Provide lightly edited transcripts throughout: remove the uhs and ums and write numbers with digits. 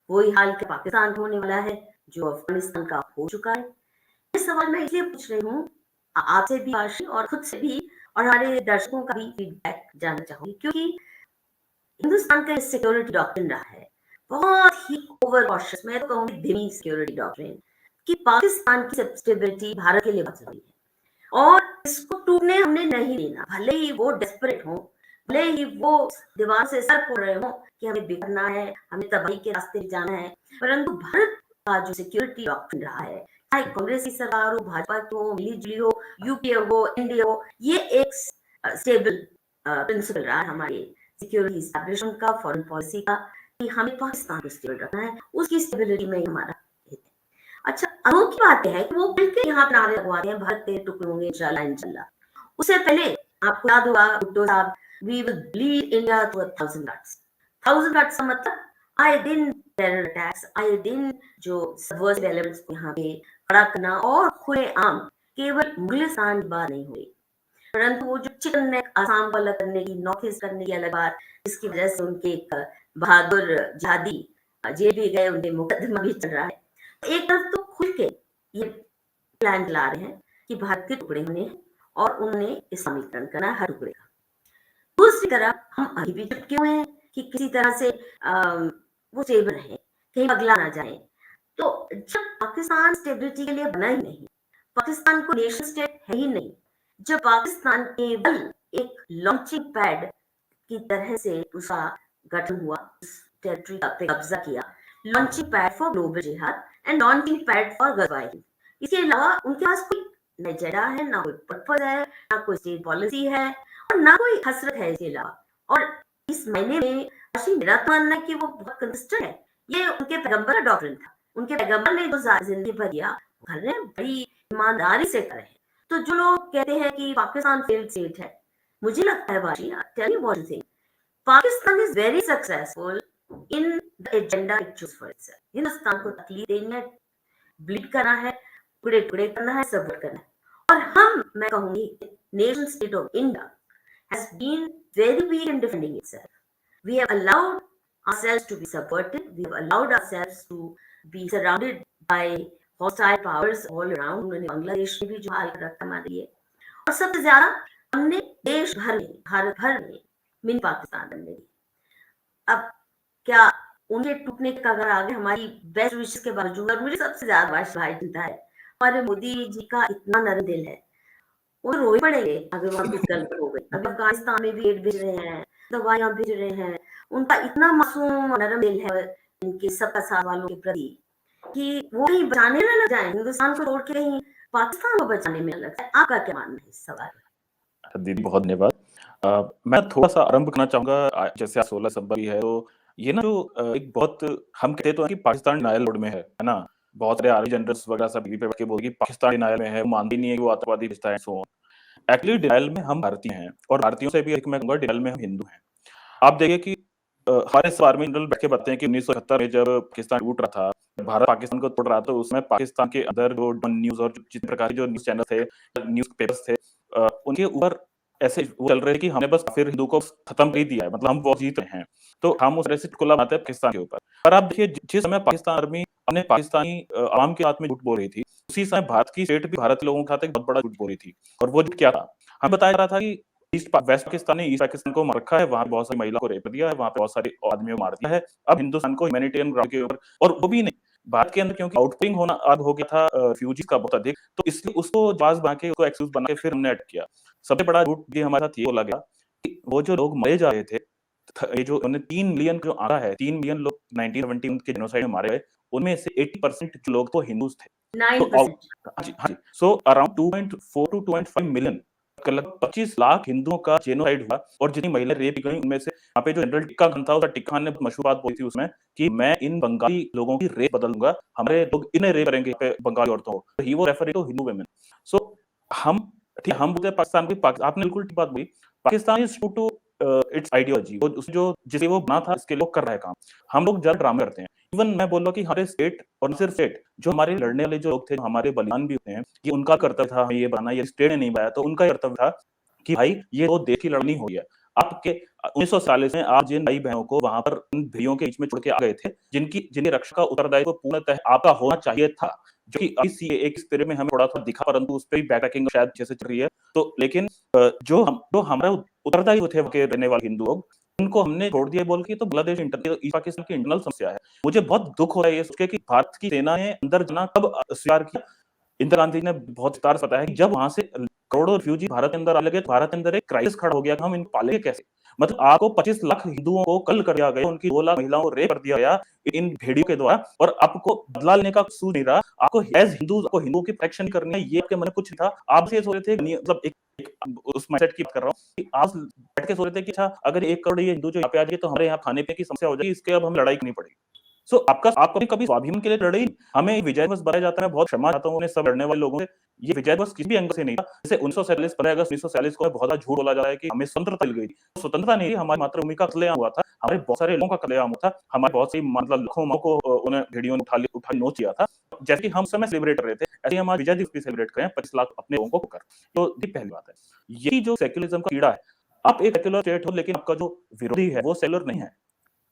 वही हाल क्या पाकिस्तान का होने वाला है, जो अफ़गानिस्तान का हो चुका है? ये सवाल मैं इसलिए पूछ रही हूँ आपसे भी आशी और खुद से भी और हमारे दर्शकों का भी फीडबैक जानना चाहूँगी क्योंकि हिंदुस्तान का सिक्योरिटी डॉक्ट्रिन रहा है, बहुत ही ओवर कॉशियस मैं तो कहूँगी धीमी सिक्योरिटी डॉक्ट्रिन कि पाकिस्तान की स्टेबिलिटी भारत के लिए बहुत ज़रूरी है और इसको टूटने हमने नहीं देना, भले ही वो डेस्परेट हों, भले ही वो दीवार से सर फोड़ रहे हों कि हमें बिगड़ना है, हमें तबाही के रास्ते जाना है, परंतु भारत का जो सिक्योरिटी डॉक्ट्रिन रहा है, चाहे कांग्रेस की सरकार हो, भाजपा की हो, मिली-जुली हो, यूपीए हो, एनडीए हो, ये एक स्टेबल प्रिंसिपल रहा है हमारे सिक्योरिटी एस्टैब्लिशमेंट का, फॉरेन पॉलिसी का कि हमें पाकिस्तान को स्टेबल रखना है, उसकी स्टेबिलिटी में हमारा हित है। अच्छा, अनोखी बात है कि वो मिलकर यहाँ पे नारे लगवाते हैं, भारत तेरे टुकड़े होंगे इंशाल्लाह इंशाल्लाह। उससे पहले आपको याद होगा भुट्टो साहब, we will bleed India to 1000 cuts। 1000 cuts का मतलब आए दिन टेरर अटैक्स, आए दिन जो सबवर्सिव एलिमेंट्स को यहाँ पे खड़ा करना और खुलेआम केवल मुगलिस्तान की बात नहीं हुई, परंतु वो जो चिकन नेक आसाम को अलग करने की, नॉर्थ ईस्ट करने की अलग बात, जिसकी वजह से उनके एक बहादुर जिहादी जेल भी गए, उनके मुकदमा भी चल रहा है। एक तरफ तो खुल के ये प्लान चला रहे हैं कि भारत के टुकड़े होने हैं और उन्हें इस्लामीकरण करना है हर टुकड़े का। दूसरी तरफ हम अभी भी चिपके हुए हैं कि किसी तरह से वो स्टेबल रहे, कहीं पगला ना जाए। तो जब पाकिस्तान स्टेबिलिटी के लिए बना ही नहीं, पाकिस्तान को नेशन स्टेट है ही नहीं, जब पाकिस्तान केवल एक लॉन्चिंग पैड की तरह से उसका गठन हुआ, उस टेरिटरी पे कब्जा किया, लॉन्चिंग पैड फॉर ग्लोबल जिहाद एंड लॉन्चिंग पैड फॉर गजवाही। इसके अलावा उनके पास कोई न एजेंडा है, ना कोई पर्पज है, ना कोई स्टेट पॉलिसी है और ना कोई हसरत है इसके अलावा। और इस महीने में मेरा तो मानना है कि वो बहुत कंसिस्टेंट है। ये उनके पैगंबर का डॉक्ट्रिन था, उनके पैगंबर ने जो जिंदगी भर दिया घर ने बड़ी ईमानदारी से करे। तो जो लोग कहते हैं कि पाकिस्तान फेल्ड स्टेट है, मुझे लगता है बाजी, tell you what you think, Pakistan is very successful in the agenda it choose for itself. Hindustan को तकलीफ देनी है, ब्लीड करना है, टुकड़े टुकड़े करना है, सबर्ट करना है। और हम, मैं कहूंगी, nation state of India has been very weak in defending itself. We have allowed ourselves to be subverted. We have allowed ourselves to be surrounded by hostile powers all around. उन्होंने बांग्लादेश में भी जो हाल कर रखा हमारे लिए, और सबसे ज्यादा हमने देश भर में, भारत भर में मिनी पाकिस्तान बनने दी। अब क्या उनके टूटने का अगर आगे हमारी बेस्ट विशेस के बावजूद, और मुझे सबसे ज्यादा भाई चिंता है, हमारे मोदी जी का इतना नरम दिल है, वो रो ही पड़ेंगे अगर वहां कुछ गलत हो गई। अभी अफगानिस्तान में भी एड भेज रहे हैं, दवाइयां भेज रहे हैं, उनका इतना मासूम और नरम दिल है इनके सबका साथ वालों के प्रति कि वो कहीं बचाने न लग जाए, हिंदुस्तान को छोड़ के कहीं पाकिस्तान को बचाने में लग जाए। आपका क्या मानना है इस सवाल? दीदी बहुत धन्यवाद। मैं थोड़ा सा आरंभ करना चाहूंगा। जैसे आज 16 सितंबर है, तो ये ना जो एक बहुत, हम कहते तो हैं कि पाकिस्तान डिनायल मोड में है ना। बहुत सारे आर्मी जनरल्स वगैरह सब टीवी पे बैठ के बोल कि पाकिस्तान डिनायल में है, वो मानती नहीं है कि वो आतंकवादी रिश्ता है, सो एक्चुअली डिनायल में हम भारतीय हैं, और भारतीयों से भी एक मैं कहूंगा डिनायल में हम हिंदू हैं। आप देखिए कि हमारे सब आर्मी जनरल बैठ के बताते हैं कि 1971 में जब पाकिस्तान टूट रहा था, भारत पाकिस्तान को तोड़ रहा था, उसमें पाकिस्तान के अंदर जो न्यूज और जितने प्रकार के जो न्यूज चैनल थे, न्यूज पेपर्स थे, उनके ऊपर ऐसे वो चल रहे हैं कि हमने बस फिर हिंदू को खत्म कर दिया है, मतलब हम वो जीत रहे हैं। तो हम उस तरह से चुटकुला बनाते हैं पाकिस्तान के ऊपर। पर आप देखिए, जिस समय पाकिस्तान आर्मी अपने पाकिस्तानी आवाम के साथ में झूठ बोल रही थी, उसी समय भारत की स्टेट भी भारत के लोगों के साथ एक बहुत बड़ा झूठ बोल रही थी। और वो झूठ क्या था? हमें बताया जा रहा था कि वेस्ट पाकिस्तान ने ईस्ट पाकिस्तान को मार रखा है, वहां बहुत सारी महिलाओं को रेप दिया है, वहां पे बहुत सारे आदमियों को मार दिया है। अब हिंदुस्तान को ह्यूमैनिटेरियन ग्राउंड के ऊपर, और वो भी नहीं, भारत के अंदर क्योंकि आउटपोइंग होना अब हो गया था रिफ्यूजीज का बहुत अधिक, तो इसलिए उसको जवाब बना के, उसको एक्सक्यूज बना के फिर हमने अटैक किया। सबसे बड़ा झूठ ये हमारे साथ ये बोला गया कि वो जो लोग मरे जा रहे थे, ये जो उन्हें 3 मिलियन जो आंकड़ा है, 3 मिलियन लोग 1971 के जेनोसाइड में मारे गए, उनमें से 80% जो लोग तो हिंदूज थे। 9%। हाँ जी, सो अराउंड 2.4 टू 2.5 मिलियन, लगभग 25 लाख हिंदुओं का जेनोसाइड हुआ। और जितनी महिलाएं रेप की गई, उनमें से यहाँ पे जो जनरल टिक्का खान था, टिक्का खान ने मशहूर बात बोली थी उसमें कि मैं इन बंगाली लोगों की रेप बदल दूंगा, हमारे लोग इन्हें रेप करेंगे बंगाली औरतों को। तो ही वो रेफर टू हिंदू वुमेन। सो हम ठीक, हम बोलते हैं पाकिस्तान की, आपने बिल्कुल ठीक बात बोली, Pakistan is true to its ideology, वो उस जो जिसे वो बना था, इसके लोग कर रहे हैं काम। हम लोग ज्यादा ड्रामे करते हैं। इवन मैं बोल रहा हूँ कि हमारे स्टेट, और सिर्फ स्टेट, जो हमारे लड़ने वाले जो लोग थे, जो हमारे बलिदान भी होते हैं, ये उनका कर्तव्य था ये बनाना, ये स्टेट ने नहीं बनाया, तो उनका कर्तव्य था कि भाई ये वो देश की लड़नी हो गया। आपके 1940 में आप जिन भाई बहनों को वहां पर उन भेड़ियों के बीच में छोड़ के आ गए थे, जिनकी रक्षा का उत्तरदायित्व पूर्णतः आपका होना चाहिए था, जो कि अभी सीएए के स्पिरिट में हमें थोड़ा-थोड़ा दिखा, परंतु उस पे भी बैकट्रैकिंग शायद जैसे चल रही है। तो लेकिन जो हमारा उत्तरदायी थे वहाँ के रहने वाले हिंदू लोग, उनको हमने छोड़ दिया बोल के, तो बांग्लादेश ईस्ट पाकिस्तान की इंटरनल समस्या है। मुझे बहुत दुःख हो रहा है ये सोच के कि भारत की सेना ने अंदर जाना कब स्वीकार किया। इंदिरा गांधी ने बहुत विस्तार से बताया कि जब वहां से करोड़ों रिफ्यूजी भारत के अंदर आने लगे, तो भारत के अंदर एक क्राइसिस खड़ा हो गया कि हम इनको पालेंगे कैसे। मतलब आपको 25 लाख हिंदुओं को कल कर दिया गया, उनकी 2 लाख महिलाओं को रेप कर दिया गया इन भेड़ियों के द्वारा, और आपको बदला लेने का सूझ नहीं रहा। आपको एज हिंदू आपको हिंदुओं की प्रोटेक्शन करनी है, ये आपके मन में कुछ नहीं था। आप ये सोच रहे थे, मतलब एक उस माइंडसेट की बात कर रहा हूँ कि आप बैठ के सोच रहे थे कि अच्छा अगर 1 करोड़ ये हिंदू जो यहाँ पे आ जाए तो हमारे यहाँ खाने पीने की समस्या हो जाएगी, इसके अब हम लड़ाई करनी पड़ेगी। सो आप कभी स्वाभिमान के लिए लड़े, हमें विजय दिवस बताया जाता है। मैं बहुत क्षमा चाहता हूँ सब लड़ने वाले लोगों से, ये विजय दिवस किसी भी एंगल से नहीं था। जैसे 1947 15 अगस्त 1947 को बहुत झूठ बोला जा रहा है कि हमें स्वतंत्रता मिल गई थी। स्वतंत्रता नहीं थी, हमारी मातृभूमि का कत्लेआम हुआ था, हमारे बहुत सारे लोगों का कत्लेआम हुआ था, हमारे बहुत सी मतलब लाखों माओ को उन्हें भेड़ियों ने उठा नोच किया था। जैसे कि हम समय सेलिब्रेट कर रहे थे, ऐसे ही हम आज विजय दिवस भी सेलिब्रेट करें 25 लाख अपने लोगों को होकर। तो ये पहली बात है। यही जो सेक्युलरिज्म का कीड़ा है, आप एक सेक्युलर स्टेट हो लेकिन आपका जो विरोधी है वो सेक्युलर नहीं है,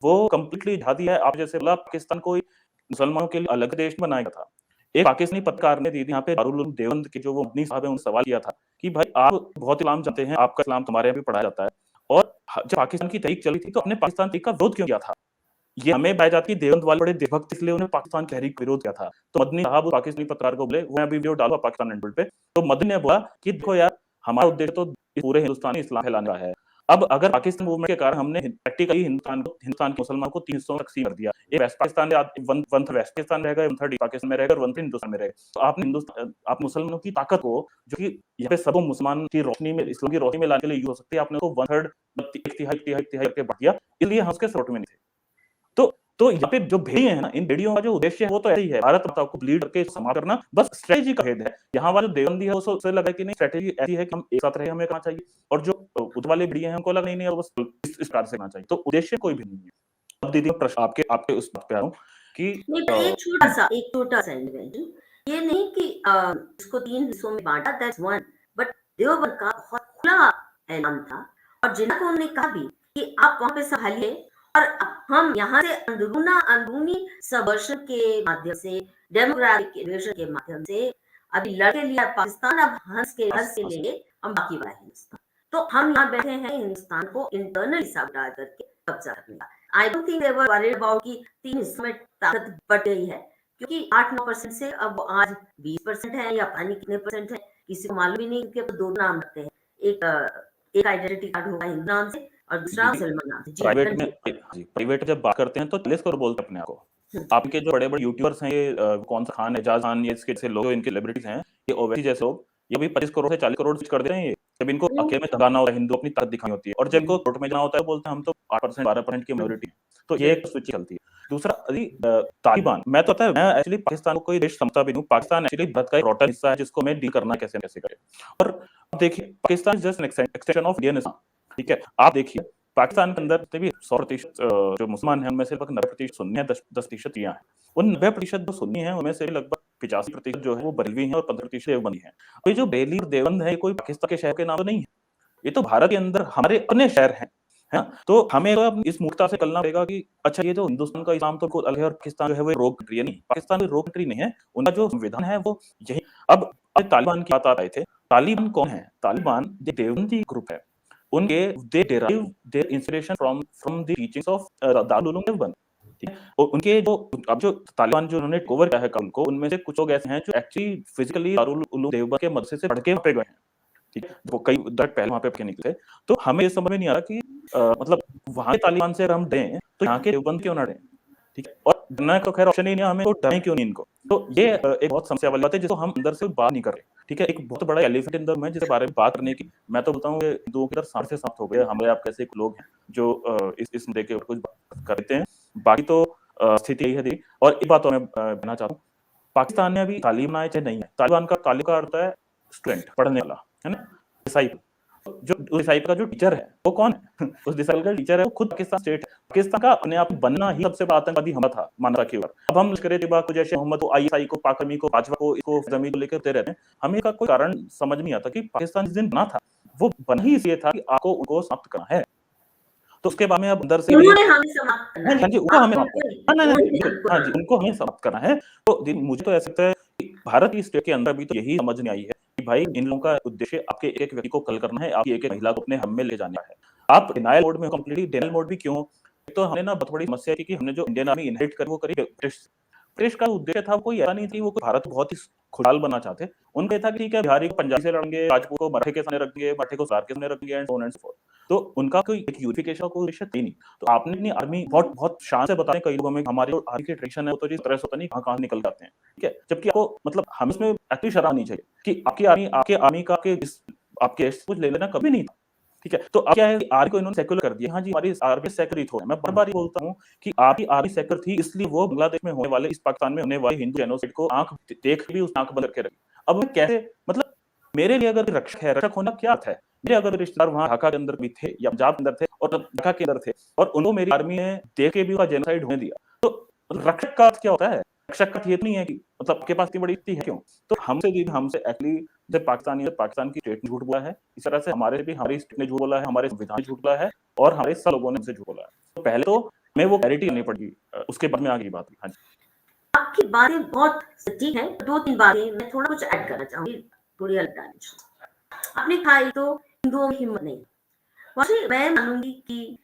वो कंप्लीटली जिहादी है। आप जैसे बोला पाकिस्तान को मुसलमानों के लिए अलग देश बनाया गया था। एक पाकिस्तानी पत्रकार ने दीदी यहाँ पे दारुल उलूम देवबंद के जो वो मुफ्ती साहब हैं, उन्होंने सवाल किया था कि भाई आप बहुत इस्लाम जानते हैं, आपका इस्लाम तुम्हारे यहाँ भी पढ़ाया जाता है, और जब पाकिस्तान की तहरीक चली थी तो अपने पाकिस्तान तहरीक का विरोध क्यों किया था? ये हमें बताया जाता है कि देवबंद वाले बड़े देशभक्त, इसलिए उन्हें पाकिस्तान की तहरीक विरोध किया था। तो मदनी साहब पाकिस्तानी पत्रकार को बोले, वो अभी वीडियो डाला पाकिस्तान नेटवर्क पे, तो मदनी ने बोला कि देखो यार, हमारा उद्देश्य तो पूरे हिंदुस्तान में इस्लाम फैलाने का है। अब अगर पाकिस्तान मूवमेंट के कारण हमने प्रैक्टिकली हिंदुस्तान के मुसलमान को 3 हिस्सों में तकसीम कर दिया, ये वेस्ट पाकिस्तान में वन थर्ड वेस्ट पाकिस्तान रहेगा, 1/3 पाकिस्तान में रहेगा और 1/3 हिंदुस्तान में रहेगा। तो आपने आप मुसलमानों की ताकत को, जो कि यहाँ पे सब मुसलमान की रोशनी में, इस्लाम की रोशनी में लाने के लिए यूज हो सकती है, आपने उसको 1/3 एक तिहाई करके बांट दिया, इसलिए हम उसके सपोर्ट में नहीं थे। तो यहाँ पे जो भेड़िए हैं ना, इन भेड़ियों का जो उद्देश्य है वो तो ऐसे ही है, भारत माता को ब्लीड करके समाप्त करना, बस स्ट्रेटेजी का भेद है। यहाँ वाला जो देवबंदी है उसे लगा कि नहीं, स्ट्रेटेजी ऐसी है कि हम एक साथ रहे, हमें करना चाहिए, और जो उधर वाले भेड़िए हैं उनको लगा नहीं, बस इस प्रकार से करना चाहिए। तो उद्देश्य कोई भी नहीं है। अब दीदी प्रश्न आपके उस बात पे आ रहा हूँ कि नहीं, पर एक छोटा-सा इंटरवेंशन, ये नहीं कि इसको 3 हिस्सों में बाँटा, दैट्स वन, बट देवबंद का बहुत खुला ऐलान था, और जिन्ना को उन्होंने कहा भी कि आप वहाँ पे संभालिए, और हम यहाँ से अंदरूनी सबवर्शन के माध्यम से, डेमोग्राफिक इन्वेशन के माध्यम से अभी लड़के लिया पाकिस्तान, अब हंस के लेंगे हम बाकी वाला हिंदुस्तान। तो हम यहाँ बैठे हैं हिंदुस्तान को इंटरनली साबोटाज करके कब्जा करने का। I don't think they were worried about कि 3 हिस्सों में ताकत बट गई है, क्योंकि 8-9% से अब आज 20% है, या पता नहीं कितने परसेंट है, किसी को मालूम ही नहीं, क्योंकि अब 2 नाम रखते हैं। एक आइडेंटिटी कार्ड होगा हिंदू नाम से और दूसरा मुसलमान नाम से। प्राइवेट जब बात करते हैं तो 40 करोड़ बोलते हैं अपने आप को। आपके जो बड़े-बड़े यूट्यूबर्स हैं, ये कौन सा खान, एजाज खान, ये इसके लोग, इनके सेलिब्रिटीज हैं, ये ओवैसी जैसे लोग, ये भी 25 करोड़ से 40 करोड़ कर दे रहे हैं। ये जब इनको अकेले में दबाना होता है, हिंदू अपनी ताकत दिखानी होती है, और जब इनको कोर्ट में जाना होता है, बोलते हैं हम तो 8% 12% की मेजॉरिटी है। तो ये एक स्विच चलती है। दूसरा तालिबान, मैं एक्चुअली पाकिस्तान को कोई देश समझता भी नहीं हूँ। पाकिस्तान एक्चुअली भारत का एक रोटन हिस्सा है, जिसको हमें डील करना कैसे करें। और अब देखिए, Pakistan is just an extension of Indian Islam, ठीक है। आप देखिए पाकिस्तान के अंदर भी 100% जो मुसलमान हैं, उनमें से लगभग 90% सुन्नी है, 10% शिया हैं। उन 90% जो सुन्नी हैं, उनमें से लगभग 85% जो है वो बरेलवी हैं और 15% देवबंदी हैं। तो ये जो बरेली और देवबंद है, कोई पाकिस्तान के शहर के नाम तो नहीं है, ये तो भारत के अंदर हमारे अपने शहर हैं, है ना। तो हमें तो इस मूर्खता से चलना पड़ेगा कि अच्छा ये जो हिंदुस्तान का इस्लाम तो अलग है और पाकिस्तान जो है वो रोग कंट्री है। नहीं, पाकिस्तान कोई रोग कंट्री नहीं है, उनका जो संविधान है वो यही। अब तालिबान की बात आ रहे थे, तालिबान कौन है? तालिबान देवबंदी ग्रुप है। उनके they derive their inspiration from the teachings of Darul Uloom Deoband, ठीक है। और उनके जो तालिबान जो उन्होंने कवर किया है काम को, उनमें से कुछ लोग ऐसे हैं जो एक्चुअली फिजिकली दारुल उलूम देवबंद के मदरसे से पढ़ के वहाँ पे गए हैं, ठीक है। वो कई दट पहले वहाँ पे निकले। तो हमें ये समझ में नहीं आ रहा कि मतलब वहाँ के तालिबान से अगर हम डरें तो यहाँ के देवबंद क्यों ना डरें, ठीक है। और डरना तो खैर ऑप्शन ही नहीं है, हमें तो डरें क्यों नहीं इनको। तो ये एक बहुत समस्या वाली बात है, जिसको हम अंदर से बात नहीं कर रहे, ठीक है। एक बहुत बड़ा एलिफेंट इन द रूम है जिसके बारे में बात करने की। मैं तो बताऊं कि हिंदुओं के अंदर सांप से समाप्त हो गए। हमारे आप कैसे लोग हैं जो इस मुद्दे के ऊपर कुछ बात करते हैं। बाकी तो स्थिति यही है दी। और एक बात तो मैं कहना चाहता हूँ, पाकिस्तान ने अभी तालीम बनाए चाहे नहीं है, तालिबान का तालिब का अर्थ है स्टूडेंट, पढ़ने वाला, है ना, डिसाइपल। जो डिसाइपल का जो टीचर है वो कौन है? उस डिसाइपल का टीचर है वो खुद पाकिस्तान स्टेट है। पाकिस्तान का अपने आप बनना ही सबसे बड़ा आतंकवादी हमला था मानवता के ऊपर। अब हम लश्कर-ए-तैयबा को, जैसे मोहम्मद को, आईएसआई को, पाक-अरमी को, बाजवा को, इसको जमीन को लेकर रहते हैं। हमें का कोई कारण समझ नहीं आता कि पाकिस्तान जिस दिन बना था वो बना ही इसलिए था कि आपको उनको समाप्त करना है। तो उसके बाद में अब अंदर से भी उन्होंने हमें समाप्त करना हाँ जी, है। हाँ जी, उनको आप हमें तो समाप्त करना वही हाँ, नहीं, नहीं, उन्होंने बिल्कुल, हमको हाँ जी, समाप्त उनको हमें समाप्त करना है। तो जी, मुझे तो ऐसा लगता है कि भारत की स्टेट के अंदर भी तो यही समझ नहीं आई है कि भाई इन लोगों का उद्देश्य आपके एक-एक व्यक्ति को कल करना है, आपकी एक-एक महिला को अपने हम में ले जाना है। आप डिनायल मोड में हो, कंप्लीटली डिनायल मोड भी क्यों? एक तो हमने ना बहुत बड़ी समस्या थी कि हमने जो इंडियन आर्मी इनहेरिट करी वो करी ब्रिटिश से। ब्रिटिश का उद्देश्य था कोई ऐसा नहीं थी वो कोई भारत को बहुत ही खुशहाल बनाना चाहते। उनका ये था कि ठीक है बिहारी को पंजाबी से लड़ेंगे, राजपूत को मराठे के सामने रख देंगे, मराठे को सरदार के सामने रख देंगे and so on and so fourth. तो उनका कोई एक यूनिफिकेशन का कोई उद्देश्य था ही नहीं। तो आपने अपनी आर्मी बहुत बहुत शान से बताया कई लोगों में हमारी जो आर्मी की ट्रेडिशन है वो तो जी तरह से पता नहीं कहाँ-कहाँ निकल जाते हैं। ठीक है? जबकि आपको मतलब हमें इसमें एक्चुअली शर्म आनी चाहिए कि आपकी आर्मी का आपके देश से कुछ ले लेना कभी नहीं था। ठीक है? तो अब क्या है कि आर्मी को इन्होंने सेक्युलर कर दिया। हाँ जी, हमारी आर्मी सेक्युलर ही थोड़ा है। मैं बार-बार ये बोलता हूँ कि आपकी आर्मी सेक्युलर थी इसलिए वो बांग्लादेश में होने वाले इस पाकिस्तान में होने वाले हिंदू जेनोसाइड को आँख देख भी उस आँख बंद करके रखी। अब मैं कैसे मतलब मेरे लिए अगर रक्षक है, रक्षक होना क्या अर्थ है? मेरे अगर रिश्तेदार वहाँ ढाका के अंदर भी थे या पंजाब के अंदर थे और तब ढाका के अंदर थे और उनको मेरी आर्मी ने देख के भी उसका जेनोसाइड होने दिया। तो रक्षक का अर्थ क्या होता है? रक्षक का अर्थ ये तो नहीं है कि मतलब आपके पास इतनी बड़ी शक्ति है क्यों? तो हमसे एक्चुअली जब पाकिस्तान की स्टेट ने झूठ बोला है, इस तरह से हमारे भी हमारी स्टेट ने झूठ बोला है, हमारे संविधान ने झूठ बोला है और हमारे सब लोगों ने हमसे झूठ बोला है। तो पहले तो हमें वो क्लैरिटी करनी पड़ेगी उसके बाद में आगे की बात हुई। हाँ जी। आपकी बातें बहुत सटीक हैं। 2-3 बातें मैं थोड़ा कुछ ऐड करना चाहूँगी, थोड़ी अलग डायमेंशन। आपने कहा एक तो हिंदुओं में हिम्मत नहीं। वैसे मैं मानूँगी कि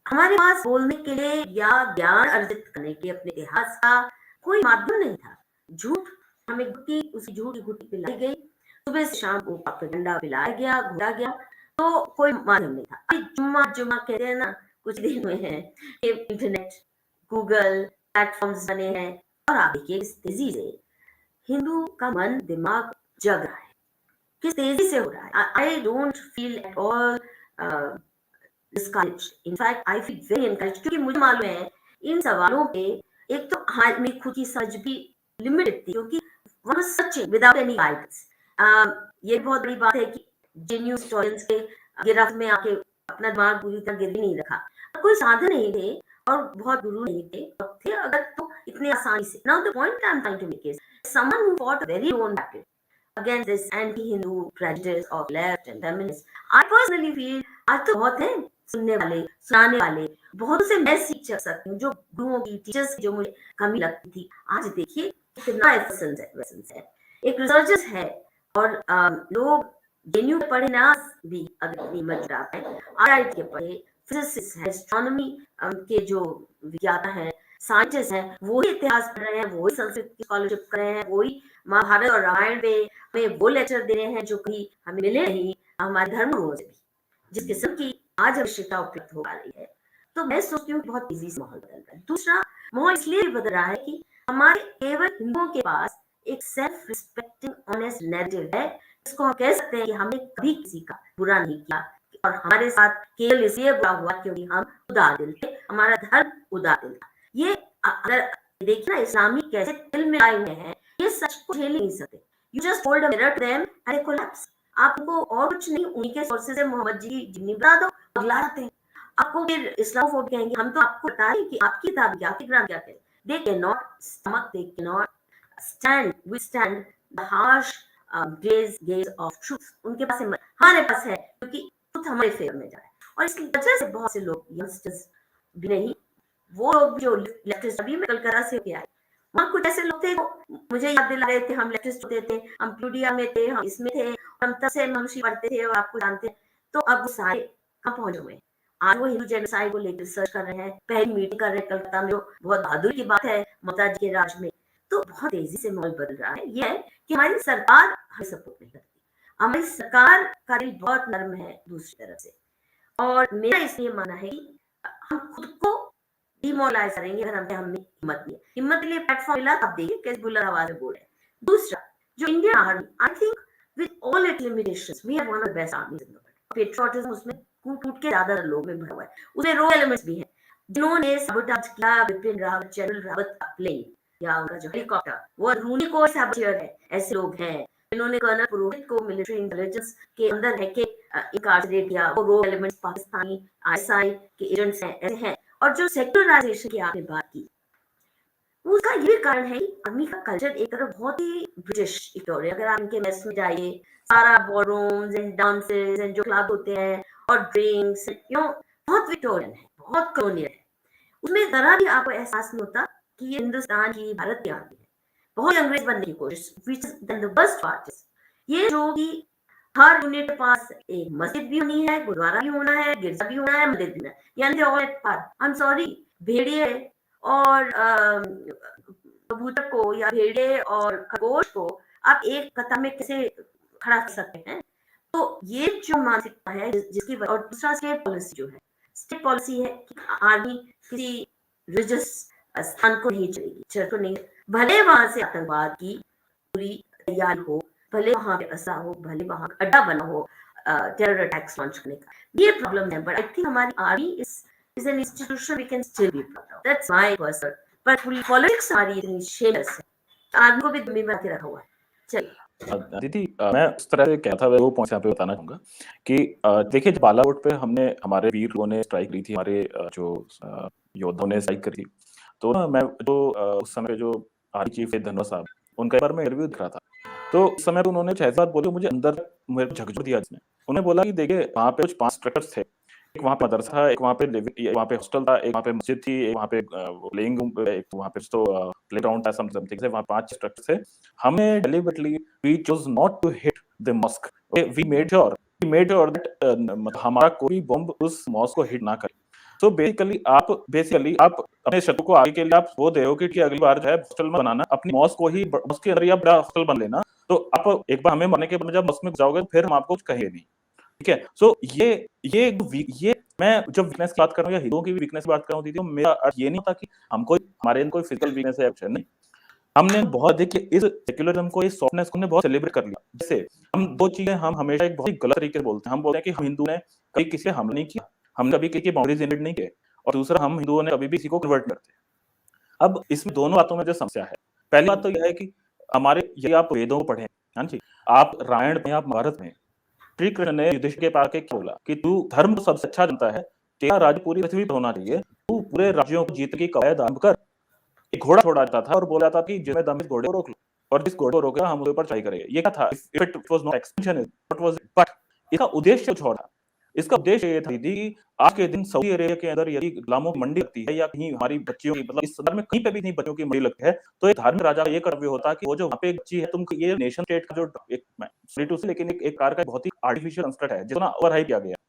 हमारे पास बोलने के लिए या ज्ञान अर्जित करने के अपने इतिहास का कोई माध्यम नहीं था। झूठ हमें उसी झूठ की घुट्टी पिलाई गई। सुबह से शाम को प्रोपेगेंडा पिलाया गया, घुरा गया, तो कोई माध्यम नहीं था। अभी जुम्मा कहते हैं ना, कुछ दिन हुए हैं कि इंटरनेट, गूगल प्लेटफ़ॉर्म्स बने हैं और आप देखिए किस तेज़ी से हिंदू का मन, दिमाग जग रहा है। किस तेज़ी से हो रहा है। I don't feel at all discouraged. In fact I feel very encouraged क्योंकि मुझे मालूम है इन सवालों पे एक तो हाँ, मेरी खुद की समझ भी लिमिटेड थी क्योंकि one was searching without any guidance. ये बहुत बड़ी बात है कि जेन्युइन हिस्टोरियंस के गिरफ्त में आके अपना दिमाग पूरी तरह गिरवी नहीं रखा। कोई साधन नहीं थे और बहुत गुरु नहीं थे। थे अगर तो इतने आसानी से। Now the point I am trying to make is someone who fought very own battle against this anti-Hindu prejudice of left and feminists. I personally feel आज तो बहुत हैं सुनने वाले, सुनाने वाले, बहुत से मैं सीख सकती हूँ जो गुरुओं की, टीचर्स की जो मुझे कमी लगती थी। आज देखिए कितना एफिशिएंस है, एक रिसर्चर्स है और लोग जेन्यू पढ़े ना भी अगर इतनी हिम्मत जुटाते हैं, आईआईटी के पढ़े, फिजिसिस्ट है, एस्ट्रोनॉमी के जो विज्ञाता हैं, साइंटिस्ट हैं, वही इतिहास पढ़ रहे हैं, वही संस्कृत की स्कॉलरशिप कर रहे हैं, वही महाभारत और रामायण पे हमें वो लेक्चर दे रहे हैं जो कहीं हमें मिले नहीं हमारे धर्म गुरुओं से भी, जिस किस्म की आज आवश्यकता उपलब्ध हो पा रही है। तो मैं सोचती हूँ बहुत तेजी से माहौल बदल रहा है। दूसरा माहौल इसलिए भी बदल रहा है कि हमारे केवल हिंदुओं के पास एक सेल्फ रिस्पेक्टिंग ऑनेस्ट नैरेटिव है, जिसको हम कह सकते हैं कि हमने कभी किसी का बुरा नहीं किया और हमारे साथ केवल इसलिए बुरा हुआ क्योंकि हम उदार दिल थे, हमारा धर्म उदार दिल था। ये अगर देखिए ना इस्लामी कैसे दिल में आए हुए हैं, ये सच को झेल नहीं सकते। You just hold a mirror to them and they collapse. आपको और कुछ नहीं उनके सोर्सेज से मोहम्मद जी की जिन्नी बता दो, अगला आते हैं। आपको फिर इस्लामोफोब कहेंगे, हम तो आपको बताएं कि आपकी किताब क्या, आपकी कुरान क्या कहती है। They cannot stomach, they cannot withstand the harsh gaze of truth. उनके पास हमारे पास है क्योंकि truth हमारे फेवर में जा रहा है और इसकी वजह से बहुत से लोग यंगस्टर्स भी नहीं, वो लोग जो लेफ्टिस्ट अभी मैं कलकत्ता से होके आई, वहाँ कुछ ऐसे लोग थे मुझे याद दिला रहे थे हम लेफ्टिस्ट होते थे, हम प्लूडिया में थे, हम इसमें थे, हम तब से मनुष्य पढ़ते थे और आपको जानते हैं। तो अब वो सारे कहाँ पहुंचे हुए हैं? आज वो हिंदू जेनोसाइड को लेकर रिसर्च कर रहे हैं, पहली मीटिंग कर रहे हैं कलकत्ता में, जो बहुत बहादुरी की बात है ममता जी के राज में। तो बहुत तेजी से माहौल बदल रहा है। ये है कि हमारी सरकार हमें सपोर्ट नहीं करती, हमारी सरकार का दिल बहुत नर्म है दूसरी तरफ से। और मेरा इसलिए मानना है कि हम खुद को डिमोरलाइज करेंगे अगर हमें हिम्मत नहीं है। हिम्मत के लिए प्लेटफॉर्म मिला, अब देखिए कैसे बुलंद आवाज में बोल रहे हैं। दूसरा जो Indian army, I think with all its limitations we have one of the best armies in the world. Patriotism उसमें कूट के ज्यादा लोग में भरा हुआ है, उसमें रॉ एलिमेंट्स भी हैं जिन्होंने सबोटाज किया विपिन रावत, जनरल रावत का प्लेन या उनका जो हेलीकॉप्टर, वो रूनी को सबोटेयर है। ऐसे लोग हैं जिन्होंने कर्नल पुरोहित को मिलिट्री इंटेलिजेंस के अंदर है के इनकार्सरेट किया। वो रॉ एलिमेंट्स पाकिस्तानी आईएसआई के एजेंट्स हैं, ऐसे हैं। और जो सेक्युलराइजेशन की आपने बात की, उसका ये कारण है कि आर्मी का कल्चर एक तरफ बहुत ही ब्रिटिश इटोरी। अगर आप इनके मेस में जाइए, सारा बॉलरूम्स एंड डांसेस एंड जो क्लब होते हैं और ड्रिंक्स, यू नो बहुत विक्टोरियन है, बहुत कॉलोनियल है। उसमें ज़रा भी आपको एहसास नहीं होता कि ये हिंदुस्तान की, भारत की आर्मी है। बहुत अंग्रेज़ बनने की कोशिश, which is the worst part is ये जो कि हर यूनिट के पास एक मस्जिद भी होनी है, गुरुद्वारा भी होना है, गिरजा भी होना है, मंदिर भी होना है। यानी they all at par. I am sorry, भेड़िए और कबूतर को या भेड़िए और खरगोश को आप एक कतार में कैसे खड़ा कर सकते हैं? तो ये जो मानसिकता है जिसकी और दूसरा स्टेट पॉलिसी जो है, स्टेट पॉलिसी है कि आर्मी किसी रिलीजियस स्थान को नहीं चलेगी, चर्च को नहीं, भले वहां से आतंकवाद की पूरी तैयारी हो, भले वहां पे असला हो, भले वहां अड्डा बना हो टेरर अटैक्स लॉन्च करने का, ये प्रॉब्लम है। बट आई थिंक हमारी army is an institution we can still be proud of, that's my personal. But पूरी पॉलिटिक्स हमारी इतनी शेमलेस है, आर्मी को भी जिम्मे बना के रखा हुआ है। चलिए दीदी, मैं उस तरह से क्या था वो पॉइंट यहाँ पे बताना चाहूंगा कि देखिए, जब बालाकोट पे हमने हमारे वीर लोगों ने स्ट्राइक करी थी, हमारे जो योद्धाओं ने स्ट्राइक करी थी, तो ना मैं जो उस समय जो आर्मी चीफ थे धनोआ साहब, उनका एक बार मैं इंटरव्यू दिख रहा था। तो उस समय तो उन्होंने 6 बात बोली, मुझे अंदर मेरे को झकझोर दिया जिसने। उन्होंने बोला कि देखिए, वहाँ पे कुछ 5 स्ट्रक्चर्स थे, एक वहाँ पे मदरसा था, एक वहाँ पे वहाँ पे हॉस्टल था, एक वहाँ पे मस्जिद थी, एक वहाँ पे प्लेइंग रूम, एक वहाँ पे तो प्लेग्राउंड था, समथिंग से वहाँ 5 स्ट्रक्चर्स थे। हमने deliberately we chose not to hit the mosque. We made sure that हमारा कोई बॉम्ब उस मॉस्क को हिट ना करे। तो बेसिकली आप अपने शत्रु को आगे के लिए आप वो दे कि अगली बार जो है हॉस्टल में बनाना, अपनी मॉस्क को ही मॉस्क के अंदर या बड़ा हॉस्टल बन लेना। तो आप एक बार हमें मारने के बाद जब मॉस्क में जाओगे, फिर हम आपको कुछ कहेंगे नहीं। ठीक है? सो ये मैं जब वीकनेस की बात कर रहा हूँ या हीरो की भी वीकनेस की बात कर रहा हूँ दीदी, मेरा अर्थ ये नहीं होता कि हमारे अंदर कोई फिजिकल वीकनेस है, कुछ है, नहीं। हमने बहुत देखिए इस सेक्युलरिज्म को, इस सॉफ्टनेस को हमने बहुत सेलिब्रेट कर लिया। जैसे हम 2 चीजें हम हमेशा एक बहुत ही गलत तरीके से बोलते हैं। हम बोलते हैं कि हम हिंदू ने कभी किसी पे हमला नहीं किया, हमने कभी किसी की बाउंड्रीज इन्वेड नहीं किए, और दूसरा, हम हिंदुओं ने कभी भी किसी को कन्वर्ट नहीं करते। अब इसमें दोनों बातों में जो समस्या है, पहली बात तो यह है कि हमारे, यदि आप वेदों को पढ़ें, हाँ जी, आप रामायण में, आप महाभारत में, श्री कृष्ण ने युधिष्ठिर के पास क्या बोला कि तू धर्म को सबसे अच्छा जानता है, तेरा राज्य पूरी पृथ्वी पर होना चाहिए, तू पूरे राज्यों को जीत की कवायद आरंभ कर। एक घोड़ा छोड़ा जाता था और बोला जाता कि जिसमें दम है, इस घोड़े को रोक लो, और जिस घोड़े को रोकेगा हम उसके ऊपर चढ़ाई करेंगे। ये क्या था? If it was not expansion, what was it? But इसका उद्देश्य कुछ और था। इसका उद्देश्य ये था दीदी कि आज के दिन सऊदी अरेबिया के अंदर यदि गुलामों की मंडी लगती है, या कहीं हमारी बच्चियों की, मतलब इस संदर्भ में कहीं पे भी नहीं बच्चियों की मंडी लगती है, तो एक धार्मिक राजा का ये कर्तव्य होता है कि वो जो वहाँ पे एक बच्ची है, तुम ये नेशन स्टेट का जो एक सॉरी टू से, लेकिन एक कार का बहुत ही आर्टिफिशियल कंस्ट्रक्ट है, जितना ओवर हाइप किया गया है।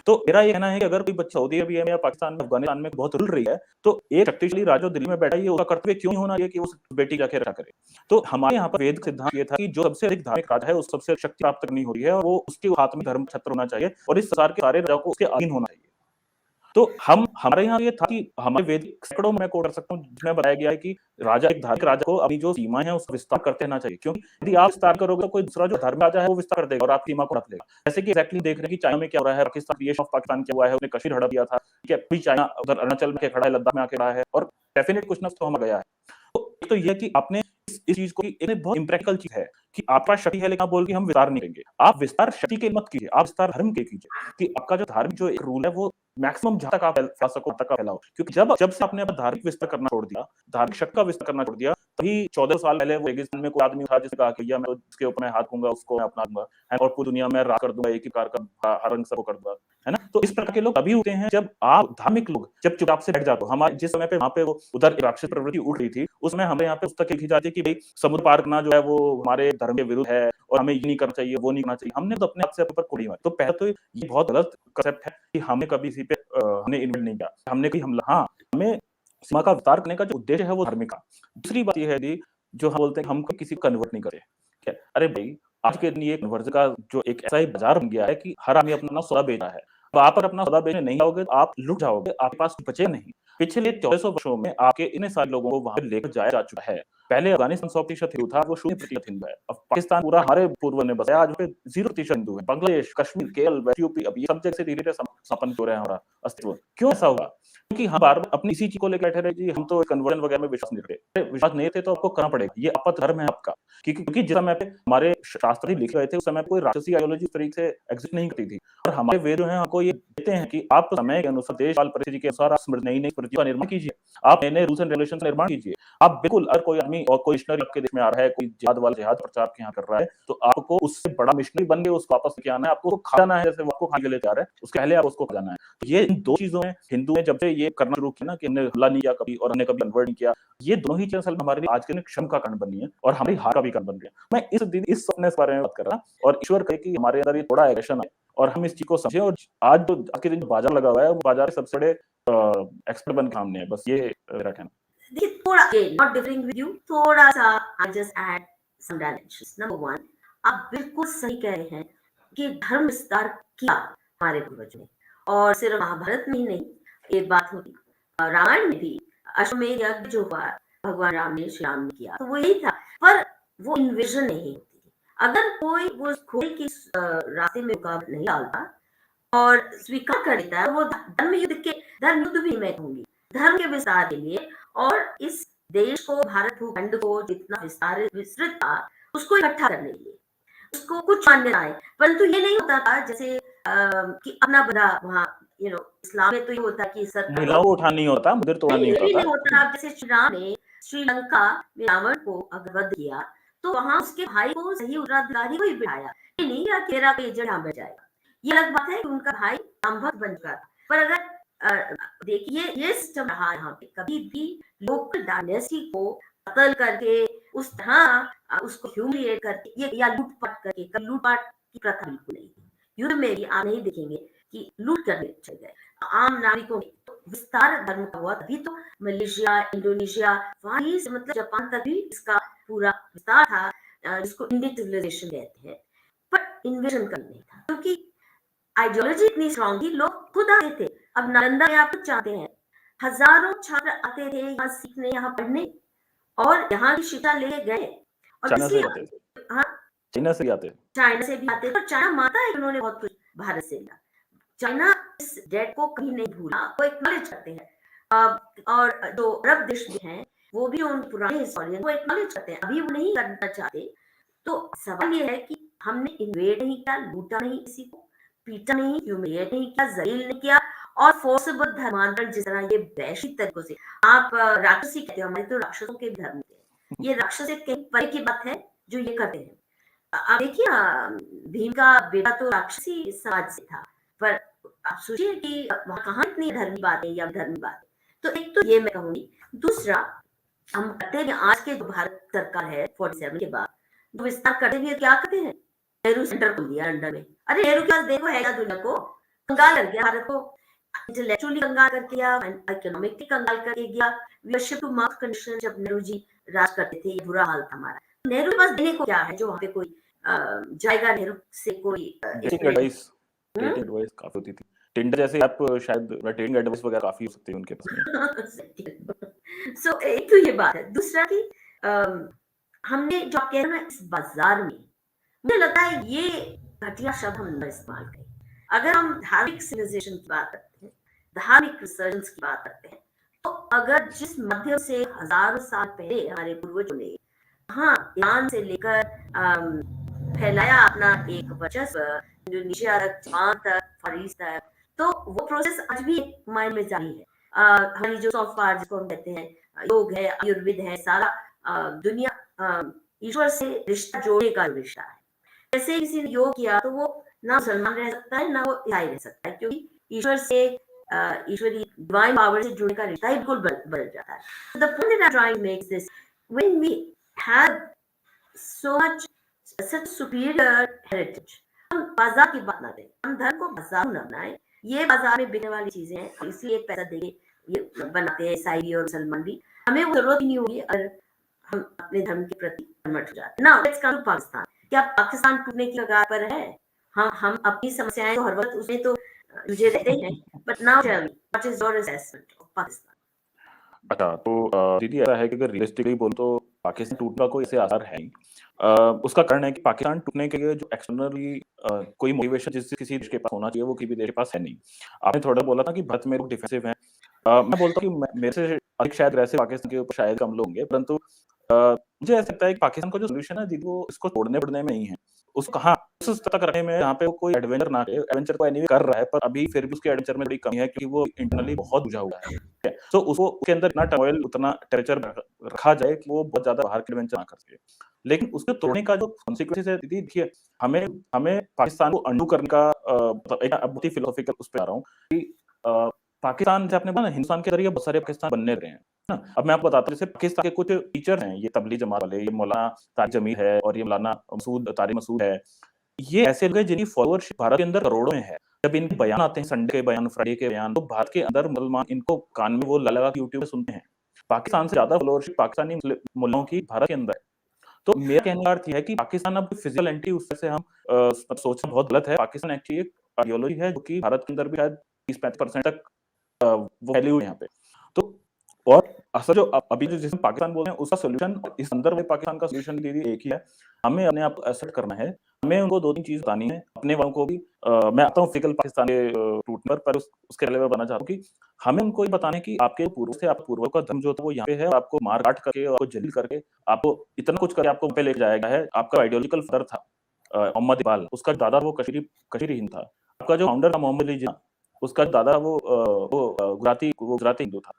तो मेरा ये कहना है कि अगर कोई बच्चा सऊदी अरेबिया में या पाकिस्तान में, अफगानिस्तान में बहुत रुल रही है, तो एक शक्तिशाली राजा दिल्ली में बैठा है, ये उसका कर्तव्य क्यों नहीं होना चाहिए कि उस बेटी जाके रखा करे? तो हमारे यहाँ पर वेद सिद्धांत ये था कि जो सबसे अधिक धार्मिक राजा है, उस सबसे शक्ति प्राप्त करनी हो रही है, और वो उसके हाथ में धर्म छत्र होना चाहिए, और इस संसार के सारे राजाओं को उसके अधीन होना चाहिए। तो हमारे यहाँ ये था कि हमारे वैदिक सैकड़ों में मैं कोट कर सकता हूँ, जिसमें बताया गया है कि एक धार्मिक राजा को अपनी जो सीमाएं हैं उसका विस्तार करते रहना चाहिए, क्योंकि यदि आप विस्तार करोगे तो कोई दूसरा जो धार्मिक राजा है वो विस्तार कर देगा और आपकी सीमा को रख लेगा। जैसे कि एक्जैक्टली देख रहे हैं कि चाइना में क्या हो रहा है, पाकिस्तान, क्रिएशन ऑफ पाकिस्तान क्या हुआ है, उसने कश्मीर हड़प दिया था, ठीक है, फिर चाइना उधर अरुणाचल में खड़ा है, लद्दाख में आके रहा है, और डेफिनेट कुछ ना कुछ तो हम गया है। तो ये कि आपने इस चीज को, एक बहुत इम्प्रैक्टिकल चीज है कि आपका शक्ति है, लेकिन आप बोल के हम विस्तार नहीं करेंगे। आप विस्तार शक्ति के मत कीजिए, आप विस्तार धर्म के कीजिए, कि आपका जो धार्मिक जो एक रूल है वो मैक्सिमम जहां तक आप फैला सको तक का फैलाओ। क्योंकि जब से आपने अपना धार्मिक विस्तार करना छोड़ दिया, धार्मिक शक्ति का विस्तार करना छोड़ दिया, तभी 14 साल पहले वो रेगिस्तान में कोई आदमी था जिसने कहा कि भैया मैं जिसके ऊपर मैं हाथ दूंगा उसको मैं अपना दूंगा, और पूरी दुनिया में राज कर दूंगा, एक ही प्रकार का हर रंग सबको कर दूंगा, है ना? तो इस प्रकार के लोग तभी होते हैं जब आप धार्मिक लोग जब चुपचाप से बैठ जाते हो। हमारे जिस समय पे वहां पे वो उधर राक्षस प्रवृत्ति उठ रही थी, उसमें हमारे यहाँ पे पुस्तक लिखी जाती है कि भाई समुद्र पार करना जो है वो हमारे धर्म के विरुद्ध है, और हमें ये नहीं करना चाहिए, वो नहीं करना चाहिए। हमने तो अपने आप से ऊपर कोड़ी मारी। तो पहले तो ये बहुत गलत कंसेप्ट है कि हमने कभी इसी पे हमने इन्वेट नहीं किया, हमने कोई हमला, हाँ, हमें सीमा का विस्तार करने का जो उद्देश्य है वो धार्मिक का। दूसरी बात ये है जी, जो हम बोलते हैं हम किसी को कन्वर्ट नहीं करे, ठीक है? अरे भाई, आज के दिन ये कन्वर्जन का जो एक ऐसा ही बाजार बन गया है कि हर आदमी अपना सौदा बेच रहा है। अब आप अपना सौदा बेचने नहीं आओगे तो आप लुट जाओगे, आपके पास बचे नहीं। पिछले 1400 वर्षों में आपके इतने सारे लोगों को वहां लेकर जाया जा चुका है। पहले अफगानिस्तान 100% हिंदू था, वो 0% हिंदू है। अब पाकिस्तान पूरा हमारे पूर्व ने बसाया, आज पे 0% हिंदू है। बांग्लादेश, कश्मीर, केरल, यूपी, अब ये सब जगह से धीरे-धीरे स्थापन हो रहा है हमारा अस्तित्व। क्यों ऐसा हुआ? क्योंकि हम बार-बार अपनी इसी चीज को लेकर बैठे रहे जी, हम तो कन्वर्जन वगैरह में विश्वास नहीं रखते। विश्वास नहीं थे तो आपको करना पड़ेगा, ये आपका धर्म है आपका। क्योंकि जिस समय पे हमारे शास्त्र ही लिखे गए थे, उस समय कोई राक्षसी आइडियोलॉजी इस तरीके से एग्जिस्ट नहीं करती थी। और हमारे वेद जो हैं हमको ये देते हैं कि आप समय के अनुसार, देश काल परिस्थिति के अनुसार आप नई-नई स्मृतियों का निर्माण कीजिए। आप नए-नए रूल्स एंड रेगुलेशंस का निर्माण कीजिए। आप बिल्कुल, अगर कोई आदमी आर्मी और कोई मिशनरी आपके देश में आ रहा है, कोई जिहाद वाला जिहाद प्रचार आपके यहाँ कर रहा है, तो आपको उससे बड़ा मिशनरी बन के उसको वापस लेके आना है, आपको उसको खा जाना है, जैसे वो आपको खाने के लिए तैयार है, उसके पहले आपको उसको खा जाना है। तो ये इन 2 चीज़ों में हिंदू ने जब से ये करना शुरू किया ना कि हमने हमला नहीं किया कभी और हमने कभी कन्वर्ट नहीं किया, ये दोनों ही चीज़ें असल में हमारे लिए आज के दिन क्षम का कारण बनी है और हमारी हार का भी कारण बन रही है। मैं इस सपने के बारे में बात कर रहा और ईश्वर करे कि हमारे अंदर ये थोड़ा एग्रेशन आए और हम इस चीज़ को समझें और आज के दिन जो बाजार लगा हुआ है, वो बाजार के सबसे बड़े एक्सपर्ट बन के सामने है। बस ये मेरा कहना है। देखिए थोड़ा नॉट डिफरिंग विद यू, थोड़ा सा I just add some dimensions. Number 1, आप बिल्कुल सही कह रहे हैं कि धर्म विस्तार किया हमारे पूर्वजों ने, और सिर्फ महाभारत में ही नहीं, एक बात होती रामायण में भी अश्वमेध यज्ञ जो हुआ भगवान राम ने श्री राम ने किया, तो वो यही था, पर वो इन्विजन नहीं होती थी। अगर कोई वो घोड़े की रास्ते में रुकावट नहीं डालता और स्वीकार कर लेता है, वो धर्म युद्ध भी मैं कहूंगी धर्म के विस्तार के लिए, और इस देश को, भारत भूखंड को जितना विस्तृत था उसको इकट्ठा करने के लिए, उसको कुछ मान्यताएं, परंतु ये नहीं होता था जैसे कि अपना बड़ा वहाँ इस्लाम में तो ये होता कि महिलाओं को उठाना नहीं होता, मंदिर तोड़ना नहीं होता था। जैसे श्री राम ने श्रीलंका में रावण को अग्रवध किया, तो वहां उसके भाई को सही उत्तराधिकारी को ही बिठाया, ये नहीं कि तेरा एजेंट यहाँ बैठ जाएगा। ये अलग बात है कि उनका भाई राम भक्त बन चुका था, पर अगर देखिए ये सिस्टम रहा यहाँ पे, कभी भी लोकल डायनेस्टी को कत्ल करके उस तरह उसको ह्यूमिलिएट करके या लूटपाट करके, कभी लूटपाट की प्रथा बिल्कुल नहीं थी। युद्ध में भी आप नहीं देखेंगे कि लूट करने चले गए आम नागरिकों में। तो विस्तार धर्म का हुआ तभी तो मलेशिया, इंडोनेशिया, वहां ही से मतलब जापान तक भी इसका पूरा विस्तार था, जिसको इंडियन सिविलाइजेशन कहते हैं, पर इन्वेजन करना नहीं था, क्योंकि आइडियोलॉजी इतनी स्ट्रॉन्ग थी, लोग खुद आते थे। अब नालंदा में आप कुछ चाहते हैं, हजारों छात्र आते थे यहाँ सीखने, यहाँ पढ़ने, और यहाँ की शिक्षा ले गए, और चाइना से आते थे, चाइना से भी आते थे, और चाइना मानता है उन्होंने बहुत कुछ भारत से लिया। चाइना इस डेट को कभी नहीं भूला, वो एक्नॉलेज करते हैं, और जो अरब देश भी हैं वो भी उन पुराने हिस्टोरियन को एक्नॉलेज करते हैं, अभी वो नहीं करना चाहते। तो सवाल ये है कि हमने इन्वेड नहीं किया, लूटा नहीं, किसी को पीटा नहीं, ह्यूमिलिएट नहीं किया, जलील नहीं किया, और फोर्सेबल धर्मांतरण जिस तरह ये वैश्विक तरीकों से आप राक्षसी कहते हो, हमारे तो राक्षसों के भी धर्म थे, ये राक्षस एक कहीं परे की बात है जो ये करते हैं। आप देखिए भीम का बेटा तो राक्षसी समाज से था, पर आप सोचिए कि वहां कहाँ इतनी धर्मी बातें या धर्मी बातें। तो एक तो ये मैं कहूंगी, दूसरा हम कहते हैं आज के जो भारत सरकार है 47 के बाद जो विस्तार करते हुए क्या करते हैं, नेहरू सेंटर खोल दिया लंदन में। अरे नेहरू के पास देखो है क्या, दुनिया को कंगाल कर गया, भारत को इंटेलेक्चुअली कंगाल करके गया, इकोनॉमिकली कंगाल करके गया। We are shift to Marx condition, जब नेहरू जी राज करते थे ये बुरा हाल था हमारा। नेहरू के पास देने को क्या है जो वहां पे कोई जाएगा नेहरू से कोई एडवाइस काफी होती थी। टिंडर जैसे आप शायद ट्रेनिंग एडवाइस वगैरह काफी हो सकती है उनके पास में। सो एक तो ये बात है, दूसरा कि हमने जो कह रहे हैं इस बाजार में, मुझे लगता है ये घटिया शब्द हम न इस्तेमाल करें। अगर हम धार्मिक सिविलाइजेशन की बात करते हैं, धार्मिक रिसर्जेंस की बात करते हैं, तो अगर जिस माध्यम से हजारों साल पहले हमारे पूर्वजों ने ईरान से लेकर फैलाया अपना एक वर्चस्व इंडोनेशिया तक, जापान तक, फारिस तक, तो वो प्रोसेस आज भी माइंड में जारी है। हमारी जो सॉफ्ट पावर जिसको हम कहते हैं, योग है, आयुर्वेद है, सारा दुनिया ईश्वर से रिश्ता जोड़ने का रिश्ता है। जैसे किसी ने योग किया तो वो ना मुसलमान रह सकता है ना वो ईसाई रह सकता है, क्योंकि ईश्वर से ईश्वरी डिवाइन पावर से जुड़ने का रिश्ता ही बिल्कुल बदल जाता है। So the point that I'm trying to make is this: when we have so much such superior heritage, हम बाजार की बात ना करें, हम धर्म को बाजार न बनाए। ये बाजार में बिकने वाली चीजें हैं, इसलिए पैसा देके ये बनाते हैं ईसाई और मुसलमान भी। हमें वो जरूरत नहीं होगी अगर हम अपने धर्म के प्रति कन्वर्ट हो जाते। Now let's come to Pakistan. क्या पाकिस्तान टूटने की कगार पर है? हम अपनी समस्याएं तो हर वक्त उसमें तो जुझे रहते हैं, but now tell me what is your assessment of Pakistan? अच्छा, तो दीदी ऐसा है कि अगर रियलिस्टिकली बोल तो पाकिस्तान टूटने का कोई ऐसे आसार है नहीं। उसका कारण है कि पाकिस्तान टूटने के लिए जो एक्सटर्नली कोई मोटिवेशन जिससे किसी देश के पास होना चाहिए वो किसी देश के पास है नहीं। आपने थोड़ा बोला था कि भारत में लोग डिफेंसिव हैं। मैं बोलता हूँ कि मेरे से अधिक शायद वैसे पाकिस्तान के ऊपर शायद कम लोग होंगे, परंतु मुझे ऐसा लगता है कि पाकिस्तान का जो सॉल्यूशन है दीदी वो इसको तोड़ने-फोड़ने में ही है। उसको हाँ, उस स्तर तक रखने में जहाँ पे वो कोई एडवेंचर ना करे, एडवेंचर तो एनीवे कर रहा है पर अभी फिर भी उसके एडवेंचर में थोड़ी कमी है क्योंकि वो इंटरनली बहुत बुझा हुआ है, ठीक है? सो उसको उसके अंदर इतना टर्मोइल उतना टेम्परेचर रखा जाए कि वो बहुत ज़्यादा बाहर के एडवेंचर ना कर सके। लेकिन उसको तोड़ने का जो कॉन्सिक्वेंसेस है दीदी देखिए, हमें हमें पाकिस्तान को अंडू करने का मतलब एक बहुत ही फिलोसॉफिकल उस पे आ रहा हूँ कि अ, पाकिस्तान जैसे आपने बोला ना हिंदुस्तान के ज़रिए बहुत सारे पाकिस्तान बनने रहे हैं, है ना? अब मैं आपको बताता हूँ जैसे पाकिस्तान के कुछ टीचर हैं, ये तबलीग जमात वाले, ये मौलाना तारिक जमील है और ये मौलाना तारिक मसूद है। ये ऐसे लोग हैं जिनकी फॉलोअरशिप भारत के अंदर करोड़ों में है। जब इनके बयान आते हैं संडे के बयान, फ्राइडे के बयान, तो भारत के अंदर मुसलमान इनको कान में वो लगा के यूट्यूब पे सुनते हैं। पाकिस्तान से ज़्यादा फॉलोअरशिप पाकिस्तानी मुल्लाओं की भारत के अंदर है। तो मेरा कहने का अर्थ ये है कि पाकिस्तान अब फिजिकल एंटिटी उस तरह से हम सोचना बहुत गलत है। पाकिस्तान एक्चुअली एक आइडियोलॉजी है जो कि भारत के अंदर भी शायद 30-35% तक वो फैली हुई है यहाँ पे। तो और असल जो अभी जो जिसे पाकिस्तान बोल रहे हैं उसका सॉल्यूशन इस संदर्भ में पाकिस्तान का सॉल्यूशन दीदी एक ही है। हमें अपने आप को एसेट करना है। हमें उनको 2-3 चीज़ बतानी है। अपने वालों को भी मैं आता हूँ फिजिकल पाकिस्तान के टूटने पर उसके पहले मैं बताना चाहता हूँ कि हमें उनको ये बताना है कि आपके पूर्वज थे, आपके पूर्वजों का धर्म जो था वो यहाँ पे है और आपको मार-काट करके, आपको जलील करके, आपको इतना कुछ करके आपको वहाँ पे लेके जाया गया है। आपका आइडियोलॉजिकल फादर था मोहम्मद इकबाल, उसका दादा वो कश्मीरी हिंद था। आपका जो फाउंडर था मोहम्मद अली जिन्ना, उसका दादा गुजराती हिंदू था।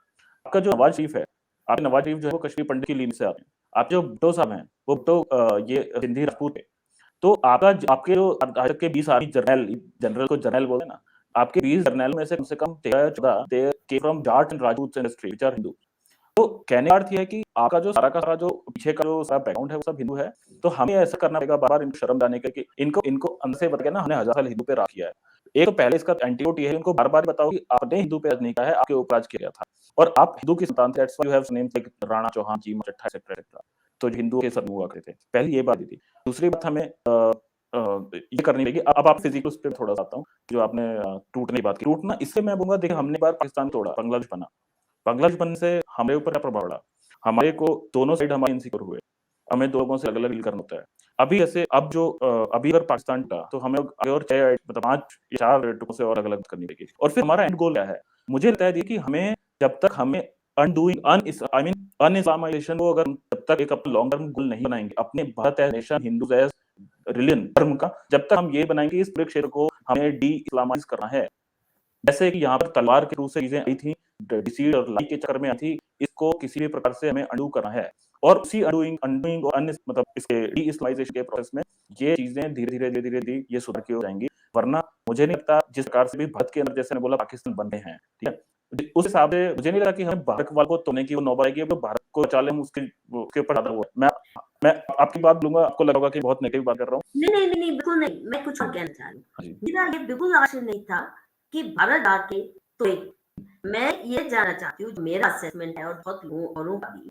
आपका जो नवाज़ शरीफ है, आप नवाज़ शरीफ जो है वो कश्मीरी पंडित की लीन से आते हैं। आप जो भुट्टो साहब हैं, वो भुट्टो ये सिंधी राजपूत है। तो आपके जो आज तक के 20 आर्मी जनरल को जनरल बोले ना, आपके 20 जनरल में से कम 13-14 they came from Jat and Rajput ancestry which are Hindu. तो कहने का अर्थ ये है कि आपका जो सारा का सारा जो पीछे का जो सारा बैकग्राउंड है वो सब हिंदू है। तो हमें ऐसा करना पड़ेगा बार-बार इनको शर्म लाने का कि इनको इनको अंदर से बता के ना हमने हज़ार साल हिंदू पे राज किया है। एक तो पहले इसका एंटीडोट ये है इनको बार-बार बताओ कि आपने हिंदू पे राज नहीं किया है, आपके ऊपर राज किया गया था। और आप हिंदू की संतान थे that's why you have names like Rana, Chauhan, Cheema, Chadha etcetera etcetera. तो हिंदुओं के सरनेम हुआ करते थे। पहली ये बात थी। दूसरी बात हमें ये करनी पड़ेगी। अब आप फिजिकल उस पे थोड़ा-सा आता हूँ, जो आपने टूटने की बात की। टूटना इससे मैं बोलूँगा देखिए हमने एक बार पाकिस्तान तोड़ा, बांग्लादेश बना। बांग्लादेश बनने से हमारे ऊपर क्या प्रभाव पड़ा? हमारे को दोनों साइड हमारे इनसिक्योर हुए। हमें 2 लोगों से अलग-अलग डील करना होता है। अभी ऐसे अब जो अभी अगर पाकिस्तान टूटा तो हमें आगे और 6 मतलब 5 या 4 टुकड़ों से और अलग-अलग करनी पड़ेगी। और फिर हमारा एंड गोल क्या है? मुझे लगता है देखिए कि हमें जब तक हमें अनडूइंग अनइस आई मीन अनइस्लामाइजेशन को अगर जब तक एक अपना लॉन्ग टर्म गोल नहीं बनाएँगे, अपने Bharat as nation, Hindus as religion धर्म का जब तक हम ये बनाएँगे इस पूरे क्षेत्र को हमें डी-इस्लामाइज़ करना है। जैसे कि यहाँ पर तलवार के रूप से चीज़ें आई थी, डिसीड और लाई के चक्कर में आई थी, इसको किसी भी प्रकार से हमें अनडू करना है। और उसी अनडूइंग और मतलब इसके डी-इस्लामाइज़ेशन के प्रोसेस में ये चीज़ें धीरे-धीरे ये सुधर की हो जाएँगी। वरना मुझे नहीं लगता जिस प्रकार से भी भारत के अंदर जैसे मैंने बोला पाकिस्तान बन रहे हैं, ठीक है? उस हिसाब से मुझे नहीं लगा कि हमें भारत वालों को तोड़ने की वो नौबत आएगी, अब भारत को बचा लें हम उसके ऊपर ज़्यादा वो है। मैं आपकी बात लूँगा, आपको लगा होगा कि बहुत नेगेटिव बात कर रहा हूँ। नहीं, बिल्कुल नहीं, मैं कुछ और कहना चाह रही हूँ। हाँ जी। मेरा ये बिल्कुल आशय नहीं था कि भारत आके तोड़े। मैं ये जानना चाहती हूँ, जो मेरा असेसमेंट है और बहुत लोगों औरों का भी,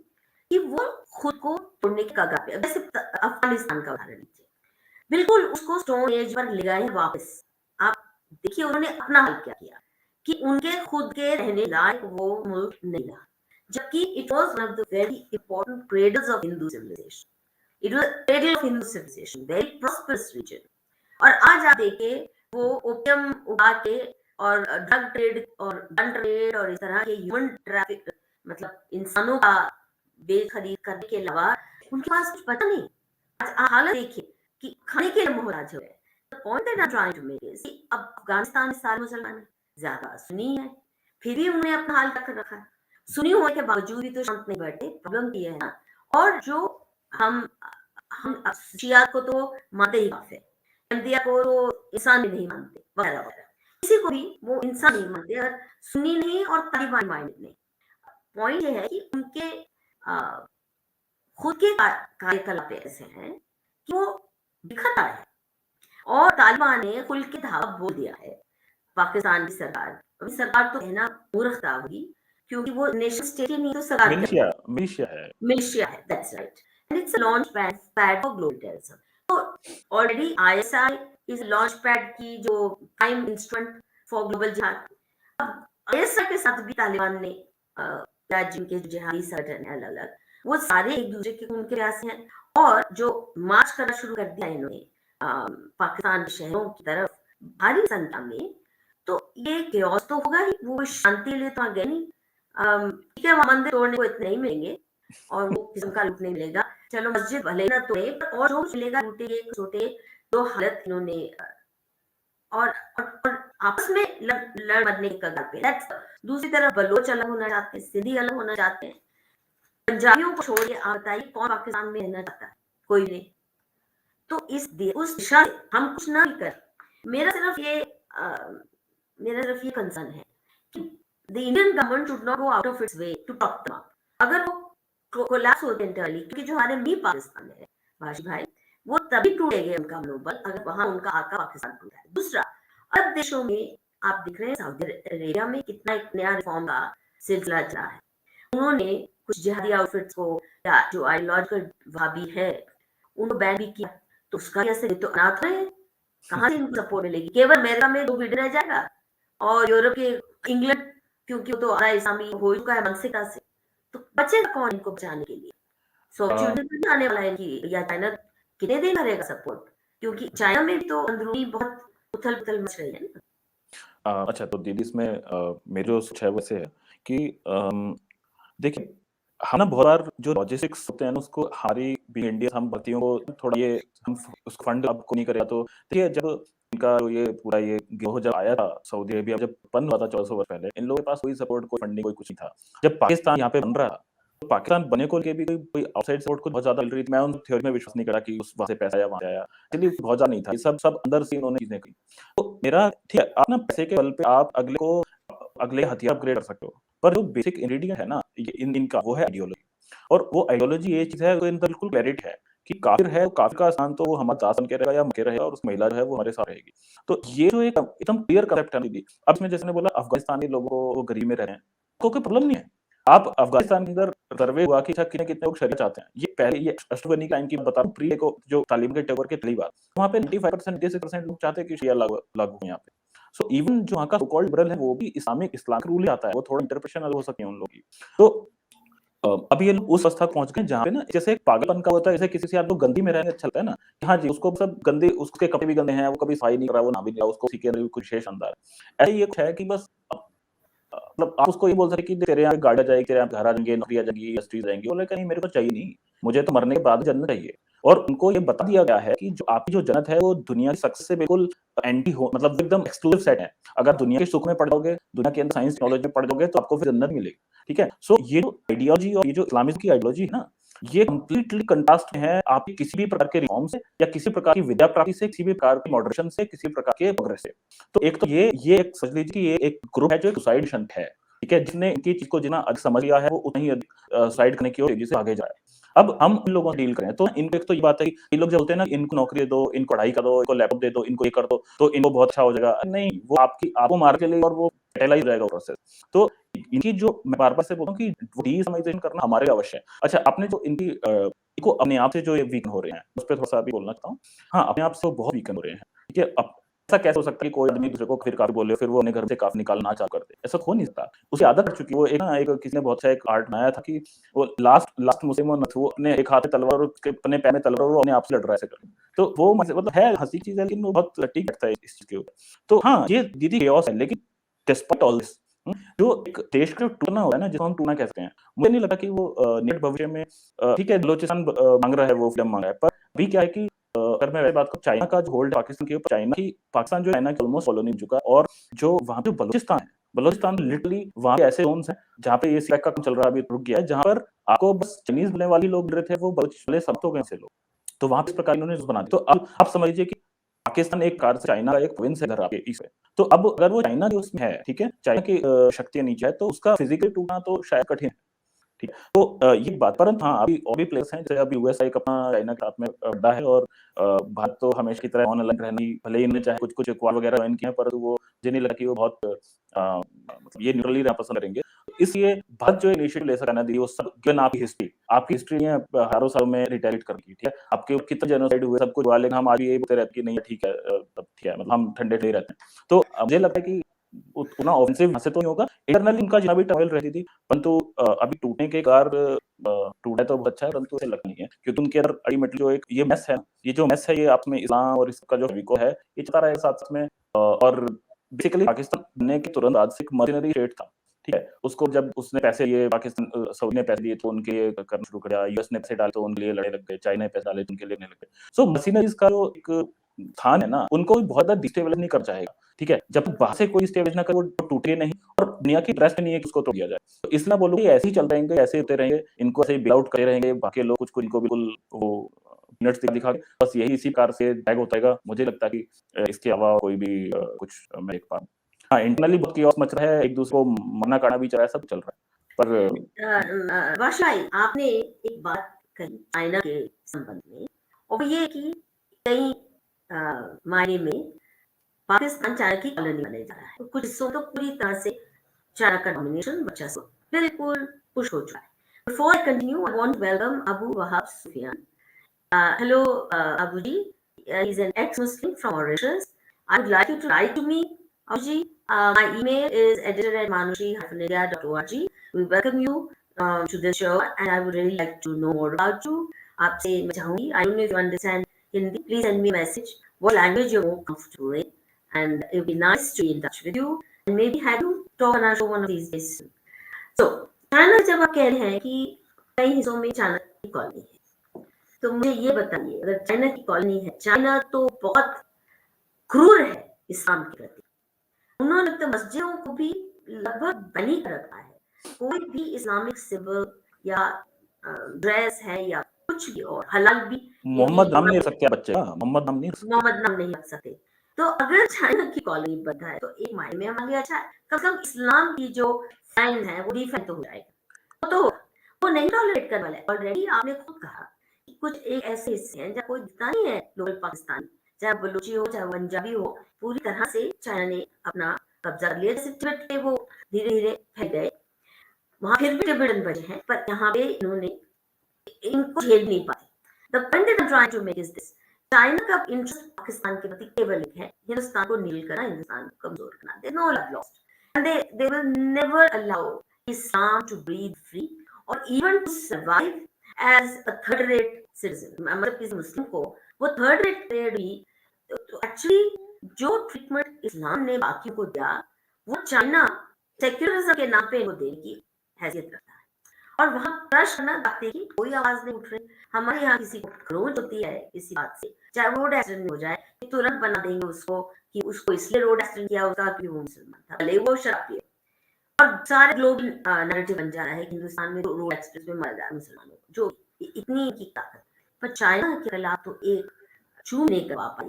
कि वो खुद को तोड़ने की कगार पे जैसे अफ़गानिस्तान का उदाहरण लीजिए। बिल्कुल उसको स्टोन एज पर ले गए वापस। आप देखिए उन्होंने अपना हल क्या किया कि उनके खुद के रहने लायक वो मुल्क नहीं रहा। जबकि it was one of the very important cradles of Hindu civilization. It was cradle of Hindu civilization, very prosperous region. और आज आप देखिए वो ओपियम उगा के और ड्रग ट्रेड और गन ट्रेड और इस तरह के ह्यूमन ट्रैफिक मतलब इंसानों का बेखरीद करने के अलावा उनके पास कुछ बचा नहीं। आज हालत देखिए कि खाने के लिए मोहताज हो गए। The point that I'm trying to make is कि अब अफगानिस्तान में सारे मुसलमान हैं, ज़्यादा सुन्नी है, फिर भी उन्होंने अपना हाल रख रखा है। सुन्नी होने के बावजूद भी तो शांत नहीं बैठे, प्रॉब्लम ये है ना। और जो हम शिया को तो मानते ही काफिर, अहमदिया को तो इंसान भी नहीं मानते, वगैरह वगैरह। किसी को भी वो इंसान नहीं मानते और सुन्नी नहीं और तालिबान माइंडेड नहीं। पॉइंट ये है कि उनके अ, खुद के कार्यकलाप ऐसे हैं कि वो दिखता है। और तालिबान ने खुल के धावा बोल दिया है पाकिस्तान की सरकार। अभी सरकार तो कहना मूर्खता होगी क्योंकि वो नेशन स्टेट ही नहीं तो सरकार क्या मिलिशिया मिलिशिया है। मिलिशिया है, that's right. And it's a launch pad for global terrorism. तो already ISI is launch pad की जो प्राइम इंस्ट्रूमेंट फॉर ग्लोबल जिहाद। अब आईएसआई के साथ भी तालिबान ने राज्य के जो जिहादी संगठन है अलग अलग, वो सारे एक दूसरे के खून के प्यासे हैं। और जो मार्च करना शुरू कर दिया इन्होंने पाकिस्तान के शहरों की तरफ भारी संख्या में, तो ये chaos तो होगा ही। वो शांति के लिए तो आ गए नहीं। ठीक है वहां मंदिर तोड़ने को इतने नहीं मिलेंगे, और वो किस्म का लूट नहीं मिलेगा। चलो मस्जिद भले ही ना तोड़े पर और जो कुछ मिलेगा लूटेंगे, छोटे जो हालत इन्होंने और आपस में लड़ मरने की कगार पे। दैट्स दूसरी तरफ बलोच अलग होना चाहते हैं, सिंधी अलग होना चाहते हैं। पंजाबियों को छोड़िए, आप बताइए कौन पाकिस्तान में रहना चाहता है? कोई नहीं। तो उस दिशा से हम कुछ ना भी करें, मेरा सिर्फ ये मेरा सिर्फ ये कंसर्न है कि the Indian government should not go out of its way to talk them up. अगर वो कोलैप्स होते इंटरनली, क्योंकि जो हमारे मी पाकिस्तान में है भाषी भाई, वो तभी टूटेगा उनका मनोबल अगर वहां उनका आका पाकिस्तान टूटा है। दूसरा, अरब देशों में आप देख रहे हैं, सऊदी अरेबिया में कितना एक नया रिफॉर्म का सिलसिला चला है। उन्होंने कुछ जिहादी आउटफिट्स को या जो आइडियोलॉजिकल वहाबी है उनको बैन भी किया। तो उसका क्या असर? ये तो अनाथ है, कहाँ से इनको सपोर्ट मिलेगी? केवल अमेरिका में 2 बिलियन रह जाएगा और यूरोप के इंग्लैंड, क्योंकि वो तो आधा इस्लामी हो चुका है मानसिकता से, तो बचेगा कौन इनको बचाने के लिए? सो अ, ऑपॉर्चुनिटी आने वाला है इनकी, या चाइना कितने दिन करेगा सपोर्ट? क्योंकि चाइना में भी तो अंदरूनी बहुत उथल-पुथल मच रही है ना। अच्छा तो दीदी इसमें मेरी जो सोच है वो ऐसे है कि देखिए हम ना बहुत बार जो लॉजिस्टिक्स होते हैं ना उसको हमारी बीइंग इंडियन हम भारतीयों को थोड़ा ये हम उस फंड आपको नहीं करेगा तो देखिए जब इनका जो ये पूरा ये गिरोह जब आया था सऊदी अरेबिया जब बन रहा था 1400 वर्ष पहले इन लोगों के पास कोई सपोर्ट कोई फंडिंग कोई कुछ नहीं था। जब पाकिस्तान यहाँ पे बन रहा तो पाकिस्तान बनने को लेके भी कोई आउटसाइड सपोर्ट कुछ बहुत ज्यादा मिल रही थी। मैं उन थ्योरी में विश्वास नहीं करा कि उस वहां से पैसा आया वहां से आया, एक्चुअली बहुत ज्यादा नहीं था। ये सब सब अंदर से इन्होंने चीजें की। तो मेरा ठीक है आप ना पैसे के बल पे आप अगले हथियार अपग्रेड कर सकते हो। पर जो बेसिक इंग्रेडिएंट है ना ये इनका वो है आइडियोलॉजी। और वो आइडियोलॉजी ये चीज है तो इन बिल्कुल क्लैरिट है कि काफिर है, काफिर का स्थान तो वो हमारे साथ बन के रहेगा या मर के रहेगा और उस महिला जो है वो हमारे साथ रहेगी। तो ये जो एक एकदम क्लियर कांसेप्ट है दीदी। अब इसमें जैसे मैंने बोला अफगानिस्तानी लोगों को वो गरीब में रह रहे हैं, तो कोई प्रॉब्लम नहीं है। आप अफगानिस्तान के अंदर सर्वे हुआ कि अच्छा कितने लोग शरीयत चाहते हैं। ये पहले ये अश्वनी टाइम की बता रहा हूँ प्री को जो तालीम के टैगोर के पहली बार वहाँ पे 95% 96% लोग चाहते हैं कि शरिया लागू लागू हो यहाँ पे। सो इवन जो वहाँ का सो कॉल्ड लिबरल है वो भी इस्लाम रूल ही आता है। वो थोड़ा इंटरप्रिटेशन अलग हो सकती है उन लोगों की। तो अब ये लोग उस अवस्था पहुँच गए जहाँ पे ना जैसे एक पागलपन का होता है, जैसे किसी से आप लोग गंदी में रहने अच्छा लगता है ना, कि हाँ जी, उसको सब गंदे उसके कपड़े भी गंदे हैं, वो कभी सफाई नहीं कर रहा, वो नहा भी नहीं रहा, उसको उसी के अंदर भी कुछ विशेष अंदर है। ऐसे ही एक है कि बस मतलब आप उसको ये बोल सकते हैं कि तेरे यहाँ गाड़ी आ जाएगी, तेरे यहाँ घर आ जाएँगे, नौकरी आ जाएगी, इंडस्ट्रीज़ आ जाएँगी। बोला कि नहीं मेरे को चाहिए नहीं, मुझे तो मरने के बाद जन्नत चाहिए। और उनको ये बता दिया गया है कि जो आपकी जो जन्नत है वो दुनिया की सक्सेस से बिल्कुल एंटी हो मतलब एकदम एक्सक्लूसिव सेट है। अगर दुनिया के सुख में पड़ जाओगे, दुनिया के अंदर साइंस टेक्नोलॉजी में पड़ जाओगे तो आपको फिर जन्नत मिलेगी। ठीक है? सो ये जो आइडियोलॉजी और ये जो इस्लामिज़्म की आइडियोलॉजी है ना, ये कंप्लीटली कंट्रास्ट में है आपकी किसी भी प्रकार के रिफॉर्म से या किसी प्रकार की विद्या प्राप्ति से, किसी भी प्रकार की मॉडरेशन से, किसी प्रकार के प्रोग्रेस से। तो एक तो ये एक समझ लीजिए कि ये एक ग्रुप है जो एक सुसाइड मिशन है। ठीक है? जिसने इनकी चीज़ को जितना अधिक समझ लिया है वो उतना ही अधिक सुसाइड करने की ओर तेज़ी से आगे जा रहा है। अब हम इन लोगों से डील करें तो इनको एक तो ये बात है कि ये लोग जो बोलते हैं ना इनको नौकरी दे दो, इनको पढ़ाई करो, इनको लैपटॉप दे दो, इनको ये कर दो, तो इनको बहुत अच्छा हो जाएगा। नहीं, वो आपको मार के लेगा और वो फैटेलाइज़ हो जाएगा वो प्रोसेस। तो इनकी जो मैं बार-बार से बोल रहा हूँ कि डीइस्लामाइज़ेशन करना हमारे लिए अवश्य है। अच्छा आपने जो इनकी इनको अपने आप से जो ये वीकन हो रहे हैं, उस पे थोड़ा-सा अभी बोलना चाहता हूँ। हाँ, अपने आप से वो बहुत वीकन हो रहे हैं। ठीक है? अब ऐसा कैसे हो सकता है कि कोई आदमी दूसरे को फिर काफ़िर बोले, फिर वो अपने घर से काफ़िर निकालना चालू कर दे? ऐसा तो हो नहीं सकता। उसकी आदत पड़ चुकी है। वो एक किसी ने बहुत अच्छा एक आर्ट बनाया था कि वो लास्ट लास्ट मुस्लिम वो वो अपने एक हाथ में तलवार और उसके अपने पैर में तलवार और वो अपने आप से लड़ रहा है ऐसे करके। तो वो मतलब है हँसी की चीज़ है लेकिन वो बहुत ठीक लगता है इस चीज़ के ऊपर। तो हाँ, ये दीदी chaos है लेकिन डिस्पाइट ऑल दिस जो एक देश का टूटना होता है ना जिसको हम टूटना कहते हैं, मुझे नहीं लगता कि वो निकट भविष्य में ठीक है बलूचिस्तान माँग रहा है वो फ्रीडम माँग रहा है। पर अभी क्या है कि अगर मैं वैसे बात करूँ चाइना का जो होल्ड है पाकिस्तान के ऊपर पाकिस्तान जो है चाइना की ऑलमोस्ट कॉलोनी बन चुका है और जो वहाँ पे बलूचिस्तान लिटरली वहाँ पे ऐसे ज़ोन्स हैं जहाँ पे ये सियाक का काम चल रहा है अभी रुक गया है, जहाँ पर आपको बस चाइनीज़ बोलने वाले लोग मिल रहे थे वो बलूच वाले समाप्त हो गए से लोग। तो वहाँ पे इस प्रकार इन्होंने बना दिया। तो अब आप समझ लीजिए कि पाकिस्तान एक प्रकार से चाइना का एक प्रोविंस है इधर आपके ईस्ट में। तो अब अगर वो चाइना के उसमें है, ठीक है? चाइना की शक्तियाँ नीचे है तो उसका फिज़िकली टूटना तो शायद कठिन है। ठीक है। तो ये बात परंतु हाँ, अभी और भी प्लेयर्स हैं जैसे अभी यूएस एक अपना चाइना के साथ में अड्डा है और भारत तो हमेशा की तरह ऑन अलग रहनी भले ही इन्होंने चाहे कुछ-कुछ क्वाड वगैरह जॉइन किए हैं परंतु वो मुझे नहीं लगा कि वो बहुत मतलब ये न्यूट्रली रहना पसंद करेंगे। इसलिए भारत जो इनिशिएटिव ले सका ना दी वो सब गिवन आपकी हिस्ट्री है हज़ारों सालों में रिटेलिएट करने की, ठीक है? आपके कितने जेनोसाइड हुए सब कुछ हुआ लेकिन हम आज भी यही बोलते रहते हैं कि नहीं ठीक है तब ठीक है मतलब हम ठंडे नहीं रहते हैं। तो मुझे लगता है कि उतना ऑफेंसिव यहाँ से तो नहीं होगा। इंटरनली उनका जितना भी टर्मोइल रहती थी परंतु अभी टूटने के टूटा तो बहुत अच्छा है परंतु ऐसा लगता नहीं है क्योंकि उनके अंदर अल्टीमेटली जो एक ये मेस है, ये जो मेस है ये आप में इस्लाम और इसका जो फेविकोल है, ये चलता रहेगा साथ-साथ में और बेसिकली पाकिस्तान बनने के तुरंत बाद से एक मर्सिनरी स्टेट था। ठीक है? उसको जब उसने पैसे लिए पाकिस्तान सऊदी ने पैसे दिए तो उनके लिए करना शुरू कर दिया, यूएस ने पैसे डाले तो उनके लिए लड़ने लग गए, चाइना ने पैसे डाले तो उनके लिए लड़ने लग गए। सो मर्सिडीज़ का जो एक स्थान है ना, उनको बहुत ज़्यादा डिस्टेबलाइज़ नहीं करना चाहेगा, ठीक है? जब तक बाहर से कोई डिस्टेबलाइज़ ना करे वो टूटे नहीं और दुनिया की इंटरेस्ट नहीं है कि उसको तोड़ दिया जाए। तो इसलिए मैं बोलूँगा ये ऐसे ही चलते रहेंगे, ऐसे ही होते रहेंगे, इनको ऐसे ही बेल आउट करते रहेंगे, बाकी लोग कुछ इनको बिल्कुल वो पीनट्स दिखा के बस यही इसी प्रकार से ड्रैग होता रहेगा। मुझे लगता है कि इसके अलावा कोई भी कुछ मैं देख पा रहा हूँ। हाँ, इंटरनली बहुत किओस मच रहा है, एक दूसरे को मारना-काटना भी चल रहा है, सब चल रहा है। पर वाशाई आपने एक बात कही चाइना के संबंध में और वो ये कि कई मायने में पाकिस्तान चाइना की कॉलोनी बनने जा रहा है। कुछ हिस्सों तो पूरी तरह से चाइना का डोमिनेशन वर्चस्व बिल्कुल पुश हो चुका है। Before I continue, I want to welcome Abu Wahab Sufyan. Hello, Abu ji. He's an ex-Muslim from Mauritius. I would like you to write to me, Abu ji. My email is editor@manushi-india.org. We welcome you to this show, and I would really like to know more about you. आपसे मैं चाहूँगी, I don't know if you understand Hindi. Please send me a message. What language you're more comfortable with, and it would be nice to be in touch with you, and maybe have you talk on our show one of these days. So, China जब आप कह रहे हैं कि कई हिस्सों में China की कॉलोनी है, तो मुझे ये बताइए अगर चाइना की कॉलोनी है, चाइना तो बहुत क्रूर है इस्लाम के प्रति। उन्होंने तो मस्जिदों को भी लगभग बनी कर रखा है। कोई भी इस्लामिक सिंबल या ड्रेस है या कुछ भी और हलाल भी मोहम्मद नाम नहीं रख सकते बच्चे का, मोहम्मद नाम नहीं रख सकते। मोहम्मद नाम नहीं रख सकते। तो अगर चाइना की कॉलोनी बना है तो एक मायने में हमारे लिए अच्छा है, कम से कम इस्लाम की जो फाइन है वो डिफाइन तो हो जाएगा। तो वो नहीं टॉलरेट करने वाला है। ऑलरेडी आपने खुद कहा कि कुछ एक ऐसे हिस्से हैं जहाँ कोई दिखता नहीं है लोकल पाकिस्तानी, चाहे बलूची हो चाहे पंजाबी हो, पूरी तरह से चाइना ने अपना कब्जा कर लिया। जैसे तिब्बत पे वो धीरे धीरे फैल गए, वहां फिर भी तिब्बतन बचे हैं, पर यहाँ पे इन्होंने इनको झेल नहीं पाए। The point that I'm trying to make is this: China का इंटरेस्ट पाकिस्तान के प्रति केवल एक है, हिंदुस्तान को नील करना, हिंदुस्तान को कमजोर करना। There's no love lost, and they will never allow Islam to breathe free or even to survive as a third-rate citizen. मतलब किसी मुस्लिम को वो third-rate भी तो एक्चुअली जो ट्रीटमेंट इस्लाम ने बाकियों को दिया वो चाइना सेक्युलरिज्म के नाम पे इनको देने की हैसियत रखता है। और वहां प्रश्न करना बातें की कोई आवाज नहीं उठ रही। हमारे यहाँ किसी को क्रोध होती है किसी बात से, चाहे रोड एक्सीडेंट हो जाए, तुरंत बना देंगे उसको कि उसको इसलिए रोड एक्सीडेंट किया होता कि वो मुसलमान था, भले वो शराब पिए। और सारे ग्लोबल नैरेटिव बन जा रहा है कि हिंदुस्तान में रोड एक्सीडेंट में मर जा रहा है मुसलमानों को, जो इतनी की ताकत। पर चाइना के खिलाफ तो एक चूम नहीं करवा पाई,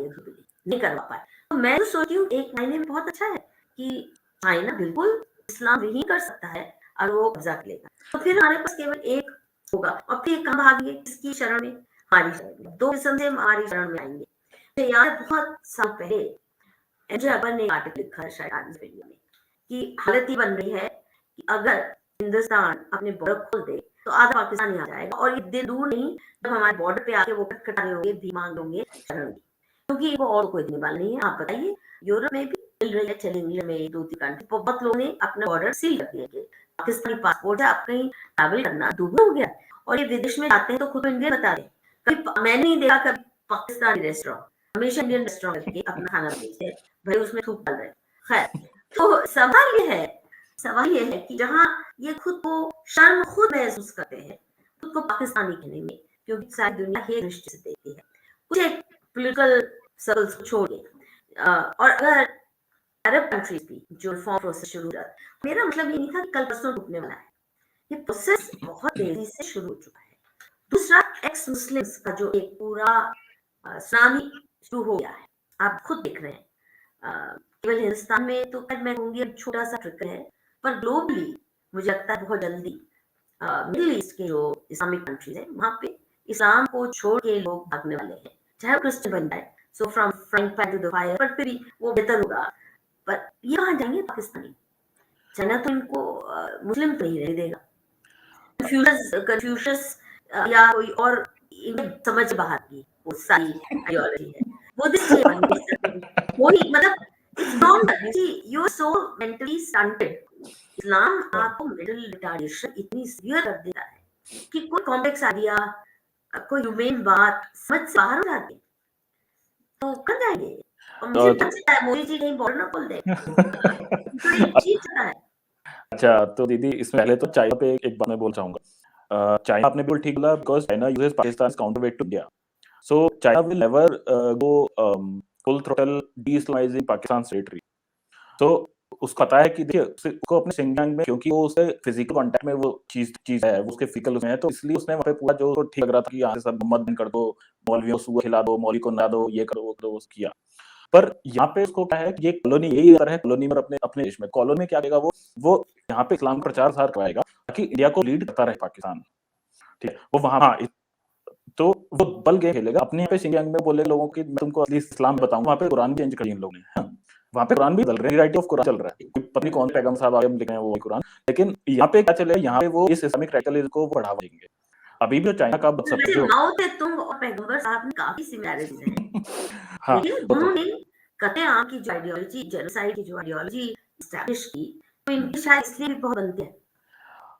नहीं करवा पाए। तो मैं तो सोचती हूँ एक महीने में बहुत अच्छा है कि चाइना बिल्कुल इस्लाम नहीं कर सकता है और वो कब्जा कर लेगा। तो फिर हमारे पास केवल एक होगा और फिर कहाँ भागेंगे, किसकी शरण में? हमारी शरण में। दो किस्म से हमारी शरण में आएंगे। तो यार बहुत साल पहले एंड्रयू अकबर ने आर्टिकल लिखा है शायद टाइम्स मीडिया में कि हालत ही बन रही है कि अगर हिंदुस्तान अपने बॉर्डर खोल दे तो आधा पाकिस्तान ही आ जाएगा और ये दिन दूर नहीं जब हमारे बॉर्डर पे आके वो कटकटा रहे होंगे, भी मांग होंगे शरण की, क्योंकि वो और कोई देने वाला नहीं है। आप बताइए, यूरोप में भी मिल रही है, चले इंग्लैंड में 2-3 कंट्री बहुत लोगों ने अपना बॉर्डर सील कर दिया। पाकिस्तानी पासपोर्ट है, आप कहीं ट्रैवल करना दुबई हो गया और ये विदेश में जाते हैं तो खुद इंडियन बता रहे। कभी मैंने नहीं देखा कभी पाकिस्तानी रेस्टोरेंट, हमेशा इंडियन रेस्टोरेंट करके अपना खाना बेचते हैं, भाई उसमें थूक डाल रहे। खैर, तो सवाल ये है कि जहाँ ये खुद को शर्म खुद महसूस करते हैं खुद को पाकिस्तानी कहने में, क्योंकि सारी दुनिया ही दृष्टि से देखती है कुछ एक पॉलिटिकल सर्कल्स को छोड़ के। और अगर अरब कंट्रीज भी जो रिफॉर्म प्रोसेस शुरू हुआ, मेरा मतलब ये नहीं था कि कल परसों टूटने वाला है, ये प्रोसेस बहुत तेजी से शुरू हो चुका है। दूसरा, एक्स मुस्लिम्स का जो एक पूरा सुनामी शुरू हो गया है, आप खुद देख रहे हैं। केवल हिंदुस्तान में तो मैं कहूँगी अब छोटा सा ट्रिकल है, पर ग्लोबली मुझे लगता है बहुत जल्दी मिडिल ईस्ट के जो इस्लामिक कंट्रीज है वहाँ पे इस्लाम को छोड़ के लोग भागने वाले हैं, चाहे वो क्रिश्चियन बन जाए। So from frying pan to the fire, पर फिर भी वो बेहतर होगा। पर ये कहाँ जाएंगे पाकिस्तानी? चाइना तो इनको मुस्लिम तो नहीं रहने देगा। कन्फ्यूशस या कोई और समझ बाहर की वो सारी आइडियोलॉजी है, वो वही मतलब it's normal. See you are so mentally stunted. Islam आपको मेंटल रिटार्डेशन इतनी सीवियर कर देता है कि कोई कॉम्प्लेक्स आइडिया, कोई ह्यूमन बात समझ से बाहर हो जाती है, तो कर जाएंगे। और मुझे लगता है मोदी जी कहीं बॉर्डर ना खोल दे। तो एक चीज है अच्छा, तो दीदी इसमें पहले तो चाइना पे एक बात मैं बोलना चाहूँगा। चाइना आपने बिल्कुल ठीक बोला because China uses Pakistan as counterweight to India. So China will never go full throttle de-Islamizing Pakistan's territory. तो उसको पता है कि देखिए उसको अपने शिनजांग में क्योंकि वो उससे फिजिकल कांटेक्ट में वो चीज है वो उसके फिजिकल उसमें है तो इसलिए उसने वहाँ पे पूरा जो उसको ठीक लग रहा था कि यहाँ से सब मोहम्मद बंद कर दो मौलवियों को सुअर खिला दो मौलवी को नला दो ये करो वो करो वो किया पर यहाँ पे उसको क्या है कि ये कॉलोनी यही असर है कॉलोनी में अपने अपने देश में कॉलोनी में क्या करेगा वो यहाँ पे इस्लाम प्रचार प्रसार करवाएगा ताकि इंडिया को लीड करता रहे पाकिस्तान ठीक है वो वहाँ हाँ तो वो बल गेम खेलेगा अपने यहाँ पे शिनजांग में बोले लोगों की मैं तुमको असली इस्लाम बताऊं वहाँ पे कुरान भी चेंज करी इन लोगों ने हाँ? वहाँ पे कुरान भी बदल रहे हैं राइट ऑफ कुरान चल रहा है पता नहीं कौन पैगम साहब आगे लिख रहे हैं वो कुरान लेकिन यहाँ पे क्या चले यहाँ पे वो इस इस्लामिक रेडिकलिज्म को बढ़ावा देंगे अभी भी जो चाइना का सब वैसे जो माओ तुंग और पैगंबर साहब में काफी सिमिलैरिटीज हैं हाँ लेकिन वो तो उन्होंने कत्लेआम की जो आइडियोलॉजी जेनोसाइड की जो आइडियोलॉजी एस्टैब्लिश की तो इनकी शायद इसलिए भी बहुत बनती है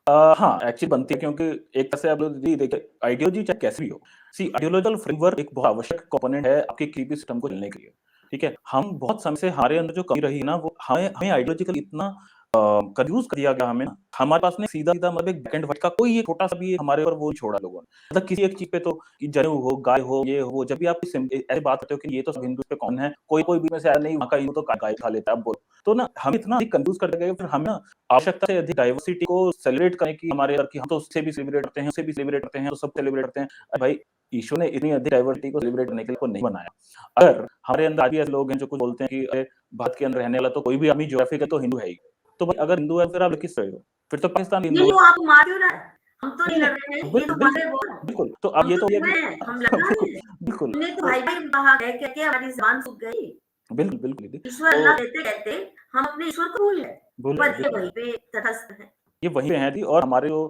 हाँ एक्चुअली बनती है क्योंकि एक तरह से आप लोग देखिए आइडियोलॉजी चाहे कैसी भी हो सी आइडियोलॉजिकल फ्रेमवर्क एक बहुत आवश्यक कंपोनेंट है आपके किसी भी सिस्टम को चलने के लिए ठीक है हम बहुत समय से हमारे अंदर जो कमी रही ना वो हमें हमें आइडियोलॉजिकल इतना कंफ्यूज कर दिया गया हमें ना हमारे पास ने सीधा सीधा मतलब एक बैकेंड वर्ड का कोई एक छोटा सा भी हमारे ऊपर वो छोड़ा लोगों ने मतलब किसी एक चीज पे तो कि जनेऊ हो गाय हो ये हो जब भी आप ऐसी बात करते हो कि ये तो सब हिंदू पे कौन है कोई भी में से आया नहीं वहाँ का हिंदू तो गाय खा लेता है आप बोलो तो ना हम इतना कंफ्यूज कर गए फिर हम ना आवश्यकता से अधिक डाइवर्सिटी को सेलिब्रेट करने की हमारे अंदर की हम तो उससे भी सेलिब्रेट करते हैं उससे भी सेलिब्रेट करते हैं तो सब सेलिब्रेट करते हैं अरे भाई ईश्वर ने इतनी अधिक डाइवर्सिटी को सेलिब्रेट करने के लिए को नहीं बनाया अगर हमारे अंदर आज भी ऐसे लोग हैं जो कुछ बोलते हैं कि अरे भारत के अंदर रहने वाला तो कोई भी आदमी ज्योग्राफिक है तो हिंदू है ही तो भाई अगर हिंदू है फिर आप किस रहे हो फिर तो पाकिस्तान हिंदू नहीं है वो आप मार क्यों रहा है हम तो नहीं नहीं लड़ रहे हैं ये तो बिल्कुल भाग रहे बोल बिल्कुल तो अब हम ये तो तो ये हुए हैं हम लड़ा रहे बिल्कुल हैं बिल्कुल हमने तो तो भाई भाई कहा है कि हमारी जबान सूख गई बिल्कुल बिल्कुल दीदी ईश्वर तो अल्लाह कहते कहते हम अपने ईश्वर को भूल गए बोले पर ये बिल्कुल वहीं पे तटस्थ है ये वहीं पे हैं थी और हमारे जो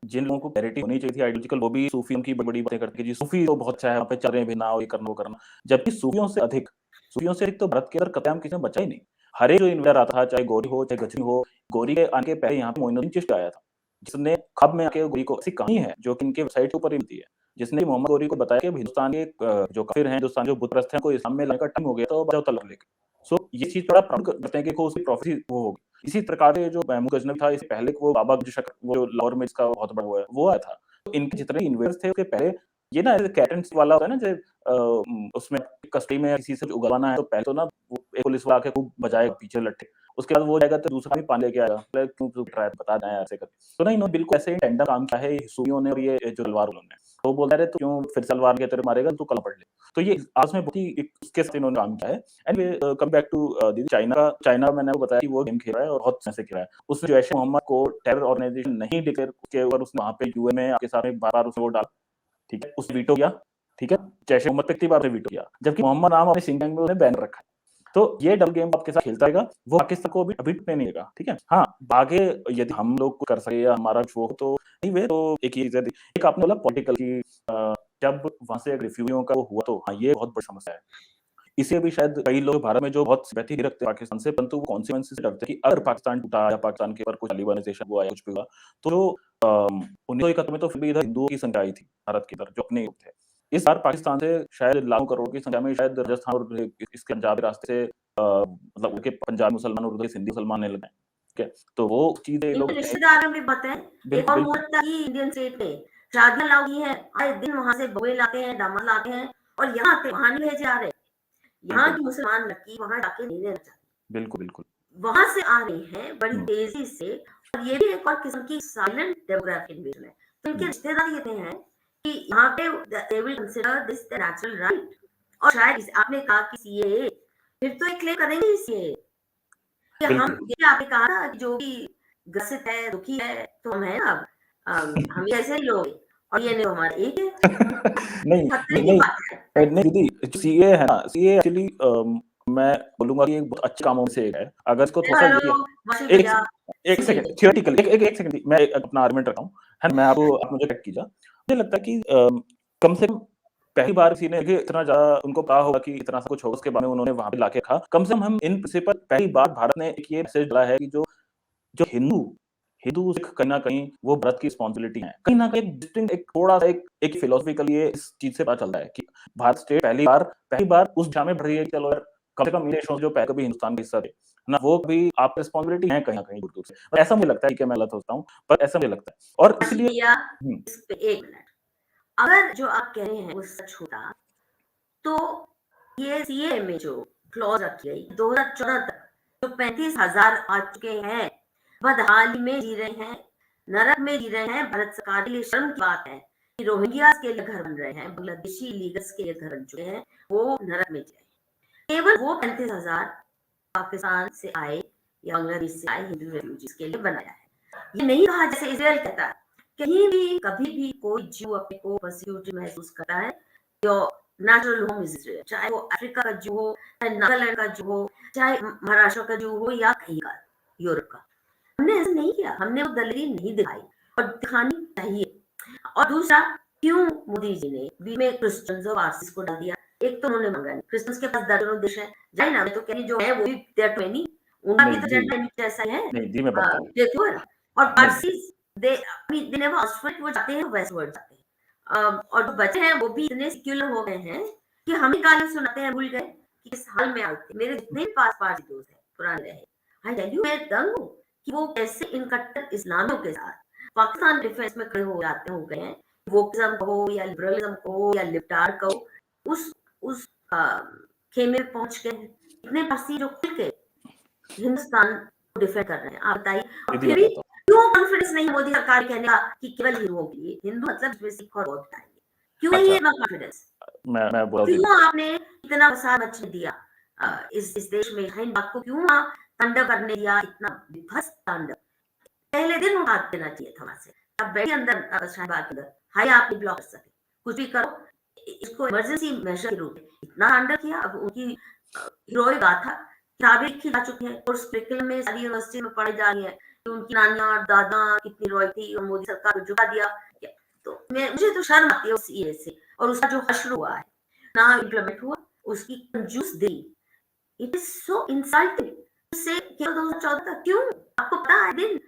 जिन लोगों को क्लैरिटी होनी चाहिए थी आइडियोलॉजिकल वो भी सूफियों की बड़ी बातें करते हैं कि जी सूफी तो बहुत अच्छा है वहाँ पे चल रहे हैं बिना ये करना वो करना जबकि सूफियों से अधिक तो भारत के अंदर कतईआम किसी ने बचा ही नहीं हर एक जो इन्वेस्टर आता था चाहे गौरी हो चाहे गजनी हो गौरी के आने के पहले यहाँ पे मोइनुद्दीन चिश्ती आया था जिसने ख्वाब में आके गौरी को ऐसी कहानी है जो कि इनके वेबसाइट के ऊपर ही मिलती है जिसने मोहम्मद गौरी को बताया कि हिंदुस्तान के जो काफिर हैं हिंदुस्तान जो बुतप्रस्त हैं को इस्लाम में लाने का टाइम हो गया तो बजाओ तलवार लेके सो ये चीज बड़ा प्राउड करते हैं कि उसकी प्रोफेसी वो होगी इसी प्रकार से जो महमूद गजनवी था इससे पहले वो बाबा जो शक वो जो लाहौर में इसका बहुत बड़ा हुआ है वो आया था तो इनके जितने इन्वेस्टर्स थे उसके पहले ये ना कैट एंड वाला होता है ना जो उसमें कस्टडी में किसी से उगलवाना है तो पहले तो ना वो एक पुलिस वाला आके खूब बजाएगा पीछे लट्ठे उसके बाद वो जाएगा तो दूसरा भी पानी लेके आएगा बोले क्यों तू ट्राई बता दें ऐसे कर तो ना इन्होंने बिल्कुल ऐसे ही टेंडर काम किया है सूफियों ने और ये जो तलवार उन्होंने तो वो बोलता है तू क्यों फिर तलवार के तेरे मारेगा तू कल पढ़ ले तो ये आज में बहुत ही इसके साथ इन्होंने काम किया है एनीवे कम बैक टू दीदी चाइना मैंने आपको बताया कि वो गेम खेल रहा है और बहुत समय से खेल रहा है उसने जैश ए मोहम्मद को टेरर ऑर्गेनाइजेशन नहीं डिक्लेयर के ऊपर उसने वहाँ पे यूएन में आपके सामने बार-बार उसने वो डाला ठीक है उसने वीटो किया ठीक है जैश ए मोहम्मद पे कितनी बार वीटो किया जबकि मोहम्मद नाम अपने शिनजांग में उन्हें बैन रखा है तो ये डबल गेम आपके साथ खेलता रहेगा वो पाकिस्तान को अभी टूटने नहीं देगा ठीक है हाँ आगे यदि हम लोग कर सके या हमारा वो तो नहीं वे तो एक चीज है एक आपने बोला पॉलिटिकल की जब वहां से रिफ्यूजियों का वो हुआ तो हाँ ये बहुत बड़ी समस्या है इसे भी शायद कई लोग भारत में जो बहुत सिंपैथी रखते हैं पाकिस्तान से परंतु वो कॉन्सिक्वेंसेस से डरते हैं कि अगर पाकिस्तान टूटा या पाकिस्तान के ऊपर कुछ तालिबानाइजेशन हुआ या कुछ भी हुआ तो जो 1971 में तो फिर भी इधर हिंदुओं की संख्या आई थी भारत के अंदर जो अपने थे इस बार पाकिस्तान से शायद लाखों करोड़ की संख्या में शायद राजस्थान और इसके पंजाब के रास्ते से मतलब उनके पंजाब मुसलमान और उधर सिंधी मुसलमान आने लगे ठीक है तो वो चीजें इनके लोग रिश्तेदार में बताएं एक बिल्कुल और बिल्कुल मुहूर्त की इंडियन स्टेट में शादियां लाओ की है आए दिन वहां से बहुएं लाते हैं दामाद लाते हैं और यहाँ आते वहां नहीं भेजे जा रहे यहाँ बिल्कुल की मुसलमान लड़की वहां जाके नहीं रहना चाहती बिल्कुल बिल्कुल वहां से आ रही हैं बड़ी हम्म, तेजी से और ये भी एक और किस्म की साइलेंट डेमोग्राफिक इन्वेजन है तो इनके हम्म, रिश्तेदार कहते हैं कि यहाँ पे they will consider this the natural right और शायद आपने कहा कि सीएए फिर तो एक क्लेम करेंगे ही सीएए कि हम बिल्कुल ये आपने कहा ना कि जो भी ग्रसित है दुखी है तो हम है ना हम भी ऐसे ही लोग हैं और ये नहीं हमारे एक है नहीं खतरे नहीं की नहीं बात है नहीं दीदी सीए है ना सीए एक्चुअली मैं बोलूंगा कि एक बहुत अच्छे कामों में से एक है अगर इसको थोड़ा सा हेलो वाशिंग एक भैया एक सेकंड थियोरेटिकल एक सेकंड मैं अपना आर्गुमेंट रखा हूँ है ना मैं आपको आप मुझे करेक्ट कीजिए मुझे लगता है कि कम से कम पहली बार किसी ने देखिए इतना ज्यादा उनको कहा होगा कि इतना सा कुछ होगा उसके बारे में उन्होंने वहां पे लाके रखा कम से कम हम इन प्रिंसिपल पहली बार भारत ने एक ये मैसेज डाला है कि जो जो हिंदू हिंदू सिख कहीं न कहीं वो भारत की रिस्पॉन्सिबिलिटी है। कहीं न कहीं एक डिस्टिंक्ट एक थोड़ा-सा एक फिलॉसफिकली ये इस चीज़ से पता चलता है कि भारत स्टेट पहली बार उस दिशा में बढ़ रही है कि चलो यार कम से कम ये देश जो पहले कभी हिंदुस्तान का हिस्सा थे। ना वो भी आपकी रिस्पॉन्सिबिलिटी है कहीं न कहीं दूर-दूर से। और ऐसा मुझे लगता है कि मैं गलत सोचता हूँ, पर ऐसा मुझे लगता है और अच्छा इसलिए भैया, हुँ, इस पे 1 मिनट। अगर जो आप कह रहे हैं वो सच होता, तो ये सीएए में जो क्लॉज़ रखी गई 2014 तक जो 35,000 आ चुके हैं, बदहाली में जी रहे हैं, नरक में जी रहे हैं, भारत सरकार के लिए शर्म की बात है कि रोहिंग्यास के लिए घर बन रहे हैं, बांग्लादेशी इलीगल्स के लिए घर बन चुके हैं, वो नरक में जी रहे हैं। केवल वो 35,000 पाकिस्तान से आए या बांग्लादेश से आए हिंदू रेफ्यूजीज के लिए बनाया है। ये नहीं कहा जैसे इज़राइल कहता है, कहीं भी कभी भी कोई ज्यू अपने को पर्सिक्यूटेड महसूस करता है, तो नेचुरल होम इज़ इज़राइल, चाहे वो अफ्रीका का ज्यू हो, चाहे नागालैंड का ज्यू हो, चाहे महाराष्ट्र का ज्यू हो या कहीं का यूरोप का। हमने ऐसा नहीं किया, हमने वो दलेरी नहीं दिखाई और दिखानी चाहिए। और दूसरा, क्यों मोदी जी ने बीच में क्रिश्चियंस और पारसीज को डाल दिया? एक तो उन्होंने मांगा नहीं, क्रिश्चियंस के पास दर्जनों देश है, जाए ना, मैं तो कह रही जो है वो भी दे आर 20, उनका भी नहीं तो जी, एजेंडा जैसा ही है, नहीं जी, मैं बताता हूँ। सेक्युलर। और नहीं, Parsis they I mean they never asked for it, वो जाते हैं वेस्टवर्ड जाते हैं। और जो बचे हैं वो भी इतने सेक्युलर हो गए हैं कि हम ही गालियाँ सुनाते हैं, भूल गए कि किस हाल में आए थे। मेरे जितने भी पास पारसी दोस्त हैं, पुराने रहे, आई टेल यू मैं दंग हूँ कि वो कैसे इन कट्टर इस्लामियों के साथ पाकिस्तान डिफेंस में खड़े हो गए हैं। वोकिज्म कहो या लिबरलिज्म कहो या लिबटार कहो, उस खेमे में पहुंच गए हैं। इतने पारसी जो खुल के हिंदुस्तान को डिफेंड कर रहे हैं, आप बताइए। और दीदी फिर मैं भी बताता हूँ। क्यों कॉन्फिडेंस नहीं मोदी सरकार के कहने का कि केवल हिंदुओं के लिए, हिंदू मतलब इसमें सिख और बौद्ध आएंगे, क्यों नहीं है अच्छा, इतना कॉन्फिडेंस? मैं बोला दीदी। क्यों आपने इतना फसाद मचने दिया इस देश में? हिंद बात को क्यों तांडव करने दिया, इतना विध्वंस तांडव? पहले दिन उठा देना चाहिए था वहां से। अब बैठिए अंदर शाहबाग के अंदर, हाय आप नहीं ब्लॉक कर सके, कुछ भी करो, इसको इमरजेंसी मेजर के रूप में इतना अंडर किया। अब उनकी हीरोइक गाथा किताबें लिखी जा चुकी हैं और करिकुलम में सारी यूनिवर्सिटी में पढ़ी जा रही है कि उनकी नानियां और दादा कितनी हीरोइक थी और मोदी सरकार को झुका दिया। तो मैं मुझे तो शर्म आती है उस ये से, और उसका जो हश्र हुआ है ना इम्प्लीमेंट हुआ, उसकी कंजूस दिली, इट इज सो इंसल्टिंग। इससे केवल 2014 तक क्यों? आपको पता है दिन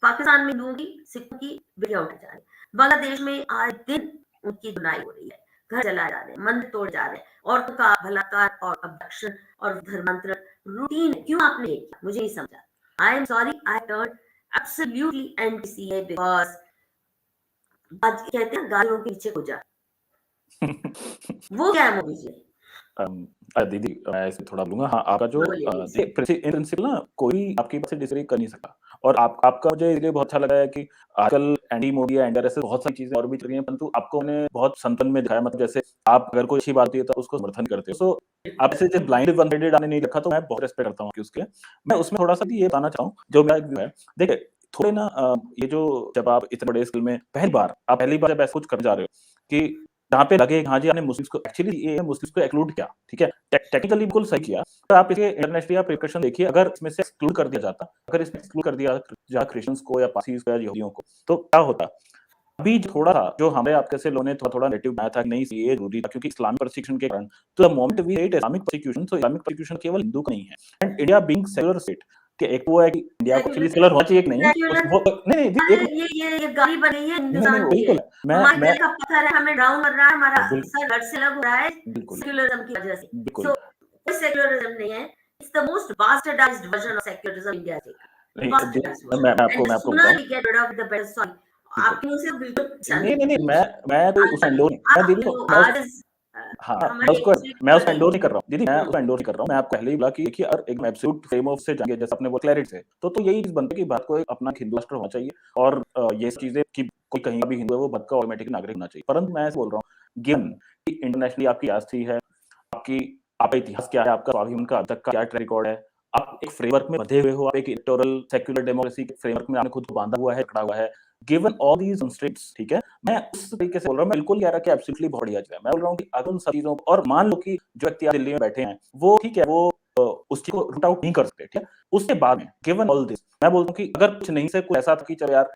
पाकिस्तान में हिंदुओं की, सिखों की बेटियां उठाई जा रही है, बांग्लादेश में आए दिन उनकी धुनाई हो रही है, घर जलाए जा रहे हैं, मंदिर तोड़े जा रहे हैं, औरतों का बलात्कार और abduction और धर्मांतरण रूटीन। क्यों आपने ये किया? मुझे नहीं समझा। आई am sorry, I turn absolutely anti CA because आज कहते हैं गालियों के पीछे को जा, वो क्या है मोदी जी? अम, दीदी मैं इसमें थोड़ा बोलूँगा हाँ, आपका जो बोलिए प्लीज। देखिए इन प्रिंसिपल ना कोई आपकी बात से डिसएग्री कर नहीं सकता और आपका मुझे इसलिए बहुत अच्छा लगा है कि आजकल एंटी मोदी या एंटी ऐसे बहुत सारी चीज़ें और भी चल रही हैं, परंतु आपको मैंने बहुत संतुलन में दिखाया मतलब जैसे आप अगर कोई अच्छी बात होती है तो उसको समर्थन करते हो। सो आप ऐसे जब ब्लाइंड वन साइडेड आपने नहीं रखा तो मैं बहुत रिस्पेक्ट करता हूँ आपकी उसके। मैं उसमें थोड़ा-सा भी ये बताना चाहूँ, जो मेरा एक व्यू है। देखिए, थोड़े ना ये जो जब आप इतने बड़े स्केल में पहली बार जब ऐसा कुछ करने जा रहे हो कि जहाँ पे लगे हाँ जी, आपने मुस्लिम्स को एक्चुअली ये है मुस्लिम्स को एक्सक्लूड किया, ठीक है? टेक्निकली बिल्कुल सही किया। पर आप इसके इंटरनेशनली आप रिpercussion देखिए अगर इसमें से एक्सक्लूड कर दिया जाता, अगर इसमें एक्सक्लूड कर दिया जाता क्रिश्चियंस को या पारसीज़ को या यहूदियों को, तो क्या होता? अभी थोड़ा जो हमें आप जैसे लोगों ने थोड़ा-थोड़ा नैरेटिव बनाया था कि नहीं ये ज़रूरी था क्योंकि इस्लामिक परसिक्यूशन के कारण। तो the moment we hate Islamic persecution so Islamic persecution केवल हिंदू का नहीं है। And India being secular state कि एक वो है कि इंडिया को एक्चुअली सेक्युलर होना चाहिए कि नहीं, उस सेक्युलर, वो नहीं, नहीं, अरे एक ये गाली बनी है नहीं, हिंदुस्तान के लिए। बिल्कुल हमारे मैं दिल का पत्थर है, हमें डाउन कर रहा है, हमारा बिल सर धड़ से अलग हो रहा है बिल्कुल, सेक्युलरिज्म की वजह से। बिल्कुल। सो कोई सेक्युलरिज्म नहीं है, it's the most bastardised version of secularism India has taken, नहीं, बास्टर्डाइज्ड वर्जन, मैं एंड द आपको सूनर बताऊँ we get rid of the better. Sorry, बिल्कुल। आपके मुंह से बिल्कुल अच्छा नहीं, नहीं नहीं, नहीं, नहीं मैं कोई उसको एंडोर्स नहीं मैं दीदी को मैं उस आज हाँ, हमारे मैं उसको नहीं। एंडोर्स नहीं कर रहा हूँ। दीदी मैं उसको एंडोर्स नहीं कर रहा हूँ। मैं आपको पहले ही बोला कि देखिए अगर एक एब्सोल्यूट फ्रेम ऑफ से जाएँगे जैसे आपने वो क्लैरिटी से, तो यही चीज़ बनती है कि भारत को एक अपना हिंदू राष्ट्र होना चाहिए और ये चीज़ें कि कोई कहीं का भी हिंदू है वो भारत का ऑटोमेटिक नागरिक होना चाहिए। परंतु मैं ऐसे बोल रहा हूँ, गिवन कि इंटरनेशनली आपकी आस्थी है, आपकी आपका इतिहास क्या है, आपका स्वाभिमान का अब तक का क्या ट्रैक रिकॉर्ड है, आप एक फ्रेमवर्क में बंधे हुए हो, आप एक इलेक्टोरल सेक्युलर डेमोक्रेसी के फ्रेमवर्क में आपने खुद को बाँधा हुआ है, पकड़ा हुआ है। गिवन ऑल दीज़ कंस्ट्रेंट्स ठीक है? मैं उस तरीके से बोल रहा हूँ, मैं बिल्कुल नहीं कह रहा कि एब्सोल्यूटली बहुत बढ़िया चीज़ है। मैं बोल रहा हूँ कि अगर उन सब चीज़ों को और मान लो कि जो व्यक्ति आज दिल्ली में बैठे हैं, वो ठीक है, वो उस चीज़ को रूट आउट नहीं कर सकते, ठीक है? उसके बाद में गिवन ऑल दिस मैं बोलता हूँ कि अगर कुछ नहीं से कुछ ऐसा था कि चलो यार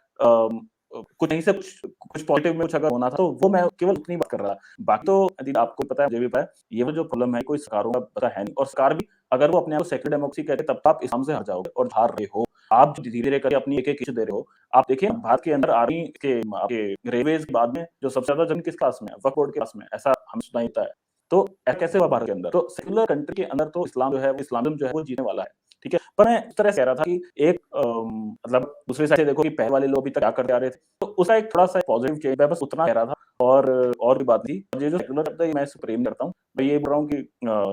कुछ नहीं से कुछ पॉजिटिव में कुछ अगर होना था, तो वो मैं केवल उतनी बात कर रहा था। बाकी तो दीदी आपको पता है, मुझे भी पता है, ये वो जो प्रॉब्लम है कोई सरकारों का पता है नहीं और सरकार भी अगर वो अपने आप को सेक्युलर डेमोक्रेसी कहते तब तो आप इस्लाम से हट जाओगे और हार रहे हो। आप जो धीरे-धीरे करके अपनी एक-एक इश्यू दे रहे हो। आप देखिए भारत के अंदर आर्मी के आपके रेलवेज़ के बाद में जो सबसे ज़्यादा जंग किसके पास में है? वक्फ बोर्ड के पास में है। ऐसा हमें सुनाई देता है। तो ऐसा कैसे हुआ भारत के अंदर? तो सेक्युलर कंट्री के अंदर तो इस्लाम जो है, वो इस्लामिज़्म जो है वो जीने वाला है। ठीक है? पर मैं इस तरह से कह रहा था कि एक मतलब दूसरी साइड से देखो कि पहले वाले लोग अभी तक क्या करते आ रहे थे, तो उसका एक थोड़ा-सा पॉजिटिव चेंज है, बस उतना कह रहा था और भी बात नहीं। और ये जो सेक्युलर शब्द है, ये मैं इससे प्रेम करता हूँ। मैं ये बोल रहा हूँ कि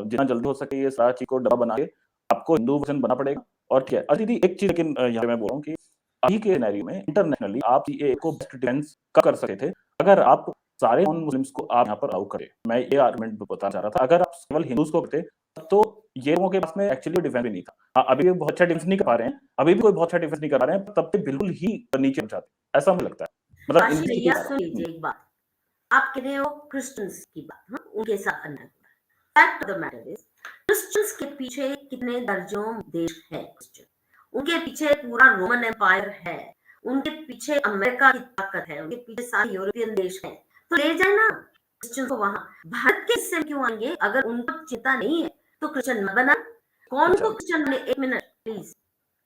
जितना जल्दी हो सके ये सारा चीज़ को डब्बा बना के आपको हिंदू वर्ज़न बनना पड़ेगा और ठीक है। और दीदी एक चीज़ लेकिन यहाँ पे मैं बोल रहा हूँ कि अभी के सिनेरियो में इंटरनेशनली आप सीएए को बेस्ट डिफेंस कब कर सकते थे, अगर आप सारे नॉन मुस्लिम्स को आप यहाँ पर अलाउ करें। मैं ये आर्गुमेंट बताना चाह रहा था, अगर आप केवल हिंदूज़ को करते, तो ये लोगों के पास में एक्चुअली डिफेंस भी नहीं था। अभी भी बहुत अच्छा डिफेंस नहीं कर पा रहे हैं, अभी भी कोई बहुत अच्छा डिफेंस नहीं कर पा रहे हैं, तब पे बिल्कुल ही नीचे पहुँच जाते हैं, ऐसा मुझे लगता है। मतलब आशीष इनकी भैया बता रहा सुन हूँ। लीजिए एक बात, आप कह रहे हो क्रिश्चियंस की बात, हाँ, उनके साथ अन्याय हो रहा है। Fact of the matter is Christians के पीछे कितने दर्जनों देश है क्रिश्चियन, उनके पीछे पूरा रोमन एम्पायर है, उनके पीछे अमेरिका की ताकत है, उनके पीछे सारे यूरोपियन देश हैं, तो ले जाए ना क्रिश्चियन को वहां। भारत के हिस्से में क्यों आएंगे? अगर उनको चिंता नहीं है तो क्रिश्चियन मत बना। कौन अच्छा, को क्रिश्चियन बने? एक मिनट प्लीज,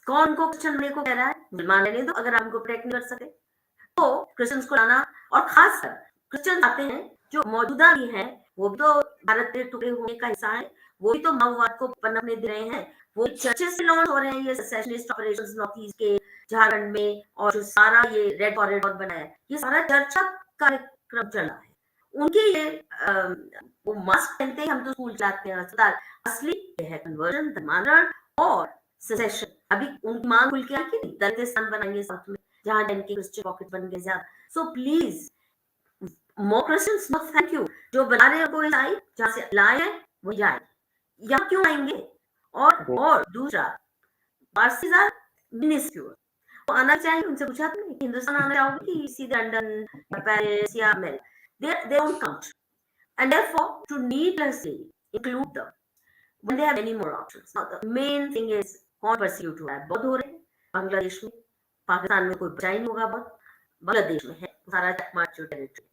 कौन को क्रिश्चियन बनने को कह रहा है? मुसलमान रहने दो अगर आप उनको प्रोटेक्ट नहीं कर सके तो। क्रिश्चियंस को लाना, और खासकर क्रिश्चियन आते हैं जो मौजूदा भी हैं, वो भी तो भारत के टुकड़े होने का हिस्सा है, वो भी तो माओवाद को पनपने दे रहे हैं, वो चर्चेस से लॉन्च हो रहे हैं ये सेसेशनिस्ट ऑपरेशंस नॉर्थ ईस्ट के झारखंड में, और जो सारा ये रेड कॉरिडोर बना है, ये सारा चर्चा कार्यक्रम चल रहा है। उनके ये वो मास्क पहनते हैं, हम तो स्कूल जाते हैं, अस्पताल, असली ये है कन्वर्जन, धर्मांतरण और सेसेशन। अभी उनकी मांग खुल के आई कि दलितिस्तान बनाएंगे साउथ में, जहां इनकी क्रिश्चियन पॉकेट बन गए ज्यादा। So please more Christians, no thank you. जो बना रहे हैं कोई ईसाई, जहां से लाए हैं वो जाए, यहाँ क्यों आएंगे? और दूसरा, पारसीज आर मिनिस्क्यूर, वो आना चाहिए, उनसे पूछा तुमने कि हिंदुस्तान आना चाहोगे कि सीधे लंदन या पेरिस या America? they won't come, and therefore to needlessly include them when they have many more options. Now the main thing is कौन persecute हो रहा है? बौद्ध हो रहे हैं बांग्लादेश में, पाकिस्तान में कोई बचा ही नहीं होगा बौद्ध, बांग्लादेश में है सारा चकमाचो टेरिटरी,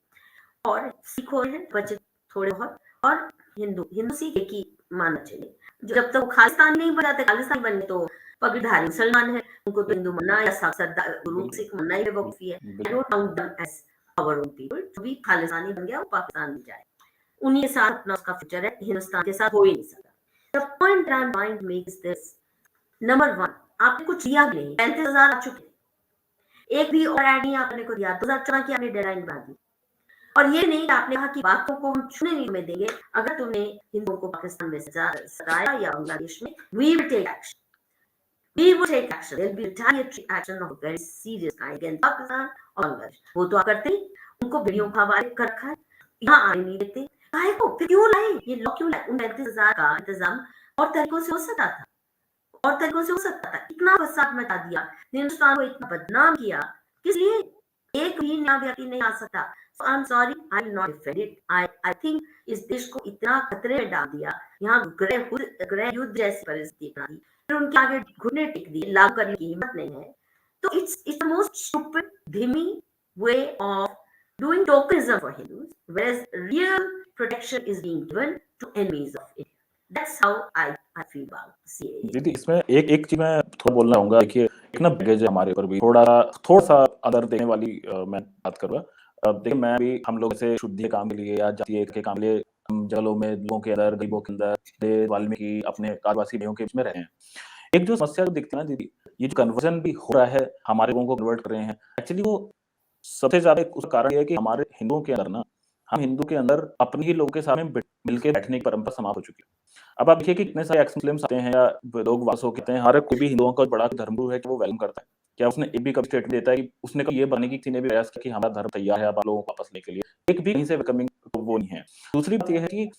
और सिख हो रहे हैं बचे थोड़े बहुत, और हिंदू सिख एक ही मानना चाहिए। जब तक वो खालिस्तान नहीं बन जाते, खालिस्तान बनने तो पगड़ीधारी मुसलमान है, उनको तो हिंदू मानना या सरदार गुरु सिख मानना ही बेवकूफी है। I don't count them as our own people. जो भी खालिस्तानी बन गया वो पाकिस्तान में जाए, उन्हीं के साथ अपना उसका फ्यूचर है, हिंदुस्तान के साथ हो ही नहीं सकता। The point I am trying to make is this, number 1, आपने कुछ दिया भी नहीं, 35,000 आ चुके, एक भी और ऐड नहीं आपने को दिया, 2014 की आपने डेडलाइन बना दी। और ये नहीं कि आपने कहा कि बातों को हम छूने नहीं में देंगे, अगर तुमने हिंदुओं को पाकिस्तान में सताया या बांग्लादेश में, we will take action. We will take action. There will be retaliatory action of a very serious kind against Pakistan और बांग्लादेश। वो तो करते ही, उनको वीडियो का हवाले कर रखा है, यहाँ आने नहीं देते। काहे को? फिर क्यों लाए ये लॉ? क्यों लाए? उन 35,000 का इंतजाम और तरीकों से हो सकता था, और तरीकों से हो सकता था। इतना फसाद मचा दिया, हिंदुस्तान को इतना बदनाम किया, किस लिए? एक भी नया व्यक्ति नहीं आ सकता। So I'm sorry, I will not defend it. I think इस देश को इतना खतरे में डाल दिया, यहाँ गृह युद्ध जैसी परिस्थिति बना दी, फिर उनके आगे घुटने टेक दिए, लागू करने की हिम्मत नहीं है। तो it's the most stupid, धीमी way of doing tokenism for Hindus, whereas real protection is being given to enemies of India. That's how I feel about CAA. दीदी इसमें एक एक चीज मैं थोड़ा बोलना चाहूंगा। देखिए एक ना बैगेज है हमारे ऊपर भी, थोड़ा सा अदर देने वाली मैं बात करूंगा। देखिए मैं भी, हम लोग ऐसे शुद्ध काम के लिए या जातीय के काम के लिए हम जंगलों में, लोगों के अंदर, गरीबों के अंदर, वाल्मीकि अपने आदिवासी भाइयों के बीच में रहे हैं। एक जो समस्या जो दिखती है ना दीदी, ये जो कन्वर्जन भी हो रहा है, हमारे लोगों को कन्वर्ट कर रहे हैं, एक्चुअली वो सबसे ज्यादा उसका कारण ये है कि हमारे हिंदुओं के अंदर ना, हम हिंदू के अंदर अपने ही लोगों के साथ में मिलके बैठने की परंपरा समाप्त हो चुकी है। अब आप देखिए कि इतने सारे एक्स मुस्लिम्स आते हैं या लोग वापस होके आते हैं, हर कोई भी हिंदुओं का बड़ा धर्मगुरु है कि वो वेलकम करता है। क्या उसने एक भी कभी स्टेटमेंट देता है कि उसने कभी ये बनाने की किसी ने भी प्रयास किया कि हमारा धर्म तैयार है आप लोगों को वापस लेने के लिए? एक भी कहीं से वेलकमिंग वो नहीं है। दूसरी बात ये है कि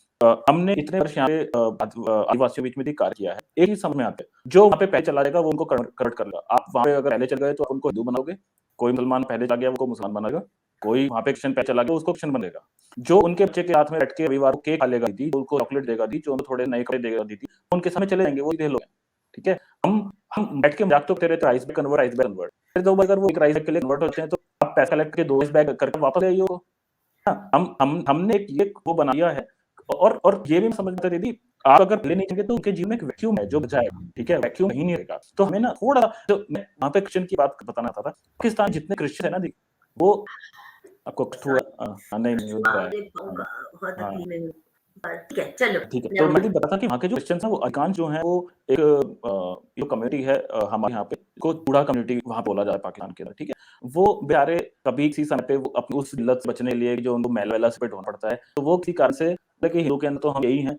हमने इतने वर्ष यहाँ पे आदिवासियों के बीच में भी कार्य किया है, एक ही समझ में आता है, जो वहाँ पे पहले चला जाएगा वो उनको कन्वर्ट कर लेगा। आप वहाँ पे अगर पहले चल गए तो आप उनको हिंदू बनाओगे, कोई मुसलमान पहले चला गया वो मुसलमान बनाएगा, कोई वहाँ पे क्रिश्चियन पहले चला गया उसको क्रिश्चियन बनेगा। जो उनके बच्चे के हाथ में बैठ के रविवार को केक खा लेगा दीदी, जो उनको चॉकलेट देगा दीदी, जो उनको थोड़े नए कपड़े देगा दीदी, उनके सामने चले जाएंगे, वो सीधे लोग हैं। ठीक है, हम बैठ के मजाक तो करते रहते राइस बैग कन्वर्ट। फिर तो अगर वो एक राइस बैग के लिए कन्वर्ट होते हैं तो आप पैसा कलेक्ट करके 2 राइस बैग करके वापस ले आइए। हमने एक ये वो बना दिया है। और ये भी समझ में आता है दीदी, आप अगर पहले नहीं जाएंगे तो उनके जीवन में एक वैक्यूम है जो बचाएगा। ठीक है, वैक्यूम ही नहीं रहेगा। तो हमें ना थोड़ा, जो मैं वहाँ पे क्रिश्चियन की बात बताना चाहता था, पाकिस्तान जितने क्रिश्चियन है ना दीदी, वो आपको थोड़ा नहीं नहीं बहुत हाँ, तकलीफ में हूँ। ठीक है, चलो ठीक है, तो नेवर मैं भी माइंड। बता था कि वहाँ के जो क्रिश्चियंस हैं वो अधिकांश जो हैं वो एक जो कम्युनिटी है हमारे यहाँ पे को चूड़ा कम्युनिटी वहाँ बोला जाता है पाकिस्तान के अंदर, ठीक है? वो बेचारे कभी किसी समय पे वो अपनी उस लत से बचने के लिए जो उनको मैला-वैला से ढोना पड़ता है, तो वो किसी कारण से देखिए हिंदू के अंदर तो हम यही हैं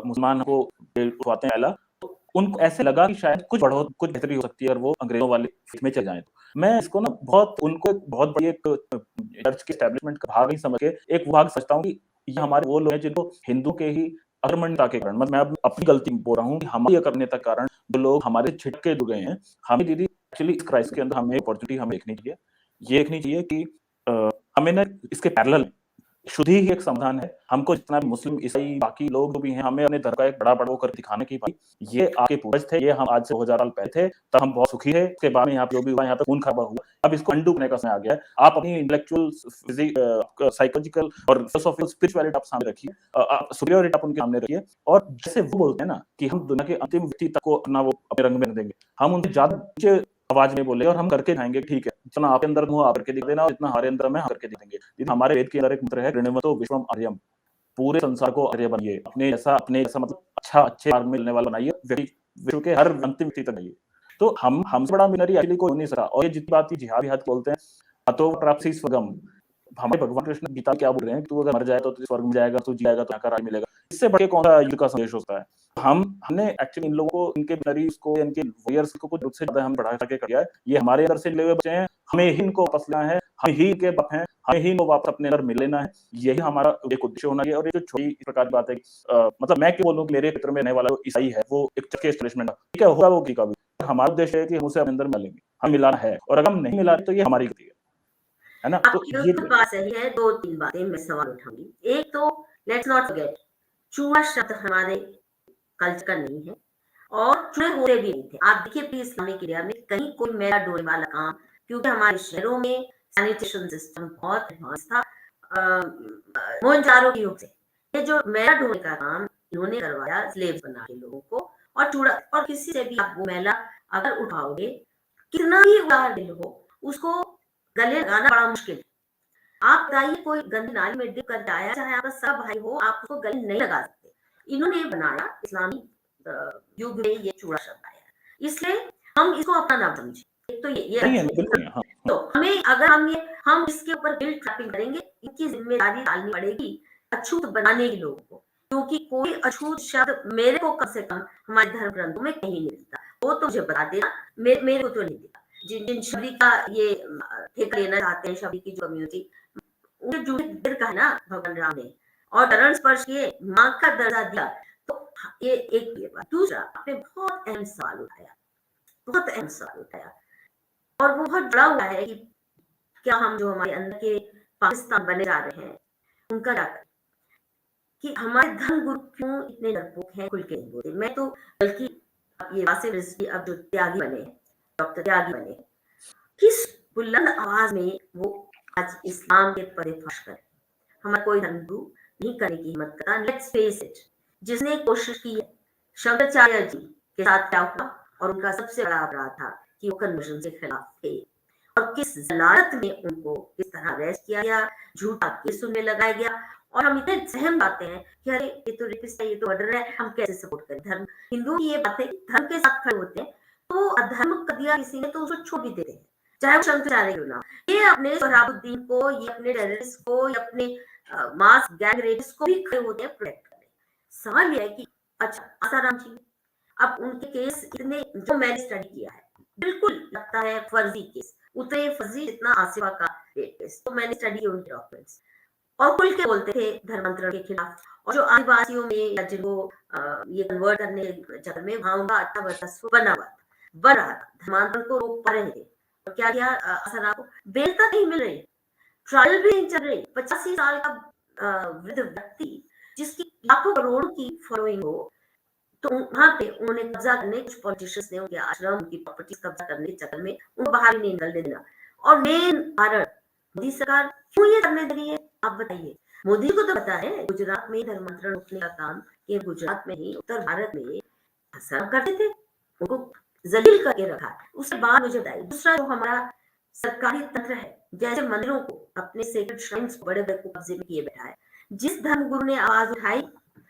मुसलमान को उठवाते हैं मैला, तो उनको ऐसे लगा कि शायद कुछ बेहतरी हो सकती है अगर वो अंग्रेज़ों वाले फ़ेथ में चले जाएँ तो। मैं इसको ना बहुत उनको एक बहुत बड़ी एक चर्च के एस्टेब्लिशमेंट का भाग नहीं समझ के एक भाग समझता हूँ कि ये हमारे वो लोग हैं जिनको हिंदू के ही अकर्मण्यता के कारण मतलब मैं अब अपनी गलती बोल रहा हूँ कि हमारी अकर्मण्यता के कारण जो लोग हमारे छिटके जुड़ गए हैं, हमें दीदी एक्चुअली इस क्राइस्ट के अंदर हमें अपॉर्चुनिटी हमें देखनी चाहिए। ये देखनी चाहिए कि हमें ना इसके पैरेलल शुद्ध ही एक समाधान है। हमको जितना भी मुस्लिम, ईसाई, बाकी लोग जो भी हैं, हमें अपने धर्म का एक बड़ा होकर दिखाने की भाई ये आपके पूर्वज थे, ये हम आज से 2000 साल पहले थे, तब हम बहुत सुखी थे। उसके बाद में यहाँ पे जो भी हुआ, यहाँ पे खून खराबा हुआ। अब इसको अनडू करने का समय आ गया है। आप अपनी इंटेलेक्चुअल, साइकोलॉजिकल और फिलोसॉफिकल स्पिरिचुअलिटी आप सामने रखिए। सुपीरियरिटी आप उनके सामने रखिए और जैसे वो बोलते हैं ना कि हम दुनिया के अंतिम व्यक्ति तक को अपना वो अपने रंग में रंग देंगे। हम उनसे ज़्यादा ऊँचे आवाज़ में बोलेंगे और हम करके दिखाएँगे, ठीक है। जितना आपके अंदर हो आप करके दिखा देना और जितना हमारे अंदर में हम करके दिखाएँगे। लेकिन हमारे वेद के अंदर एक मंत्र है, "गृणीमतो विश्वम आर्यम"। पूरे संसार को आर्य बनाइए। अपने जैसा मतलब अच्छे मार्ग में चलने वाला बनाइए। विश्व के हर अंतिम व्यक्ति तक बनाइए। तो हम हमसे बड़ा मिशनरी एक्चुअली कोई हो नहीं सकता और ये जितनी बात की जिहाद बोलते हैं, अतो प्राप्ति स्वगम। हमारे भगवान कृष्ण गीता में क्या बोल रहे हैं, तू अगर मर जाए तो तुझे स्वर्ग में जाएगा, तू जिएगा तो यहाँ का राज मिलेगा। इससे बढ़ के कौन-सा युद्ध का संदेश होता है? हमने एक्चुअली इन लोगों को, इनके मिशनरीज़ को, इनके वॉरियर्स को कुछ मुझसे ज़्यादा हम बढ़ा चढ़ा के कर दिया है। ये हमारे अंदर से निकले हुए बच्चे हैं, हमें ही इनको वापस लाना है, हम ही इनके बाप हैं, हमें ही इनको वापस अपने अंदर मिल लेना है। यही हमारा एक उद्देश्य होना चाहिए और ये जो छोटी इस प्रकार की बात है मतलब मैं क्यों बोलूँ कि मेरे क्षेत्र में रहने वाला जो ईसाई है, वो एक चर्च के एस्टेब्लिशमेंट है, ठीक है, होगा वो किसी का भी। हमारा उद्देश्य है कि हम उसे अपने अंदर मिलाएँगे, हम मिलाना है और अगर हम नहीं मिला रहे तो ये हमारी गलती है ना? तो आपकी ये बिल्कुल बात सही है, 2-3 बातें मैं सवाल उठाऊँगी। एक तो लेट्स नॉट फॉरगेट चूड़ा शब्द हमारे कल्चर का नहीं है और चूड़े होते भी नहीं थे। आप देखिए प्री इस्लामिक इंडिया में कहीं कोई मेला डोने वाला काम, क्योंकि हमारे शहरों में सैनिटेशन सिस्टम बहुत एडवांस था मोहनजारो के युग से। ये जो मेला डोने का काम इन्होंने करवाया स्लेव्स बना के लोगों को और चूड़ा और किसी से भी आप वो मेला अगर उठाओगे, कितना भी उदार दिल हो, उसको गले लगाना बड़ा मुश्किल है। आप बताइए कोई गंदी नाली में डिप करके आया, चाहे आपका सब भाई हो, आप उसको गले नहीं लगा सकते। इन्होंने बनाया इस्लामी युग में ये चूड़ा शब्द आया। इसलिए हम इसको अपना ना समझें। एक तो ये नहीं है, अछूत बिल्कुल नहीं है। हाँ, तो हमें अगर हम इसके ऊपर गिल्ट ट्रैपिंग करेंगे, इनकी ज़िम्मेदारी डालनी पड़ेगी अछूत बनाने के लोगों को। क्योंकि कोई अछूत शब्द मेरे को कम से कम हमारे धर्म ग्रंथों में कहीं नहीं दिखता। वो तो मुझे बता देना, मेरे को तो नहीं दिखा। जिन शबरी का ये ठेका लेना चाहते हैं, शबरी की जो कम्युनिटी, उन्हें जूठे गिर कहा ना भगवान राम ने और चरण स्पर्श किए, माँ का दर्जा दिया। तो ये एक ये बात। दूसरा, आपने बहुत अहम सवाल उठाया और वो बहुत जुड़ा हुआ है कि क्या हम जो हमारे अंदर के पाकिस्तान बने जा रहे हैं, उनका क्या करें? कि हमारे धर्मगुरु क्यों इतने डरपोक हैं, खुल के नहीं बोलते। मैं तो बल्कि अब ये वासिफ रिज़वी अब जो त्यागी बने, डॉक्टर त्यागी बने, किस बुलंद आवाज़ में वो आज इस्लाम के पर्दे-फाश कर हमारा कोई हिंदू नहीं करने की हिम्मत करता। लेट्स फेस इट, जिसने कोशिश की है, शंकराचार्य जी के साथ क्या हुआ और उनका सबसे बड़ा अपराध था कि वो कन्वर्जन के खिलाफ थे और किस ज़लालत में उनको किस तरह अरेस्ट किया गया, झूठा केस उनमें लगाया गया और हम इतने सहम जाते हैं कि अरे ये तो रेपिस्ट है, ये तो मर्डरर है, हम कैसे सपोर्ट करें? धर्म हिंदुओं की ये बातें धर्म के साथ खड़े होते हैं, तो अधर्म कर दिया किसी ने तो उसको छोड़ भी देते हैं, चाहे वो शंकराचार्य क्यों ना हो। ये अपने सोहराबुद्दीन को, ये अपने टेररिस्ट को, ये अपने मास गैंग रेपिस्ट को भी खड़े होते हैं प्रोटेक्ट करने। सवाल ये है कि अच्छा आसाराम जी, अब उनके केस इतने जो मैंने स्टडी किया है, बिल्कुल लगता है फर्जी केस, उतने फर्जी जितना आसिफा का रेप केस। तो मैंने स्टडी किए उनके डॉक्यूमेंट्स और खुल के बोलते थे धर्मांतरण के खिलाफ और जो आदिवासियों में या जिनको ये कन्वर्ट करने के चक्कर में वहाँ उनका अच्छा वर्चस्व बन रहा था, धर्मांतरण को रोक पा रहे थे। और क्या किया आसाराम को बेल तक नहीं मिल रही, ट्रायल भी नहीं चल रही। 85 साल का वृद्ध व्यक्ति जिसकी लाखों करोड़ों की फॉलोइंग हो, तो वहाँ पे उन्होंने कब्जा करने, कुछ पॉलिटिशियंस ने उनके आश्रम, उनकी प्रॉपर्टीज कब्जा करने के चक्कर में उनको बाहर ही नहीं निकलने देना। और मेन कारण मोदी सरकार क्यों ये करने दे रही है, आप बताइए। मोदी को तो पता है गुजरात में धर्मांतरण रोकने का काम, ये गुजरात में ही उत्तर भारत में आसाराम करते थे, उनको जलील करके रखा। उसके बाद मुझे बताइए दूसरा जो हमारा सरकारी तंत्र है, जैसे मंदिरों को, अपने सेक्रेड श्राइन्स को बड़े-बड़े को कब्जे में किए बैठा है। जिस धर्मगुरु ने आवाज उठाई,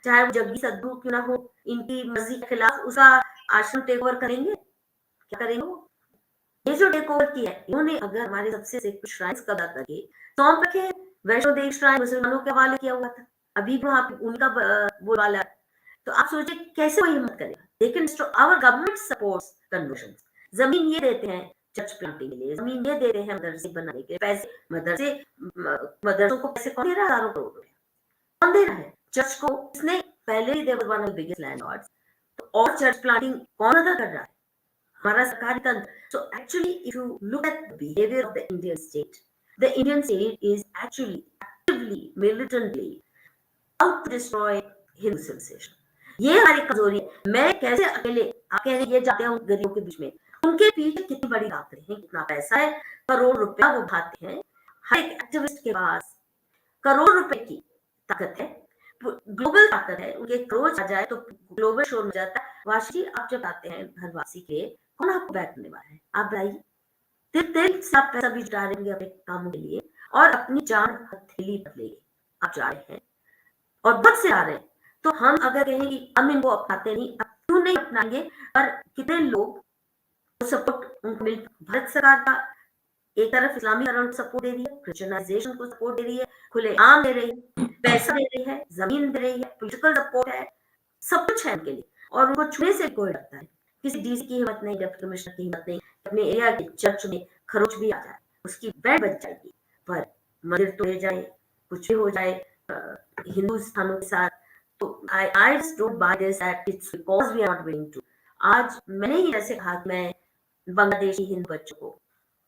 चाहे वो जग्गी सद्गुरु क्यों ना हो, इनकी मर्जी के खिलाफ उसका आश्रम टेक ओवर करेंगे? क्या करेंगे वो? ये जो टेक ओवर किया है, इन्होंने अगर हमारे सबसे सेक्रेड श्राइन्स कब्जा करके सौंप रखे, वैष्णो देवी श्राइन मुसलमानों के हवाले किया हुआ था, अभी भी वहाँ पे उनका बोलबाला है। तो आप सोचिए कैसे वो हिम्मत करेगा? लेकिन आवर गवर्नमेंट सपोर्ट्स कन्वर्जन, जमीन ये देते हैं चर्च प्लांटिंग के लिए, जमीन ये दे रहे हैं मदरसे बनाने के लिए, पैसे मदरसों को पैसे कौन दे रहा है? हजारों करोड़ रुपए कौन दे रहा है? चर्च को इसने पहले ही, they were one of the biggest landlords, तो और चर्च प्लांटिंग कौन अदा कर रहा है? हमारा सरकारी तंत्र। So actually, if you look at the behavior of the Indian state is actually actively, militantly out to destroy Hindu civilization. ये हमारी कमजोरी है। मैं कैसे अकेले, आप कह रहे हैं ये जाते हैं गरीबों के बीच में, उनके पीछे कितनी बड़ी ताकतें हैं, कितना पैसा है, करोड़ रुपया वो भाते हैं। हर एक एक्टिविस्ट के पास करोड़ रुपए की ताकत है, ग्लोबल ताकत है। उनके क्रोज आ जाए तो ग्लोबल शोर में जाता है। वाशी, आप जब आते हैं घरवासी के, कौन आपको बैक करने वाला है? आप बताइए। तेल से आप पैसा भी जुटा लेंगे अपने कामों के लिए और अपनी जान हथेली पर लेंगे। आप जा रहे हैं और बहुत से आ रहे हैं, तो हम अगर कहें कि हम इनको अपनाते नहीं, अब क्यों नहीं अपनाएंगे? पर कितने लोग सपोर्ट उनको मिल, भारत सरकार का एक तरफ इस्लामीकरण सपोर्ट दे रही है, क्रिश्चियनाइजेशन को सपोर्ट दे रही है, खुले आम दे रही है, पैसा दे रही है, जमीन दे रही है, पॉलिटिकल सपोर्ट है, सब कुछ है उनके लिए, और उनको छूने से कोई डरता है? किसी डीसी की हिम्मत नहीं, डिप्टी कमिश्नर की हिम्मत नहीं, अपने एरिया के चर्च में खरोच भी आ जाए, उसकी बैंड बच जाएगी। पर मंदिर तो ले जाए, कुछ भी हो जाए हिंदू स्थानों के साथ, तो I just don't buy this that it's because we are not willing to। आज मैंने ही ऐसे कहा कि मैं बांग्लादेशी हिंदू बच्चों को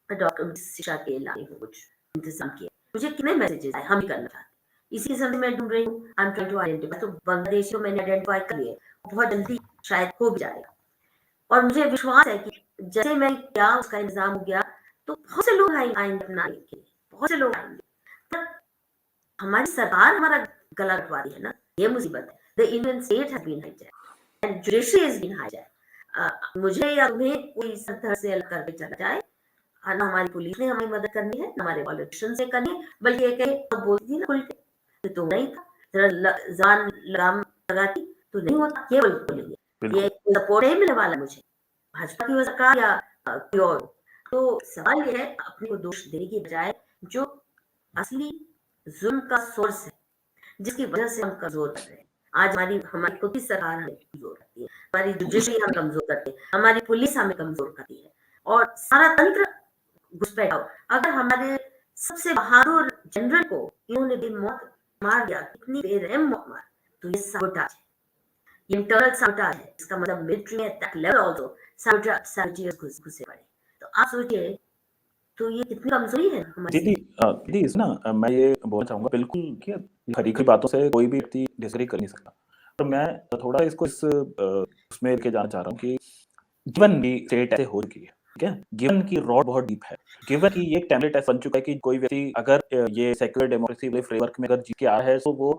डॉक्टर शिक्षा के लाने को कुछ इंतजाम किया, मुझे कितने मैसेजेस आए, हम भी करना चाहते, इसी किस्म से मैं ढूंढ रही हूँ। I am trying to identify, तो बांग्लादेशी को मैंने आइडेंटिफाई कर लिया, बहुत जल्दी शायद हो भी जाएगा, और मुझे विश्वास है कि जैसे मैं क्या उसका इंतजाम हो गया, तो बहुत से लोग आएंगे अपनाने के लिए, बहुत से लोग आएंगे। पर हमारी सरकार हमारा गला कटवा रही है ना, ये मुसीबत है। The Indian state has been hijacked and judiciary has been hijacked. मुझे या तुम्हें कोई सत्तर से अलग करके चला जाए, ना हमारी पुलिस ने हमें मदद करनी है, ना हमारे पॉलिटिशियन से करनी है, बल्कि ये कहे तो बोलती थी ना खुल के, तो नहीं था, जरा जान लगाम लगाती तो नहीं होता, ये बोलेंगे, ये सपोर्ट नहीं मिलने वाला मुझे, भाजपा की सरकार या कोई और। तो सवाल ये है, अपने को दोष देने की बजाय जो असली जुल्म का सोर्स है, जिसकी वजह से हम कमजोर कर रहे हैं, आज हमारी खुद की सरकार हमें कमजोर करती है, हमारी जुडिशरी हमें कमजोर करती है, हमारी पुलिस हमें कमजोर करती है, और सारा तंत्र घुसपैठ। अगर हमारे सबसे बहादुर जनरल को इन्होंने बेमौत मार दिया, कितनी बेरहम मौत मार, तो ये साबोटाज है, ये इंटरनल साबोटाज है। इसका मतलब मिलिट्री है, दैट लेवल आल्सो साबोटाज घुसे पड़े। तो आप सोचिए, तो ये कितनी कमजोरी है हमारी। दीदी इस ना मैं ये बोलना चाहूंगा बिल्कुल कि खरी बातों से कोई भी व्यक्ति डिसएग्री कर नहीं सकता, तो मैं थोड़ा इसको उसमें लेके जाना चाह रहा हूँ कि गिवन की स्टेट ऐसे हो चुकी है, ठीक है, गिवन की रॉड बहुत डीप है, गिवन की ये टेम्पलेट ऐसा बन चुका है कि कोई व्यक्ति अगर ये सेक्युलर डेमोक्रेसी वाले फ्रेमवर्क में अगर जी के आया है, तो वो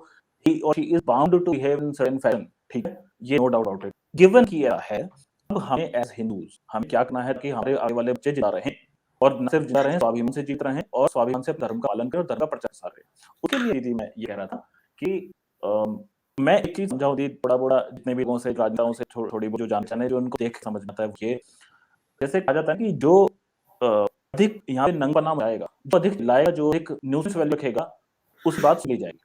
he or she is bound to behave in certain fashion, ठीक है, ये no doubt about it, given की है। अब हमें एज हिंदूज हमें क्या करना है कि हमारे आगे वाले बच्चे जिता रहे हैं, और न सिर्फ जिता रहे हैं, स्वाभिमान से जीत रहे हैं, और स्वाभिमान से धर्म का पालन करें और धर्म का प्रचार प्रसार करें। उसके लिए दीदी मैं ये कह रहा था कि मैं एक चीज समझाऊं दी, बड़ा जितने भी लोगों से राजनेताओं से थोड़ी बहुत जो जानते जो उनको देख समझ में आता है, ये जैसे कहा जाता है कि जो अधिक यहाँ पे नंग बनाम आएगा, जो अधिक लाएगा, जो एक न्यूज़ वैल्यू रखेगा, उस बात से ले जाएगी,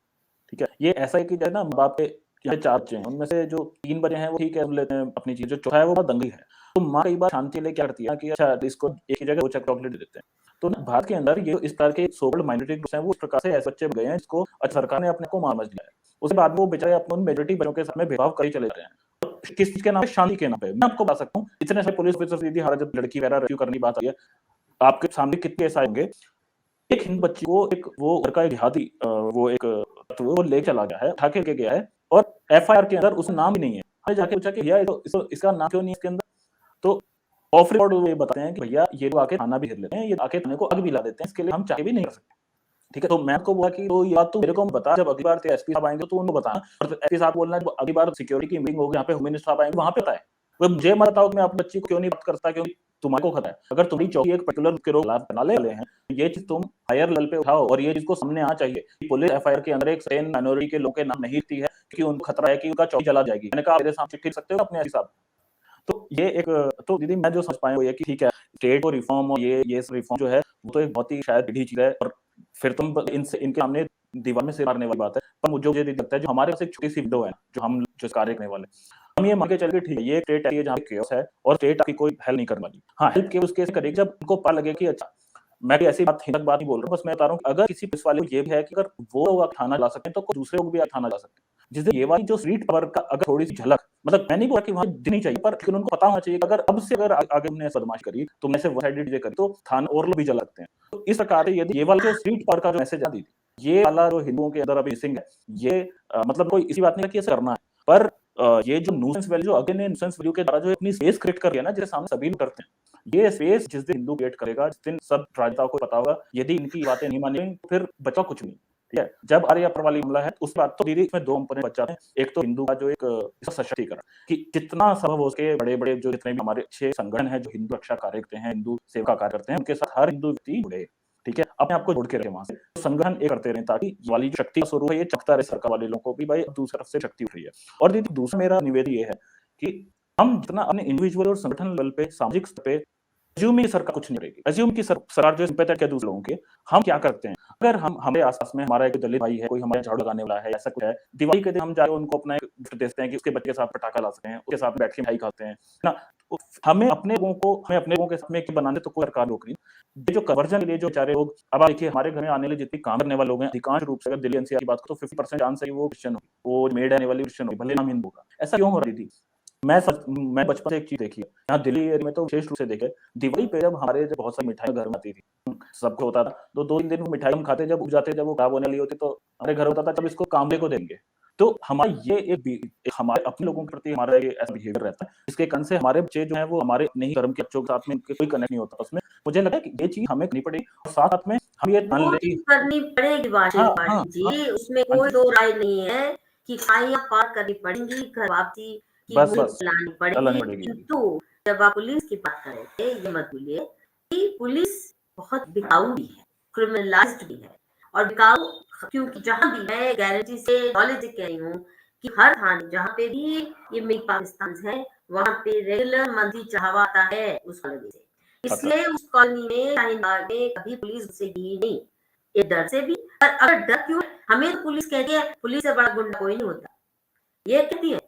ठीक है। ये ऐसा है कि जो है ना, बाप पे यहाँ 4 बच्चे हैं, उनमें से जो 3 बचे हैं वो ठीक है, लेते हैं अपनी चीज, जो चौथा है वो बहुत दंगई है, तो माँ कई बार शांति ले क्या करती है कि अच्छा इसको एक ही जगह 2 चॉकलेट दे देते हैं। तो भारत के अंदर ये इस तरह के सोकल्ड माइनॉरिटी ग्रुप्स हैं, वो इस प्रकार से ऐसे बच्चे गए हैं जिसको सरकार ने अपने को मार मच दिया है, उसके बाद वो बेचारे अपने मेजोरिटी बच्चों के साथ में भेदभाव कर ही चले रहे हैं। किस चीज के नाम पे? शांति के नाम पे। मैं आपको बता सकता हूँ, इतने सारे पुलिस ऑफिसर दीदी, हर जब लड़की वगैरह रेस्क्यू करने की बात आई है, आपके सामने कितने ऐसा होंगे, एक हिंदू बच्ची को एक वो घर का जिहादी वो एक वो ले चला गया है, उठा के गया है, और एफआईआर के अंदर उसका नाम ही नहीं है। हमने जाके पूछा कि भैया इसका नाम क्यों नहीं है इसके अंदर, तो ऑफ रिकॉर्ड ये बताते हैं कि भैया ये लोग आके थाना भी घेर लेते हैं, ये आके थाने को आग भी ला देते हैं, इसके लिए हम चाहे भी नहीं कर सकते, ठीक है। तो मैं आपको बोला कि तो ये बात तो मेरे को बता, जब अगली बार एसपी साहब आएंगे तो उनको बताना, और एसपी साहब बोलना है अगली बार सिक्योरिटी की मीटिंग होगी, यहाँ पे होम मिनिस्टर साहब आएंगे, वहां पे बताए। वो मुझे मत बताओ कि मैं अपनी बच्ची को क्यों नहीं बात करता, क्योंकि तुम्हारे को खतरा है। अगर तुम्हारी चौकी एक पर्टिकुलर के खिलाफ बनाने वाले हैं, ये चीज तुम हायर लेवल पे उठाओ, और ये चीज को सामने आना चाहिए कि पुलिस एफआईआर के अंदर एक सेन माइनॉरिटी के लोगों के नाम नहीं थी है, क्योंकि उनको खतरा है कि उनका चौकी चला जाएगी। मैंने कहा, मेरे साथ चिट्ठी लिख सकते हो अपने साहब? तो ये एक तो दीदी मैं जो समझ पाया वो ये कि ठीक है, स्टेट को रिफॉर्म और ये सब रिफॉर्म जो है, वो तो एक बहुत ही शायद टेढ़ी चीज़ है और फिर तुम इनसे इनके सामने दीवार में सिर मारने वाली बात है। पर मुझे लगता है जो हमारे पास एक छोटी-सी विंडो है, जो हम जो कार्य करने वाले हैं, हम ये मान के चल के ठीक है, ये स्टेट है जहाँ पे केओस है और स्टेट आपकी कोई हेल्प नहीं करने वाली। हाँ, हेल्प केवल उसके से करेगी जब उनको पता लगे कि अच्छा, मैं कोई ऐसी हिंसक बात नहीं बोल रहा हूँ, बस मैं बता रहा हूँ कि अगर किसी पुलिस वाले को ये भी है कि अगर वो लोग थाना ला सकते हैं, तो कोई दूसरे लोग भी थाना ला सकते हैं। जिस दिन ये वाली जो स्ट्रीट पावर का अगर थोड़ी-सी झलक मतलब मैं नहीं बोल रहा कि वहाँ दिखनी चाहिए, पर लेकिन उनको पता होना चाहिए कि अगर अब से अगर आगे हमने बदमाशी करी, तुमने ऐसे वन साइडेड चीज़ें करी, तो थाना और लोग भी जला सकते हैं। तो इस प्रकार से यदि ये वाला जो स्ट्रीट पावर का जो मैसेज दी थी, ये वाला जो हिंदुओं के अंदर अभी मिसिंग है, ये मतलब कोई इसी बात नहीं है कि ऐसा करना है, पर ये जो न्यूसेंस वैल्यू जो अगेन न्यूसेंस वैल्यू के द्वारा जो इतनी स्पेस क्रिएट कर रही है ना, जिसके सामने सभी लोग डरते हैं। ये स्पेस जिस दिन हिंदू क्रिएट करेगा, जिस दिन सब राजनेताओं को पता होगा, यदि इनकी बातें नहीं मानी तो फिर बचा कुछ नहीं। ठीक है? जब आर्य वाली हमला है, उसके बाद तो दीदी इसमें 2 कंपोनेंट बच जाते हैं। एक तो हिंदू का जो एक सशक्तिकरण कि जितना संभव हो सके बड़े-बड़े जो जितने भी हमारे अच्छे संगठन हैं, जो हिंदू रक्षा कार्य करते हैं, हिंदू सेवा का कार्य करते हैं, उनके साथ हर हिंदू व्यक्ति जुड़े। ठीक है? अपने आप को जोड़ के रखें वहाँ से। तो संगठन ये करते रहें ताकि ये वाली जो शक्ति का स्वरूप है, ये चमकता रहे सरकार वाले लोगों को भी भाई दूसरी तरफ से शक्ति उठ रही है। और दीदी दूसरा मेरा निवेदन ये है कि हम जितना अपने इंडिविजुअल और संगठन लेवल पे, सामाजिक स्तर पे अज़्यूम की सरकार कुछ नहीं करेगी। अज़्यूम की सरकार जो सिंपैथेटिक है दूसरे लोगों के, हम क्या करते हैं? अगर हम हमारे आस-पास में हमारा एक दलित भाई है, कोई हमारे झाड़ू लगाने वाला है, ऐसा कुछ है, दिवाली के दिन हम जाके उनको अपना एक गिफ्ट देते हैं कि उसके बच्चे के साथ पटाखा ला सकें, उसके साथ बैठ के मिठाई खाते हैं, है ना? तो हमें अपने लोगों के साथ में एक बनाने तो कोई सरकार रोक रही नहीं। ये जो कन्वर्जन के लिए जो बेचारे लोग अब आप देखिए हमारे घर में आने वाले जितने काम करने वाले लोग हैं, अधिकांश रूप से अगर दिल्ली एनसीआर की बात करूँ तो 50% चांस है कि वो क्रिश्चियन होगी। वो मेड आने वाली क्रिश्चियन होगी, भले नाम हिंदू होगा। ऐसा क्यों हो रहा है दीदी? मैं बचपन से एक चीज़ देखी है, यहाँ दिल्ली एरिया में तो विशेष रूप से देखा है, दिवाली पे जब हमारे जब बहुत सारी मिठाइयाँ घर में आती थी, सबको होता था, तो 2-3 दिन वो मिठाई हम खाते जब उग जाते, जब वो खराब होने वाली होती तो हमारे घर होता था तब इसको कामले को देंगे। तो हमारा ये एक हमारे अपने लोगों के प्रति हमारा ये ऐसा बिहेवियर रहता है, जिसके कारण से हमारे बच्चे जो हैं वो हमारे अपने ही धर्म के बच्चों के साथ में इनके कोई कनेक्ट नहीं होता उसमें। मुझे लगा कि ये चीज़ हमें करनी पड़ेगी और साथ-साथ में हम ये मान वो लें चीज़ कि करनी पड़ेगी हाँ, वाशिंग हाँ, पार्टी हाँ, जी, उसमें हाँ कोई जी। 2 राय नहीं है कि खाइयाँ पार करनी पड़ेंगी, घर वापसी की बस, मुहिम बस, चलानी पड़ेगी। चलानी पड़ेगी जी। किंतु जब आप पुलिस की बात कर रहे थे, ये मत भूलिए कि पुलिस बहुत बिकाऊ भी है, क्रिमिनलाइज़्ड भी है और बिकाऊ क्योंकि जहाँ भी मैं गारंटी से नॉलेज से कह रही हूँ कि हर थाने जहाँ पे भी ये मिनी पाकिस्तान है, वहाँ पे रेगुलर मंथली चढ़ावा आता है उस कॉलोनी से। आता इसलिए उस कॉलोनी में शाहीनबाग में कभी पुलिस घुसेगी नहीं, ये डर से भी। पर अगर डर क्यों है? हमें तो पुलिस कहती है, पुलिस से बड़ा गुंडा कोई नहीं होता, ये कहती है।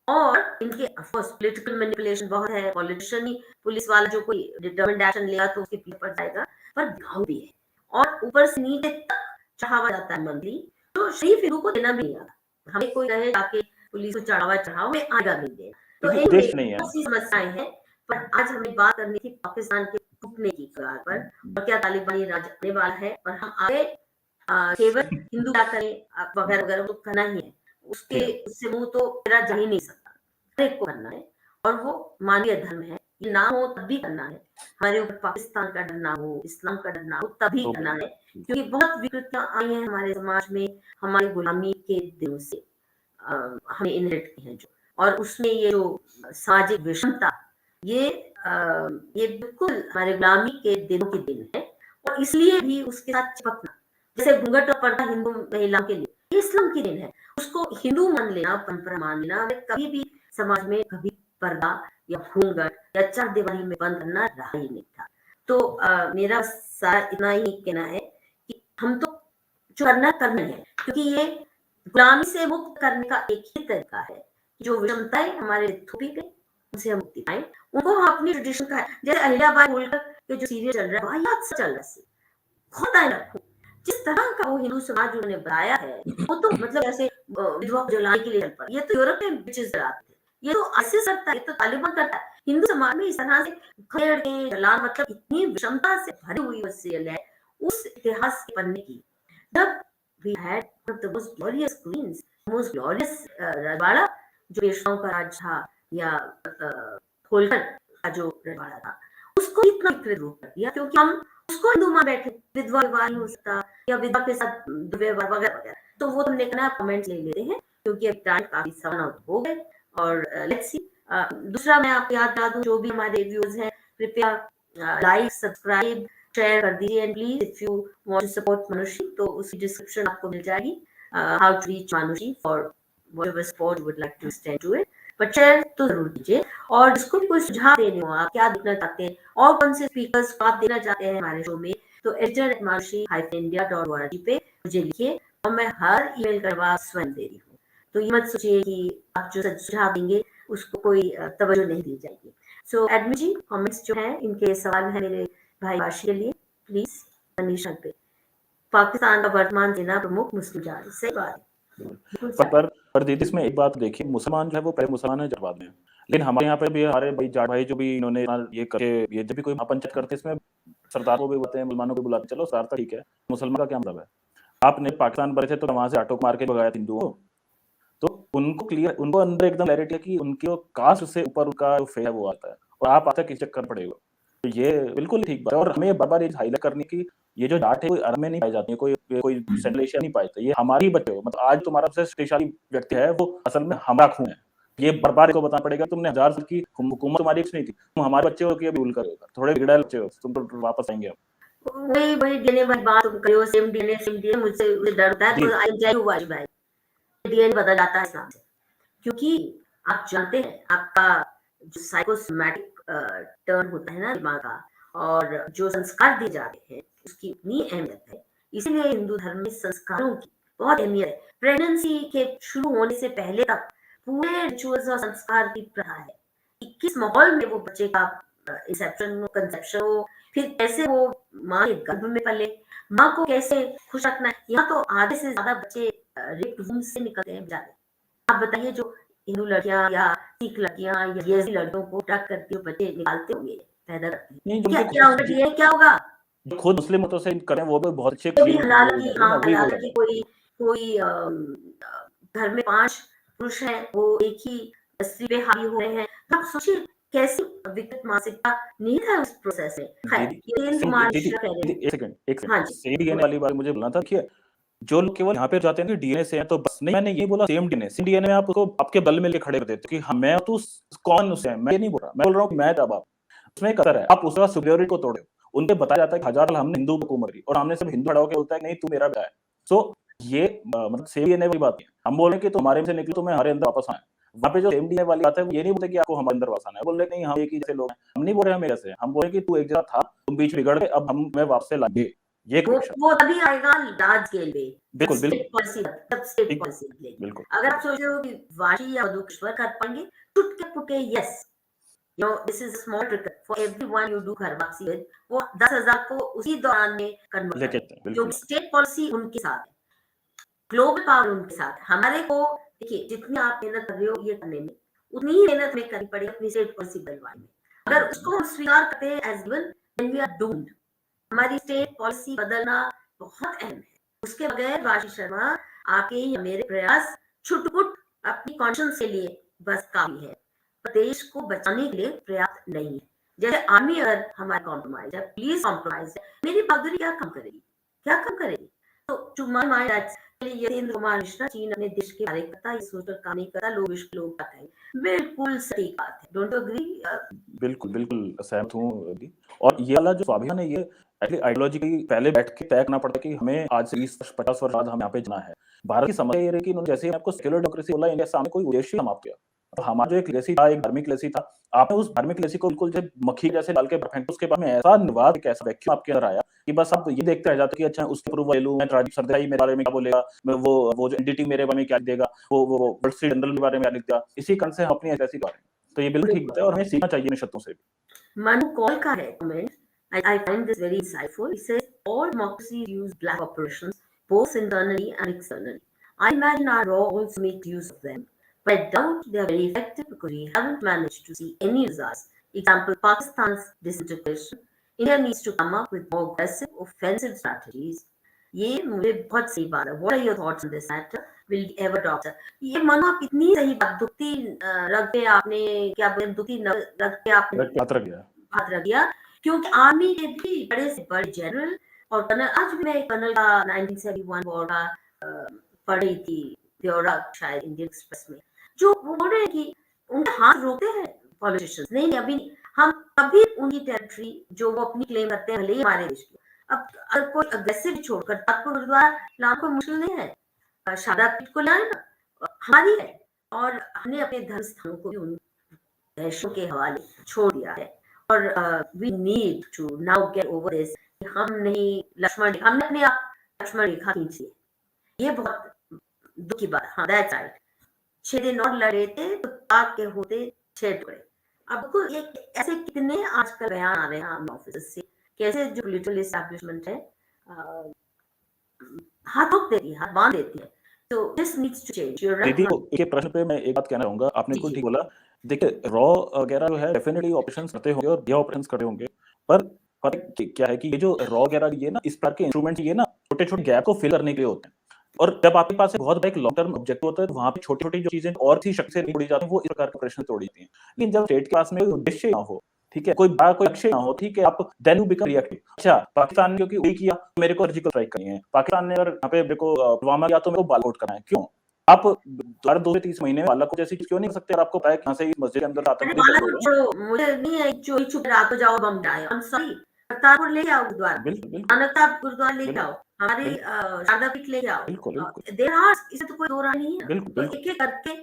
और इनके ऑफ कोर्स पॉलिटिकल मैनिपुलेशन बहुत है, पॉलिटिशियन ही पुलिस वाला जो कोई डिटरमिन्ड एक्शन लेगा तो उसके पीठ पर जाएगा, पर दिखाऊ भी है। और ऊपर से नीचे तक चढ़ावा जाता है मंथली, तो शरीफ हिंदू को देना भी नहीं आता। हमें कोई कहे जाके पुलिस को चढ़ावा चढ़ाओ, मैं आएगा नहीं देना। तो क्योंकि एनीवे उद्देश्य नहीं है। बहुत सी समस्याएं हैं, पर आज हमें बात करनी थी पाकिस्तान के टूटने की कगार पर और क्या तालिबानी राज आने वाला है और हम आगे केवल हिंदू क्या करें वगैरह वगैरह तो करना ही है। उसके ठीक है। उससे मुंह तो फेरा जा ही नहीं सकता, हर एक को करना है और वो मानवीय धर्म है, ये ना हो तब भी करना है। हमारे ऊपर पाकिस्तान का डर ना हो, इस्लाम का डर ना हो तभी तो करना है, क्योंकि बहुत विकृतियां आई हैं हमारे समाज में, हमारी गुलामी के दिनों से हमें इनहेरिट की हैं जो, और उसमें ये जो सामाजिक विषमता ये ये बिल्कुल हमारे गुलामी के दिनों की दिन है और इसलिए भी उसके साथ चिपकना, जैसे घूंघट और पर्दा हिंदू महिलाओं के लिए ये इस्लाम की दिन है, उसको हिंदू मान लेना, परंपरा मान लेना, हमें कभी भी समाज में कभी पर्दा या घूंघट या चारदीवारी में बंद करना रहा ही नहीं था। तो मेरा सारा इतना ही कहना है कि हम तो जो करना है, क्योंकि ये गुलामी से मुक्त करने का एक ही तरीका है, जो विषमताएं हमारे थोपी गई उनसे हम मुक्ति पाएं, उनको हम अपनी ट्रेडिशन का, जैसे अहिल्याबाई होलकर के जो सीरियल चल रहा है वाहियात से चल रहा है, खुदा रखो जिस तरह का वो हिंदू समाज उन्होंने बनाया है, वो तो मतलब ऐसे विधवा को जलाने के लिए चल पड़ा। ये तो यूरोप में बिचेस जलाते थे, ये तो आईसिस करता है, ये तो तालिबान करता है। हिंदू समाज में इस तरह से खदेड़ के जलान, मतलब इतनी विषमता से भरी हुई वो सीरियल है उस इतिहास के पन्ने की। जब we had one of the most glorious queens, most glorious रजवाड़ा जो पेशवाओं का राज था या होलकर का जो रजवाड़ा था, उसको इतना विकृत रूप कर दिया क्योंकि हम उसको हिंदू मान बैठे, विधवा विवाह नहीं हो सकता या विधवा के साथ दुर्व्यवहार वगैरह वगैरह। तो वो हमने कहना कमेंट्स ले लेते हैं क्योंकि अब टाइम काफी सवन आउट हो गए और लेट्स सी। दूसरा मैं आपको याद दिला दूं, जो भी हमारे व्यूज हैं कृपया लाइक सब्सक्राइब शेयर कर दीजिए and please if you want to support Manushi तो उसकी डिस्क्रिप्शन आपको मिल जाएगी, how to reach Manushi for whatever sport you would like to extend to it, but share तो ज़रूर कीजिए। और जिसको भी कोई सुझाव देने हो, आप क्या देखना चाहते हैं और कौन से स्पीकर्स को आप देना चाहते हैं हमारे शो में, तो editor@marushi-india.org पे मुझे लिखिए और मैं हर ईमेल का जवाब स्वयं दे रही हूँ। तो ये मत सोचिए कि आप जो सुझाव देंगे उसको कोई तवज्जो नहीं दी जाएगी। सो एडमिन जी, कमेंट्स जो हैं इनके सवाल हैं मेरे भाई वाशी के लिए, प्लीज मनीषा पे। पाकिस्तान का वर्तमान सेना प्रमुख मुस्लिम जहाज, सही बात है। बिल्कुल सही। पर दीदी इसमें एक बात देखिए, मुसलमान जो है वो पहले मुसलमान है जब बाद में है। लेकिन हमारे यहाँ पे भी हमारे भाई जाट भाई जो भी इन्होंने ये करके ये जब भी कोई महापंचायत करते हैं इसमें सरदार को भी बुलाते हैं, मुसलमानों को बुलाते हैं, चलो सरदार ठीक है, मुसलमान का क्या मतलब है? आपने पाकिस्तान बने थे तो वहां से आटो मार के भगाया हिंदुओं को, तो उनको क्लियर, उनको अंदर एकदम क्लैरिटी है कि उनकी वो कास्ट से ऊपर उनका जो फेस है वो आता है, और आप आता किस चक्कर पड़ेगा। तो ये बिल्कुल ठीक बात है, और हमें बार बार ये हाईलाइट करने की, ये जो जाट है कोई अरब में नहीं पाई जाती है, कोई सेंट्रल एशिया नहीं पाई जाती, ये हमारी बच्चे हो, मतलब आज तुम्हारा सबसे शक्तिशाली व्यक्ति है वो असल में हमारा खून है। ये बार बार को बताना पड़ेगा, तुमने 1000 साल की हुकूमत तुम्हारी कुछ नहीं थी, तुम हमारे बच्चे हो कि अभी भूल कर थोड़े बिगड़े बच्चे हो, तुम तो वापस आएंगे अब। वही डीएनए वाली बात तुम करो, सेम डीएनए मुझसे डर होता है, तो आई टेल यू वाश भाई, डीएनए बदल जाता है इस्लाम से, क्योंकि आप जानते हैं आपका जो साइकोसोमैटिक टर्न होता है ना दिमाग का, और जो संस्कार दिए जाते हैं उसकी इतनी अहमियत है। इसीलिए हिंदू धर्म में संस्कारों की बहुत अहमियत है। प्रेगनेंसी के शुरू होने से पहले तक पूरे रिचुअल्स और संस्कार की प्रथा है कि किस माहौल में वो बच्चे का इंसेप्शन कंसेप्शन हो, फिर कैसे वो माँ के गर्भ में पले, माँ को कैसे खुश रखना है। यहाँ तो आधे से ज्यादा बच्चे रेप्ड वूम से निकलते हैं बेचारे। आप बताइए, जो हिंदू लड़कियां या सिख लड़कियां या यजीदी लड़कियों को ट्रक करती हुए बच्चे निकालते होंगे, पैदा करते हैं, क्या उनका डीएनए क्या होगा? खुद मुस्लिम मतों से करें वो भी बहुत अच्छे हलाला की कोई घर में 5 पुरुष हैं, वो एक ही स्त्री पे हावी हो रहे हैं। आप सोचिए कैसी विकृत मानसिकता निहित है उस प्रोसेस में। डीएनए वाली बात मुझे बोलना था कि जो लोग केवल यहाँ पे जाते हैं डीएनए से हैं, तो बस नहीं, मैंने ये बोला सेम डीएनए में आप उसको आपके बल में लेके खड़े कर देते कि हाँ मैं तो कौन उससे है, मैं ये नहीं बोल रहा, मैं बोल रहा हूँ मैं जब आप उसमें एक असर है, आप उसका सुपीरियरिटी को तोड़े, उनके बताया जाता है कि 1000 साल हमने हिंदू हुकूमत की और हमने सब हिंदू खड़ा होकर बोलता है नहीं तू मेरा बेटा है। सो ये मतलब सेम डीएनए वाली बात है, हम बोल रहे हैं कि तुम्हारे से निकले तो मैं हमारे अंदर वापस आए। वहाँ पे जो सेम डीएनए वाली बात है वो ये नहीं बोलते कि आपको हमारे अंदर वापस आना है, बोल रहे नहीं हम एक ही जैसे लोग हैं, हम नहीं बोल रहे हैं मेरे से, हम बोल रहे हैं कि तू एक जगह था, तुम बीच बिगड़ गए, अब हम मैं वापस लाएंगे। ये वो तभी आएगा लार्ज स्केल पे, बिल्कुल बिल्कुल। अगर आप सोच रहे हो कि वाशी या मधुकेश्वर कर पाएंगे, टुटके पुटे yes, you know this is a small trick for everyone you do घर वापसी with, वो 10,000 को उसी दौरान में कन्वर्ट करते हैं, क्योंकि स्टेट पॉलिसी उनके साथ है, ग्लोबल पावर उनके साथ है। हमारे को देखिए, जितनी आप मेहनत कर रहे हो ये करने में, उतनी ही मेहनत में करनी पड़ेगी अपनी स्टेट पॉलिसी बदलवाने में। अगर उसको हम स्वीकार करते हैं as given, then we are doomed. हमारी स्टेट पॉलिसी बदलना बहुत अहम है, उसके बगैर वाशी शर्मा आपके या मेरे प्रयास छुटपुट अपनी कॉन्शियंस के लिए बस काफी है, देश को बचाने के लिए पर्याप्त नहीं है। जैसे आर्मी अगर हमारा कॉम्प्रोमाइज है, पुलिस कॉम्प्रोमाइज है, मेरी बहादुरी क्या काम करेगी, क्या काम करेगी? तो to my mind Yatindra Kumar Mishra, चीन अपने देश के बारे करता, ये सोचकर काम नहीं करता, लोग विश्व लोग कहते हैं, बिल्कुल सही बात है। Don't agree? बिल्कुल बिल्कुल सहमत हूँ। और ये वाला जो स्वाभिमान है ये आइडियोलॉजी की पहले बैठ के तय करना पड़ता है कि हमें आज से 20-50 वर्ष बाद हम यहाँ पे जाना है। भारत की समस्या ये रही कि उन्होंने जैसे ही आपको सेक्युलर डेमोक्रेसी बोला, इंडिया सामने कोई उद्देश्य समाप्त किया। तो हमारा जो एक लेसी था, एक धार्मिक लेसी था, आपने उस धार्मिक लेसी को बिल्कुल जब मक्खी जैसे डाल के फेंक, उसके बाद में ऐसा निर्वात, एक ऐसा वैक्यूम आपके अंदर आया कि बस आप ये देखते रह जाते कि अच्छा उसके अप्रूवल ले लूं, मैं राजीव सरदेसाई मेरे बारे में क्या बोलेगा, मैं वो जो एनडीटी मेरे बारे में क्या लिख देगा, वो वर्ल्ड स्ट्रीट जर्नल के बारे में क्या लिख दिया, इसी कारण से हम अपनी ऐसी कर रहे हैं। तो ये बिल्कुल ठीक बात है और हमें सीखना चाहिए इन शब्दों से। मनु कॉल का है comment, I find this very insightful. He says all democracies use black operations both internally and externally. I imagine our law also makes use of them, but I doubt they are very effective because we haven't managed to see any results. Example, Pakistan's disintegration. India needs to come up with more aggressive, offensive strategies. ये मुझे बहुत सही बात है। What are your thoughts on this matter? Will we ever adopt it? ये मनु आप इतनी सही बात, दुखती रग पे आपने क्या बोले, दुखती रग पे आपने हाथ रख दिया, क्योंकि आर्मी के भी बड़े से बड़े जनरल और कर्नल, आज भी मैं कर्नल का 1971 वॉर का पढ़ रही थी ब्यौरा शायद इंडियन एक्सप्रेस में, जो वो बोल रहे हैं कि उनके हाथ रोकते हैं पॉलिटिशियंस, नहीं अभी हम कभी उनकी टेरिटरी जो वो अपनी क्लेम करते हैं, भले ही हमारे देश की, अब अगर कोई अग्रेसिव छोड़कर ताजपुर गुरुद्वारा लाने को मुश्किल नहीं है, शारदा पीठ को लाए ना, हमारी है और हमने अपने धर्म स्थानों को भी उन देशों के हवाले छोड़ दिया है और we need to now get over this. हम नहीं हमने अपने आप लक्ष्मण रेखा खींच ली। ये बहुत दुख की बात। हाँ, दैट्स राइट। 6 दिन और लड़े थे तो ताक के होते 6 टुकड़े। अब को एक ऐसे कितने आजकल बयान आ रहे हैं आर्मी ऑफिसर्स से, कैसे जो पोलिटिकल एस्टैब्लिशमेंट है हाथ रोक देती है, हाथ बांध देती है। तो this needs to change. You are right. दीदी के प्रश्न पे मैं एक बात कहना चाहूंगा, आपने जी बिल्कुल जी ठीक बोला। देखिए रॉ वगैरह जो है डेफिनेटली ऑपरेशंस करते होंगे और ये ऑपरेशंस करते होंगे, पर पता है क्या है कि ये जो रॉ वगैरह ये ना इस प्रकार के इंस्ट्रूमेंट ये ना छोटे छोटे गैप को फिल करने के लिए होते हैं। और जब आपके पास एक बहुत बड़ा एक लॉन्ग टर्म ऑब्जेक्टिव होता है तो वहां पे छोटी छोटी जो चीजें और थी शक्ति से नहीं तोड़ी जाती हैं, वो इस प्रकार के प्रश्न तोड़ी जाती हैं। लेकिन जब स्टेट के पास में कोई उद्देश्य ना हो, ठीक है, कोई बड़ा कोई लक्ष्य ना हो, ठीक है, आप देन यू बिकम रिएक्टिव। अच्छा, पाकिस्तान ने क्योंकि वही किया तो मेरे को सर्जिकल स्ट्राइक करनी है, पाकिस्तान ने अगर यहाँ पे मेरे को पुलवामा किया तो मेरे को बालाकोट करना है। क्यों? आप हर 2 से 3 महीने में बालाकोट जैसी चीज क्यों नहीं कर सकते? और आपको पता है कि यहाँ से इस मस्जिद के अंदर अरे आतंकवादी दाखिल बालाकोट हो गए। छोड़ो, मुझे नहीं है चोरी छुप रात को जाओ बम गिराए। आई एम सॉरी, करतारपुर ले आओ गुरुद्वारा, बिल्कुल बिल्कुल नानक साहब गुरुद्वारा लेके बिल्कुल आओ, हमारी बिल्कुल शारदा पीठ लेके आओ। बिल्कुल बिल्कुल देयर आर, इसमें तो कोई दो राय नहीं है। बिल्कुल तो बिल्कुल एक एक करके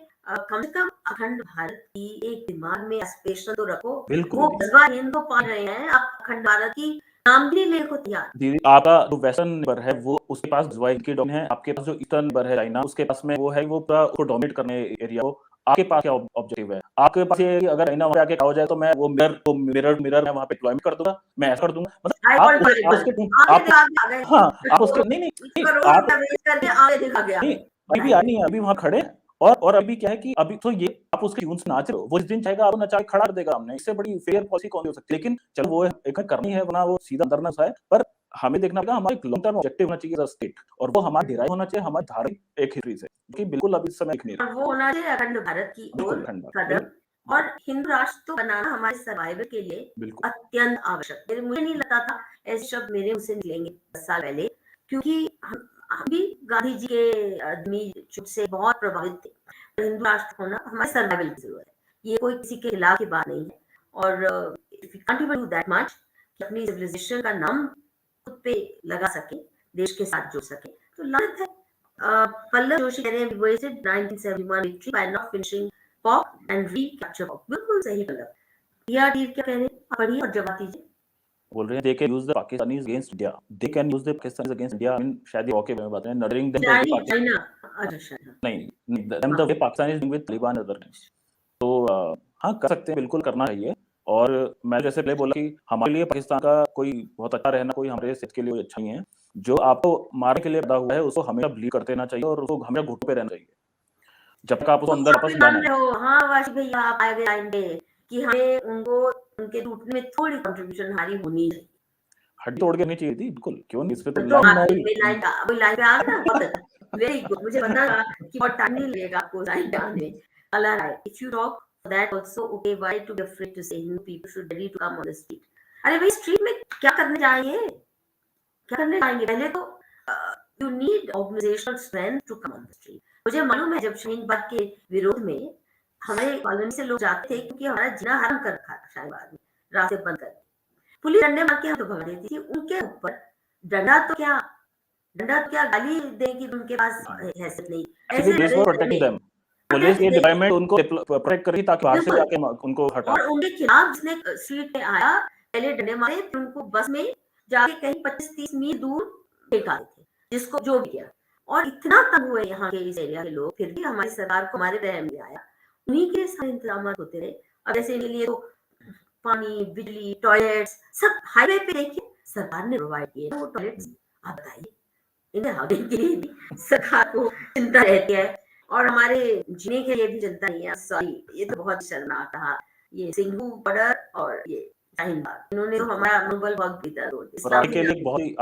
कम से कम अखंड भारत की एक दिमाग में एस्पिरेशन तो रखो। बिल्कुल वो दीदी। जज्बा हिंद को पाल रहे हैं, आप अखंड भारत की नाम भी नहीं लेने को तैयार। दीदी आपका जो वेस्टर्न नेबर है वो उसके पास जज्बा की डोमिनेशन है, आपके पास जो ईस्टर्न नेबर है चाइना उसके पास में वो है वो पूरा उसको डोमिनेट करने एरिया को। आपके पास क्या ऑब्जेक्टिव है? आपके पास ये है कि अगर चाइना वहां पे आके खड़ा हो जाए तो मैं वो मिरर मैं वहां पे डिप्लॉयमेंट कर दूंगा, मैं ऐसा कर दूंगा। मतलब आप उस आप हाइपोथेटिकल उसके आगे आप दिखा के आ गए। हाँ, आप उसके करोड़ नहीं नहीं नहीं करोड़ आप रुपया वेस्ट करके आगे दिखा के आ नहीं, गए। अभी भी आ बताइए। नहीं है, अभी वहाँ खड़े हैं। और अभी क्या है कि अभी तो ये आप उसके ट्यून से नाच रहे हो, वो जिस दिन चाहेगा आपको नचा के खड़ा कर देगा हमने, इससे बड़ी फेयर पॉलिसी कौन सी हो सकती है? लेकिन चलो वो एक करनी है वरना वो सीधा अंदर ना जाए, पर हमें देखना पड़ेगा हमारा एक लॉन्ग टर्म ऑब्जेक्टिव होना चाहिए एज़ अ स्टेट और वो हमारा डिराइव होना चाहिए हमारी धार्मिक एक हिस्ट्री से, कि बिल्कुल अभी इस समय दिख नहीं और रहा। वो होना चाहिए अखंड भारत की ओर बिल्कुल खंड कदम। और हिंदू राष्ट्र तो बनाना हमारे सर्वाइवल के लिए बिल्कुल अत्यंत आवश्यक है। मुझे नहीं लगता था ऐसे शब्द मेरे मुंह से निकलेंगे 10 साल पहले, क्योंकि हम भी गांधी जी के आदमी चुप से बहुत प्रभावित थे। और हिंदू राष्ट्र होना हमारे सर्वाइवल की जरूरत है, ये कोई किसी के खिलाफ की बात नहीं है। और if you can't do that much कि अपनी सिविलाइजेशन का नाम खुद पे लगा सके, देश के साथ जुड़ सके, तो लायक है। पल्लव जोशी कह रहे हैं, we wasted 1971 victory by not finishing POC and recapture POC। बिल्कुल सही पल्लव। PRD क्या कह रहे हैं? आप पढ़िए और जवाब दीजिए। बोल रहे हैं they can use the Pakistanis against India, they can use the Pakistanis against India. I mean शायद ये ओके में बात है, nurturing them the way Pakistan China, अच्छा चाइना। नहीं देम द हाँ, way Pakistan is doing with Taliban other things. तो हाँ, कर सकते हैं, बिल्कुल करना चाहिए। और मैं जैसे पहले बोला कि हमारे लिए पाकिस्तान का कोई बहुत अच्छा रहना कोई हमारे सेहत के लिए कोई अच्छा नहीं है। जो आपको मारने के लिए पैदा हुआ है उसको हमेशा ब्लीड करते रहना चाहिए और उसको हमेशा घुटनों पे रहना चाहिए जब तक आप उसको तो अंदर आप वापस भी ना मान लाएं। रहे हो, हाँ वाशी भैया, आप आए लाइन पे कि हमें उनको उनके टूटने में थोड़ी कंट्रीब्यूशन हमारी होनी चाहिए। हड्डी तोड़ के नहीं चाहिए थी, बिल्कुल क्यों नहीं, इस पे तो तो लाइन आप मैं वही लाइन पे आ गए ना, बहुत अच्छा, वेरी गुड। मुझे पता था कि बहुत टाइम नहीं लगेगा आपको लाइन पे आने में। All right, if you talk for that also, okay, why to be afraid to say Hindu people should ready to come on the street? अरे भाई स्ट्रीट में क्या करने जाएंगे? क्या करने जाएंगे? पहले तो you need organisational strength to come on the street. मुझे मालूम है जब शाहीन बाग के विरोध में हमारे कॉलोनी से लोग जाते थे, क्योंकि हमारा जीना हराम कर रखा था शाहीन बाग में, रास्ते बंद कर, पुलिस डंडे मार के हम तो भगा देती थी। उनके ऊपर डंडा तो क्या गाली देने की उनके पास हैसियत नहीं। एक्चुअली ऐसे पुलिस लड़े फॉर झगड़े प्रोटेक्टिंग देम, पुलिस अटैक ये देखिए। डिपार्टमेंट उनको प्रोटेक्ट करेगी ताकि बाहर से भी बिल्कुल। आके उनको हटाएं। और उनके खिलाफ जिसने स्ट्रीट पे आया, पहले डंडे मारे, फिर उनको बस में जाके कहीं 25-30 मील दूर फेंका थे, जिसको जो भी किया। और इतना तंग हुए यहाँ के इस एरिया के लोग, फिर भी हमारी सरकार को हमारे रहम नहीं आया। उन्हीं के सारे इंतजाम होते रहे। अब जैसे इनके लिए तो पानी, बिजली, टॉयलेट्स सब हाईवे पे देखिए सरकार ने प्रोवाइड किए ना वो टॉयलेट्स। आप बताइए, इन्हें हाउसिंग के लिए भी सरकार को चिंता रहती है और हमारे जीने के लिए भी चिंता नहीं है। सॉरी, ये तो बहुत शर्मनाक रहा। ये सिंघू बॉर्डर और ये शाहीन बाग, इन्होंने तो हमारा मनोबल बहुत भीतर तोड़ दिया। और इस्लाम आगे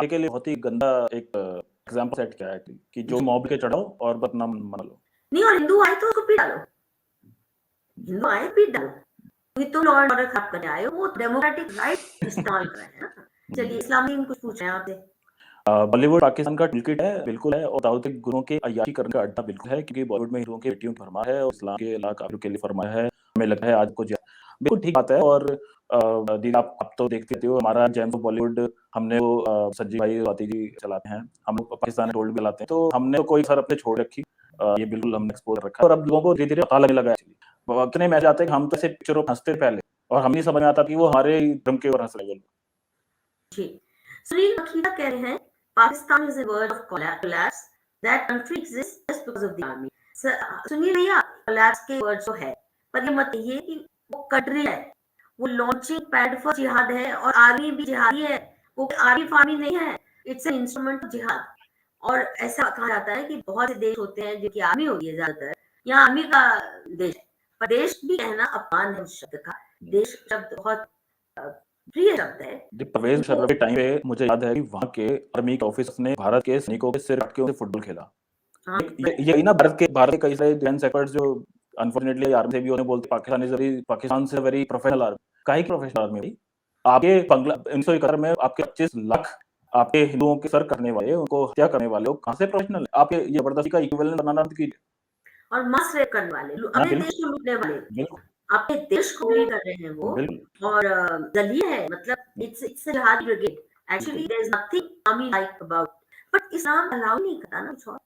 के लिए बहुत ही गंदा एक एग्जांपल सेट किया है कि जो जी मॉब के चढ़ाओ और बदनाम मना लो। नहीं, और हिंदू आए तो उसको पीट डालो, हिंदू आए पीट डालो, क्योंकि तुम लॉ एंड ऑर्डर खराब करने आए हो। वो डेमोक्रेटिक राइट इस्तेमाल कर रहे हैं ना। चलिए इस्लामी कुछ पूछ रहे हैं आपसे। बॉलीवुड पाकिस्तान का टूलकिट है, बिल्कुल है, और दाऊद गुरुओं के अय्याशी करने का अड्डा बिल्कुल है, क्योंकि बॉलीवुड में हीरोओं की बेटियों की फरमाया है और इस्लाम के अल्लाह काफिरों के लिए फरमाया है। हमें लगता है आज को बिल्कुल ठीक बात है। और दीदी आप तो देखते हो हमारा जेम्स ऑफ बॉलीवुड, हमने वो सज्जी भाई स्वाति जी चलाते हैं, हम लोग पाकिस्तान टोल्ड भी लाते हैं, तो हमने तो कोई सर अपने छोड़ रखी। ये बिल्कुल हमने एक्सपोज़ कर रखा है और अब लोगों को धीरे-धीरे पता लगने लगा है एक्चुअली। इतने मैसेज आते हैं कि हम तो ऐसे पिक्चरों पे हँसते थे पहले और हमें नहीं समझ में आता कि वो हमारे ही धर्म के ऊपर हँस रहे हैं। जी। सुनील वकीला कह रहे हैं, Pakistan is a word of collapse, that country exists just because of the army. Sunil भैया, कोलैप्स के वर्ड तो है, पर ये मत कहिए कि वो कंट्री है, वो लॉन्चिंग पैड फॉर जिहाद है और आर्मी भी जिहादी है, वो आर्मी फार्मी नहीं है, इट्स एन इंस्ट्रूमेंट ऑफ जिहाद। और ऐसा कहा जाता है कि बहुत से देश होते हैं जिनकी आर्मी होती है ज़्यादातर, यहाँ आर्मी का देश है, पर देश भी कहना अपमान है उस शब्द का। देश शब्द बहुत प्रिय शब्द है। जी, परवेज़ मुशर्रफ के टाइम पे मुझे याद है कि वहाँ के आर्मी के ऑफिसर्स ने भारत के सैनिकों के सिर काट के उनसे फुटबॉल खेला। हाँ, यही ना भारत के कई सारे डिफेंस एक्सपर्ट्स जो अनफॉर्चुनेटली आर्मी से भी उन्हें बोलते पाकिस्तान से वेरी प्रोफेशनल आर्मी। काहे की प्रोफेशनल आर्मी भाई? आपके 1971 में आपके 25 लाख आपके हिंदुओं के सर कटने वाले, उनको हत्या करने वाले लोग कहाँ से प्रोफेशनल है? आप ये जबरदस्ती का इक्विवेलेंट बनाना बंद कीजिए। और मास रेप करने वाले, हाँ, अपने देश को लूटने वाले, बिल्कुल, अपने देश को ब्लीड कर रहे हैं वो। बिल्कुल, और दलील है, मतलब इट्स अ जिहादी ब्रिगेड। बिल्कुल। Actually there is nothing army like about, but Islam allow नहीं करता ना कुछ और।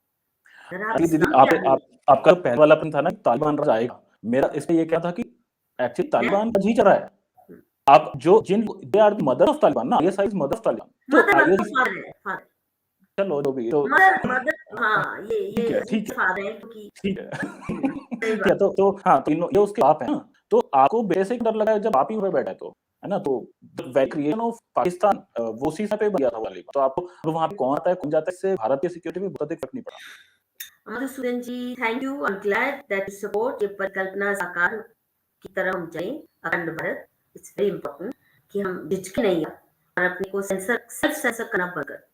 अगर आप अरे दीदी इस्लाम आप के आगे, आप आपका जो पहले वाला प्रश्न था ना कि तालिबान राज आएगा। मेरा इसमें ये क्या था कि एक्चुअली मैं तालिबान राज ही चल रहा है। आप जो जिन they are the mother of Taliban ना, ISI is mother of Taliban. तो मदर मतलब आईएस फादर है, फादर, चलो जो भी तो मदर मदर, हाँ, ठीक है, ये ठीक है, फादर है क्योंकि ठीक है। सही ठीक है, बात। तो हाँ, तीनों ये उसके बाप हैं ना, तो आपको बेटे से क्यों डर लगा है जब आप ही वहाँ पे बैठा है तो, है ना? तो द क्रिएशन ऑफ पाकिस्तान वो उसी समय पे बन गया था वाली। तो आपको अब वहाँ पे कौन आता है, कौन जाता है, इससे भारत की सिक्योरिटी में बहुत अधिक फर्क नहीं पड़ा। Madhusudan ji, thank you, I am glad that you support ये परिकल्पना साकार की तरह हम चलें, अखंड भारत। इट्स वेरी इंपॉर्टेंट कि हम झिझके नहीं और अपने को सेल्फ सेंसर करना बंद कर।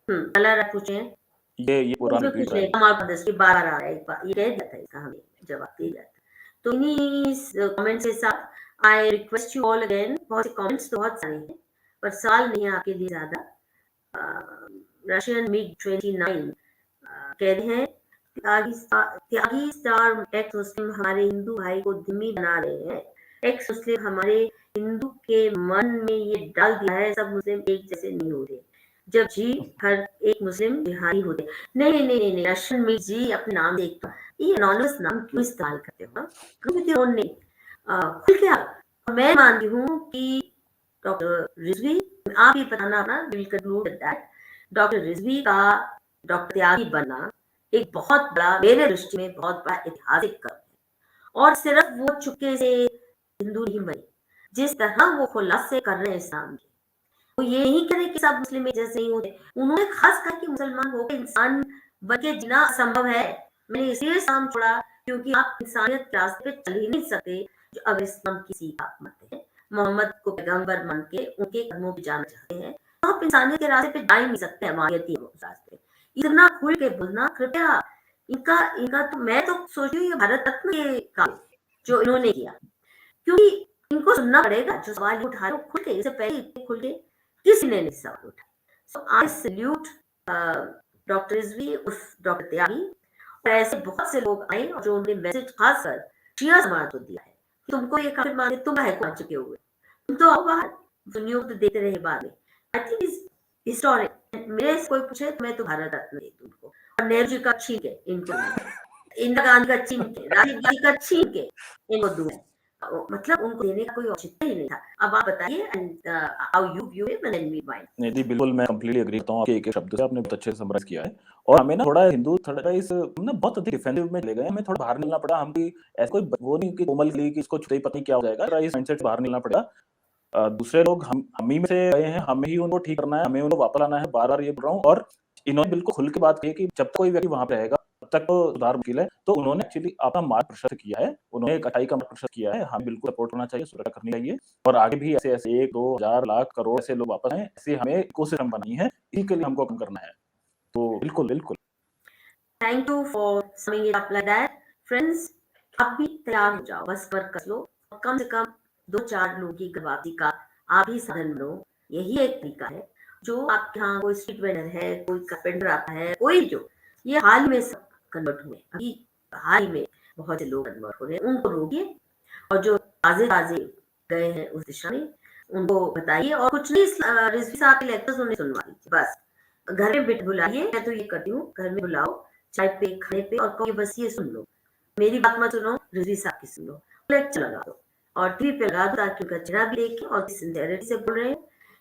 कलर आप पूछे, ये प्रोग्राम इसमें रिपीट कुछ हो रहा नहीं, है। कमाल प्रदर्शन की बार आ रहा है, एक बार ये कह दिया था, इसका हमें जवाब दे दिया था। तो इन्हीं कमेंट के साथ I request you all again, बहुत से कमेंट्स तो बहुत सारे हैं, पर सवाल नहीं है आपके लिए ज्यादा। रशियन मिग 29 कह रहे हैं, त्यागी स्टार एक्स मुस्लिम हमारे हिंदू भाई को धिम्मी बना रहे हैं। एक्स मुस्लिम हमारे हिंदू के मन में ये डाल दिया है, सब मुस्लिम एक जैसे नहीं होते, जब जी हर एक मुस्लिम जिहादी होते। नहीं नहीं नहीं नहीं, रशियन मिग जी अपने नाम से एक, ये एनोनिमस नाम क्यों इस्तेमाल करते हो? Go with your own name, खुल के आप। मैं मानती हूँ कि डॉक्टर रिजवी, आप ही बताना अपना, will conclude that doctor Rizvi का डॉक्टर त्यागी बनना एक बहुत बड़ा, मेरे दृष्टि में बहुत बड़ा ऐतिहासिक कर्म है। और सिर्फ वो चुपके से हिंदू नहीं बने, जिस तरह वो खुलासे कर रहे हैं इस्लाम के, वो ये नहीं कह रहे कि सब मुस्लिम एक जैसे ही होते। उन्होंने खास करके मुसलमान होकर इंसान बन के जीना असंभव है। मैंने इसलिए इस्लाम छोड़ा क्योंकि आप इंसानियत के रास्ते पे चल ही नहीं सकते जो अगर इस्लाम की सीख आप मानते हैं, मोहम्मद को पैगंबर मान के उनके कदमों पे जाना चाहते हैं, तो आप इंसानियत के रास्ते पे जा ही नहीं सकते, हमायती रास्ते। इतना खुल के बोलना कृपया, इनका इनका तो मैं तो सोच रही हूँ ये भारत रत्न के काम जो इन्होंने किया, क्योंकि इनको सुनना पड़ेगा जो सवाल ये उठा रहे हो खुल के, इससे पहले इतने खुल के किसी ने नहीं सवाल उठाया। सो आई सल्यूट डॉक्टर रिजवी उर्फ डॉक्टर त्यागी, और ऐसे बहुत से लोग आए और जो उन्होंने मैसेज खासकर शिया समाज को दिया है कि तुमको ये काफिर माने, तुम है कौन चुके हुए, तुम तो आओ बाहर, नियुक्त देते रहे बाद में। I think is historic. मेरे से कोई पूछे तो मैं तो भारत रत्न दे दूं उनको, और नेहरू जी का छीन के इनको, इंदिरा गांधी का छीन के, राजीव गांधी का छीन के इनको दूं मैं। मतलब उनको देने का कोई औचित्य ही नहीं था। अब आप बताइए how you view it and we mind. नहीं जी, बिल्कुल मैं कंप्लीटली एग्री करता हूँ आपके एक-एक शब्द से, आपने बहुत अच्छे से समराइज़ किया है। और हमें ना थोड़ा हिंदू थोड़ा इस हम ना बहुत अधिक डिफेंसिव में चले गए, हमें थोड़ा बाहर निकलना पड़ा। हम भी ऐसा कोई वो नहीं कि कोमल कली कि इसको छूते ही पता नहीं क्या हो जाएगा, थोड़ा इस माइंडसेट से बाहर निकलना पड़ेगा। दूसरे लोग हम ही में से गए हैं, हमें ही उनको ठीक करना है, हमें उनको वापस लाना है, बार-बार ये बोल रहा हूँ। और इन्होंने बिल्कुल खुल के बात कही है कि जब तक कोई व्यक्ति वहाँ पे रहेगा, तब तक तो सुधार मुश्किल है। तो उन्होंने एक्चुअली अपना मार्ग प्रशस्त किया है, उन्होंने एक अच्छाई का मार्ग प्रशस्त किया है, हमें बिल्कुल सपोर्ट करना चाहिए, सुरक्षा करनी चाहिए। और आगे भी ऐसे-ऐसे 1, 2, हज़ार, लाख, करोड़ ऐसे लोग वापस आएँ, ऐसे हमें इकोसिस्टम बनानी है, इसी के लिए हमको काम करना है। तो बिल्कुल, बिल्कुल। Thank you for summing it up like that. Friends, आप भी तैयार हो जाओ, बस कमर कस लो और कम से कम 2-4 लोगों की गर्भवती का आप ही साधन बनो। यही एक तरीका है। जो आपके यहाँ कोई स्ट्रीट वेंडर है, कोई कारपेंटर आता है, कोई जो, ये हाल ही में सब कन्वर्ट हुए, अभी हाल ही में बहुत से लोग कन्वर्ट हो रहे हैं, उनको रोकिए। और जो ताजे-ताजे गए हैं उस दिशा में, उनको बताइए। और कुछ नहीं, रिजवी साहब के लेक्चर्स उन्हें सुनवा दीजिए बस। घर में बुलाइए, मैं तो ये करती हूँ, घर में बुलाओ, चाय पे, खाने पे और कहो कि बस ये सुन लो, मेरी बात मत सुनो, रिजवी साहब की सुन लो, लेक्चर लगा दो और टीवी पे लगा दो ताकि उनका चेहरा भी देखें और सिंसियरिटी से बोल रहे हैं।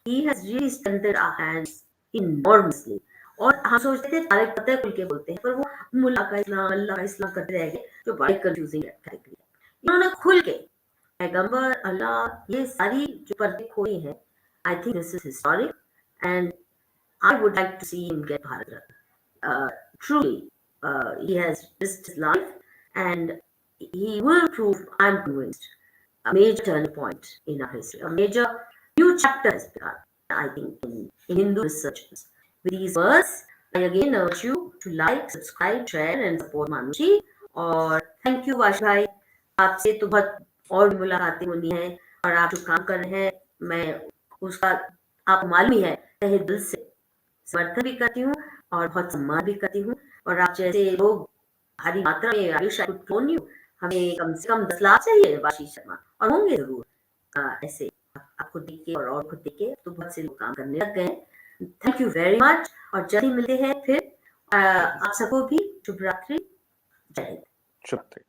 He has really strengthened our hands enormously। और हम सोचते थे तारिक फतेह खुल के बोलते हैं, पर वो मुल्ला का इस्लाम, अल्लाह का इस्लाम करते रह गए, जो बड़ी कंफ्यूजिंग कैटेगरी है। इन्होंने खुल के पैगंबर, अल्लाह, ये सारी जो पर्दे खोली हैं, I think this is historic and I would like to see him get Bharat Ratna. Truly, he has risked his life and he will prove, I'm convinced, a major turning point in our history. A major new chapter has begun, I think, in Hindu researchers. With these words, I again urge you to like, subscribe, share and support Manushi. और thank you wash भाई, आपसे तो बहुत और भी मुलाकातें होनी है और आप जो काम कर रहे हैं मैं उसका आपको मालूम ही है, तहे दिल से समर्थन भी करती हूँ और बहुत सम्मान भी करती हूँ। और आप जैसे लोग भारी मात्रा में आयुष हमें कम से कम 10 लाख चाहिए वाशी शर्मा, और होंगे जरूर ऐसे आपको देख के और खुद देख के तो बहुत से लोग काम करने लग गए हैं। थैंक यू वेरी मच और जल्दी मिलते हैं फिर। आप सबको भी शुभ रात्रि, जय हिंद। शुभ रात्रि।